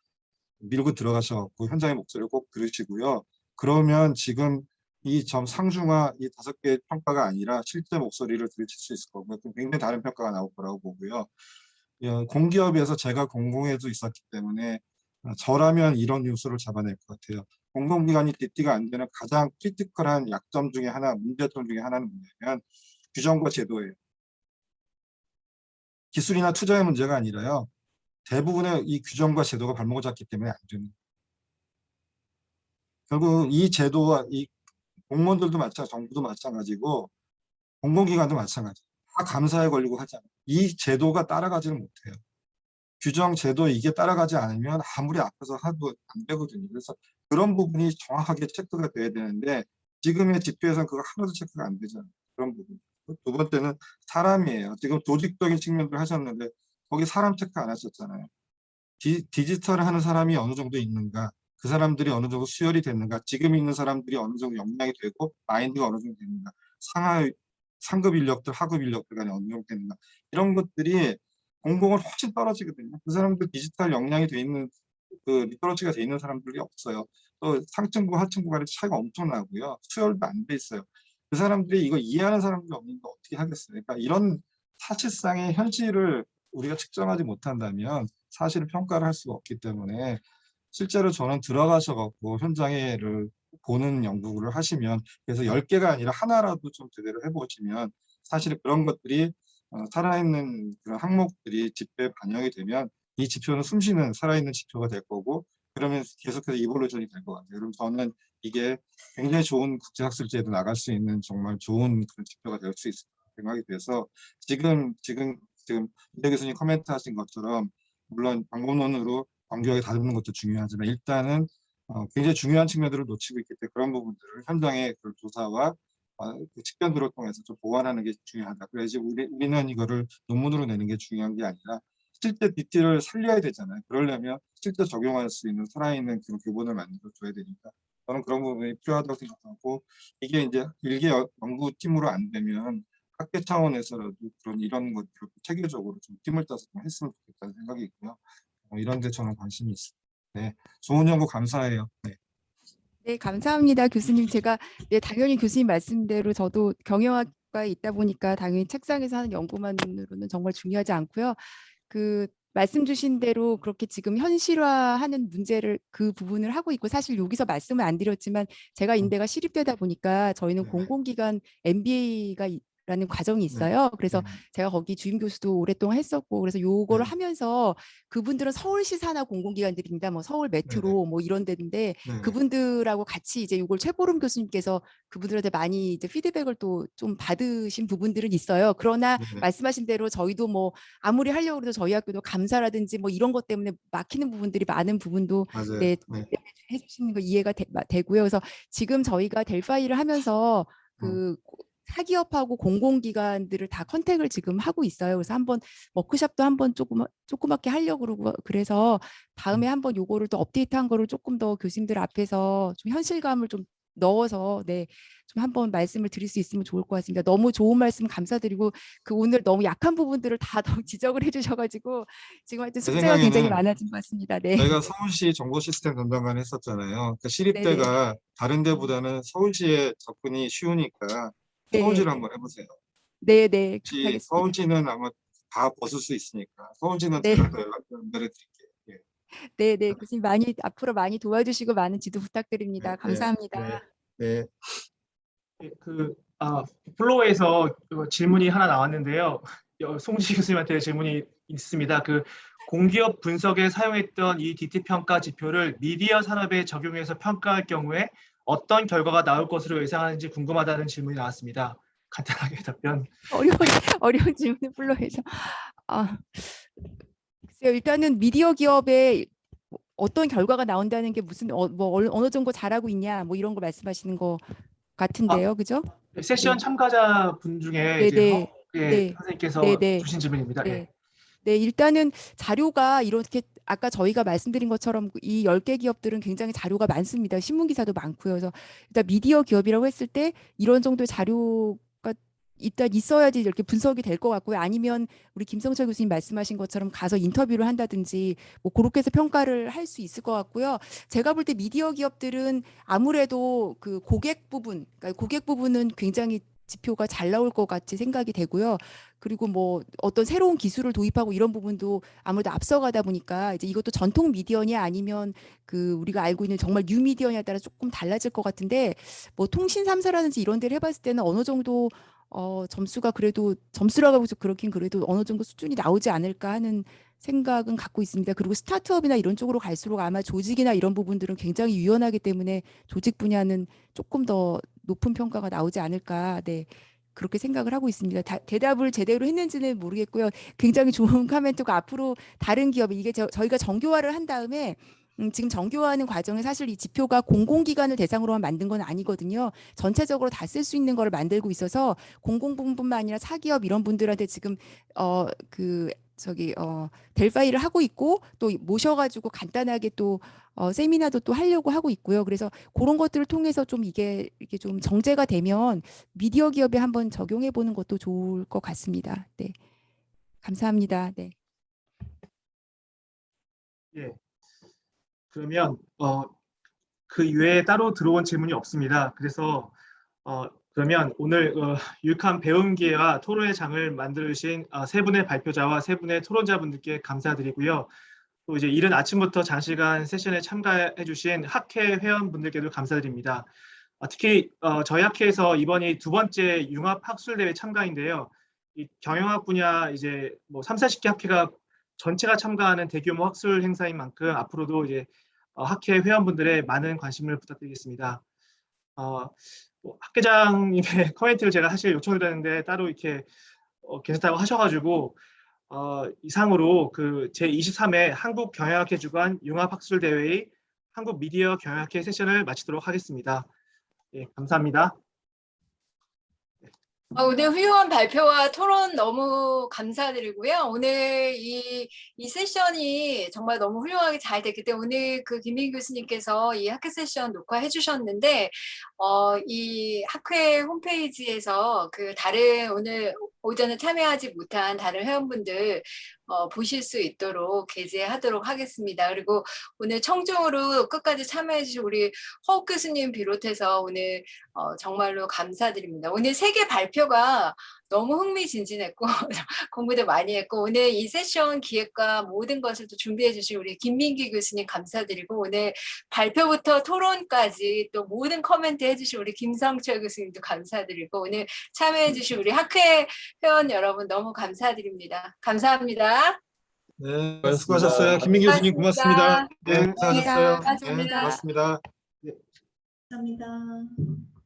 [SPEAKER 6] 밀고 들어가셔서 현장의 목소리를 꼭 들으시고요. 그러면 지금 이 점 상중하 이 5개의 평가가 아니라 실제 목소리를 들으실 수 있을 거고요. 굉장히 다른 평가가 나올 거라고 보고요. 공기업에서 제가 공공에도 있었기 때문에 저라면 이런 요소를 잡아낼 것 같아요. 공공기관이 DT가 안 되는 가장 크리티컬한 약점 중에 하나, 문제점 중에 하나는 뭐냐면 규정과 제도예요. 기술이나 투자의 문제가 아니라요. 대부분의 이 규정과 제도가 발목을 잡기 때문에 안 되는 거예요. 결국 이 제도와 이 공무원들도 마찬가지고 정부도 마찬가지고 공공기관도 마찬가지고 다 감사에 걸리고 하잖아요. 이 제도가 따라가지는 못해요. 규정, 제도 이게 따라가지 않으면 아무리 앞에서 하도 안 되거든요. 그래서 그런 부분이 정확하게 체크가 돼야 되는데 지금의 지표에서는 그거 하나도 체크가 안 되잖아요. 그런 부분. 두 번째는 사람이에요. 지금 조직적인 측면을 하셨는데 거기 사람 체크 안 하셨잖아요. 디지털을 하는 사람이 어느 정도 있는가, 그 사람들이 어느 정도 수혈이 됐는가, 지금 있는 사람들이 어느 정도 역량이 되고 마인드가 어느 정도 됐는가, 상급 인력들, 하급 인력들 간에 어느 정도 됐는가, 이런 것들이 공공은 훨씬 떨어지거든요. 그 사람들 디지털 역량이 돼 있는 그 리터러시가 돼 있는 사람들이 없어요. 또 상층부, 하층부 간의 차이가 엄청나고요. 수혈도 안 돼 있어요. 그 사람들이 이거 이해하는 사람들이 없는데 어떻게 하겠어요? 그러니까 이런 사실상의 현실을 우리가 측정하지 못한다면 사실을 평가를 할 수가 없기 때문에 실제로 저는 들어가셔갖고 현장에를 보는 연구를 하시면, 그래서 10개가 아니라 하나라도 좀 제대로 해보시면 사실 그런 것들이 살아있는 그런 항목들이 지표에 반영이 되면 이 지표는 숨쉬는 살아있는 지표가 될 거고, 그러면 계속해서 이볼루션이 될 것 같아요. 그럼 저는 이게 굉장히 좋은 국제학술제에도 나갈 수 있는 정말 좋은 그런 지표가 될 수 있을 생각이 돼서 지금 이대 교수님 코멘트 하신 것처럼 물론 방법론으로 정교하게 다루는 것도 중요하지만 일단은 굉장히 중요한 측면들을 놓치고 있기 때문에 그런 부분들을 현장의 그 조사와 그 측면들을 통해서 좀 보완하는 게 중요하다. 그래서 우리는 이거를 논문으로 내는 게 중요한 게 아니라 실제 DT를 살려야 되잖아요. 그러려면 실제 적용할 수 있는 살아있는 그런 교본을 만들어줘야 되니까 저는 그런 부분이 필요하다고 생각하고, 이게 이제 일개 연구팀으로 안 되면 학계 차원에서라도 이런 것들을 체계적으로 좀 팀을 짜서 좀 했으면 좋겠다는 생각이 있고요. 이런 데 저는 관심이 있습니다. 네, 좋은 연구 감사해요. 네.
[SPEAKER 9] 네, 감사합니다, 교수님. 제가 당연히 교수님 말씀대로 저도 경영학과에 있다 보니까 당연히 책상에서 하는 연구만으로는 정말 중요하지 않고요. 그 말씀 주신 대로 그렇게 지금 현실화하는 문제를 그 부분을 하고 있고, 사실 여기서 말씀을 안 드렸지만 제가 인대가 시립되다 보니까 저희는 공공기관 MBA가 라는 과정이 있어요. 그래서 제가 거기 주임 교수도 오랫동안 했었고, 그래서 요거를 하면서 그분들은 서울시 산하 공공기관들입니다. 뭐 서울 메트로 뭐 이런 데인데 그분들하고 같이 이제 요걸 최보름 교수님께서 그분들한테 많이 이제 피드백을 또 좀 받으신 부분들은 있어요. 그러나 말씀하신 대로 저희도 뭐 아무리 하려고 해도 저희 학교도 감사라든지 뭐 이런 것 때문에 막히는 부분들이 많은 부분도 해주시는 거 이해가 되고요. 그래서 지금 저희가 델파이를 하면서 그 사기업하고 공공기관들을 다 컨택을 지금 하고 있어요. 그래서 한번 워크숍도 한번 조그맣게 하려고 그러고, 그래서 다음에 한번 요거를 또 업데이트한 거를 조금 더 교수님들 앞에서 좀 현실감을 좀 넣어서 좀 한번 말씀을 드릴 수 있으면 좋을 것 같습니다. 너무 좋은 말씀 감사드리고, 그 오늘 너무 약한 부분들을 다 지적을 해주셔가지고 지금 하여튼 숙제가 굉장히 많아진 것 같습니다. 네.
[SPEAKER 6] 저희가 서울시 정보시스템 담당관 했었잖아요. 그러니까 시립대가 다른 데보다는 서울시에 접근이 쉬우니까 서울시를 한번 해보세요.
[SPEAKER 9] 네네.
[SPEAKER 6] 서울시는 아마 다 벗을 수 있으니까 서울시는 제가 더 연결해 드릴게요.
[SPEAKER 9] 네네. 교수님 앞으로 많이 도와주시고 많은 지도 부탁드립니다. 감사합니다.
[SPEAKER 6] 네.
[SPEAKER 1] 플로어에서 질문이 하나 나왔는데요. 송지 교수님한테 질문이 있습니다. 공기업 분석에 사용했던 이 DT 평가 지표를 미디어 산업에 적용해서 평가할 경우에 어떤 결과가 나올 것으로 예상하는지 궁금하다는 질문이 나왔습니다. 간단하게 답변.
[SPEAKER 9] 어려운 질문을 불러해서 글쎄요, 일단은 미디어 기업에 어떤 결과가 나온다는 게 무슨 어느 정도 잘하고 있냐 뭐 이런 거 말씀하시는 거 같은데요, 그죠?
[SPEAKER 1] 세션 참가자분 중에 이제
[SPEAKER 9] 네네.
[SPEAKER 1] 예,
[SPEAKER 9] 네.
[SPEAKER 1] 선생님께서
[SPEAKER 9] 네네.
[SPEAKER 1] 주신 질문입니다.
[SPEAKER 9] 네. 네, 일단은 자료가 이렇게 아까 저희가 말씀드린 것처럼 이 10개 기업들은 굉장히 자료가 많습니다. 신문 기사도 많고요. 그래서 일단 미디어 기업이라고 했을 때 이런 정도의 자료가 일단 있어야지 이렇게 분석이 될 것 같고요. 아니면 우리 김성철 교수님 말씀하신 것처럼 가서 인터뷰를 한다든지 뭐 그렇게 해서 평가를 할 수 있을 것 같고요. 제가 볼 때 미디어 기업들은 아무래도 그 고객 부분, 그러니까 고객 부분은 굉장히 지표가 잘 나올 것 같이 생각이 되고요. 그리고 뭐 어떤 새로운 기술을 도입하고 이런 부분도 아무래도 앞서가다 보니까 이제 이것도 전통 미디어냐 아니면 그 우리가 알고 있는 정말 뉴 미디어냐에 따라 조금 달라질 것 같은데 뭐 통신 3사라든지 이런 데를 해봤을 때는 어느 정도 점수가 그래도 점수라고 해서 그렇긴 그래도 어느 정도 수준이 나오지 않을까 하는 생각은 갖고 있습니다. 그리고 스타트업이나 이런 쪽으로 갈수록 아마 조직이나 이런 부분들은 굉장히 유연하기 때문에 조직 분야는 조금 더 높은 평가가 나오지 않을까. 네. 그렇게 생각을 하고 있습니다. 대답을 제대로 했는지는 모르겠고요. 굉장히 좋은 코멘트가 앞으로 다른 기업이 이게 저희가 정교화를 한 다음에 지금 정교화하는 과정에 사실 이 지표가 공공기관을 대상으로만 만든 건 아니거든요. 전체적으로 다 쓸 수 있는 거를 만들고 있어서 공공부문뿐만 아니라 사기업 이런 분들한테 지금 델파이를 하고 있고 또 모셔가지고 간단하게 또 세미나도 또 하려고 하고 있고요. 그래서 그런 것들을 통해서 좀 이게 좀 정제가 되면 미디어 기업에 한번 적용해 보는 것도 좋을 것 같습니다. 네, 감사합니다. 네.
[SPEAKER 1] 예. 그러면 그 이외에 따로 들어온 질문이 없습니다. 그래서 그러면 오늘 유익한 배움 기회와 토론의 장을 만들어주신 세 분의 발표자와 세 분의 토론자분들께 감사드리고요. 또 이제 이른 아침부터 장시간 세션에 참가해주신 학회 회원분들께도 감사드립니다. 특히 저희 학회에서 이번이 두 번째 융합학술대회 참가인데요. 이 경영학 분야 이제 뭐 3, 40개 학회가 전체가 참가하는 대규모 학술 행사인 만큼 앞으로도 이제 학회 회원분들의 많은 관심을 부탁드리겠습니다. 학회장님의 코멘트를 제가 사실 요청드렸는데 따로 이렇게 괜찮다고 하셔가지고 이상으로 그 제23회 한국 경영학회 주관 융합학술대회의 한국 미디어 경영학회 세션을 마치도록 하겠습니다. 예, 감사합니다.
[SPEAKER 2] 오늘 훌륭한 발표와 토론 너무 감사드리고요. 오늘 이 세션이 정말 너무 훌륭하게 잘 됐기 때문에 오늘 그 김민기 교수님께서 이 학회 세션 녹화해 주셨는데 이 학회 홈페이지에서 그 다른 오늘 오전에 참여하지 못한 다른 회원분들 보실 수 있도록 게재하도록 하겠습니다. 그리고 오늘 청중으로 끝까지 참여해 주신 우리 허욱 교수님 비롯해서 오늘 정말로 감사드립니다. 오늘 세계 발표가 너무 흥미진진했고 공부도 많이 했고 오늘 이 세션 기획과 모든 것을 또 준비해 주신 우리 김민기 교수님 감사드리고 오늘 발표부터 토론까지 또 모든 코멘트 해주신 우리 김성철 교수님도 감사드리고 오늘 참여해 주신 우리 학회 회원 여러분 너무 감사드립니다. 감사합니다.
[SPEAKER 6] 네, 수고하셨어요. 김민기 교수님 고맙습니다. 네,
[SPEAKER 2] 고맙습니다.
[SPEAKER 6] 수고하셨어요. 네,
[SPEAKER 2] 고맙습니다.
[SPEAKER 6] 고맙습니다.
[SPEAKER 7] 감사합니다.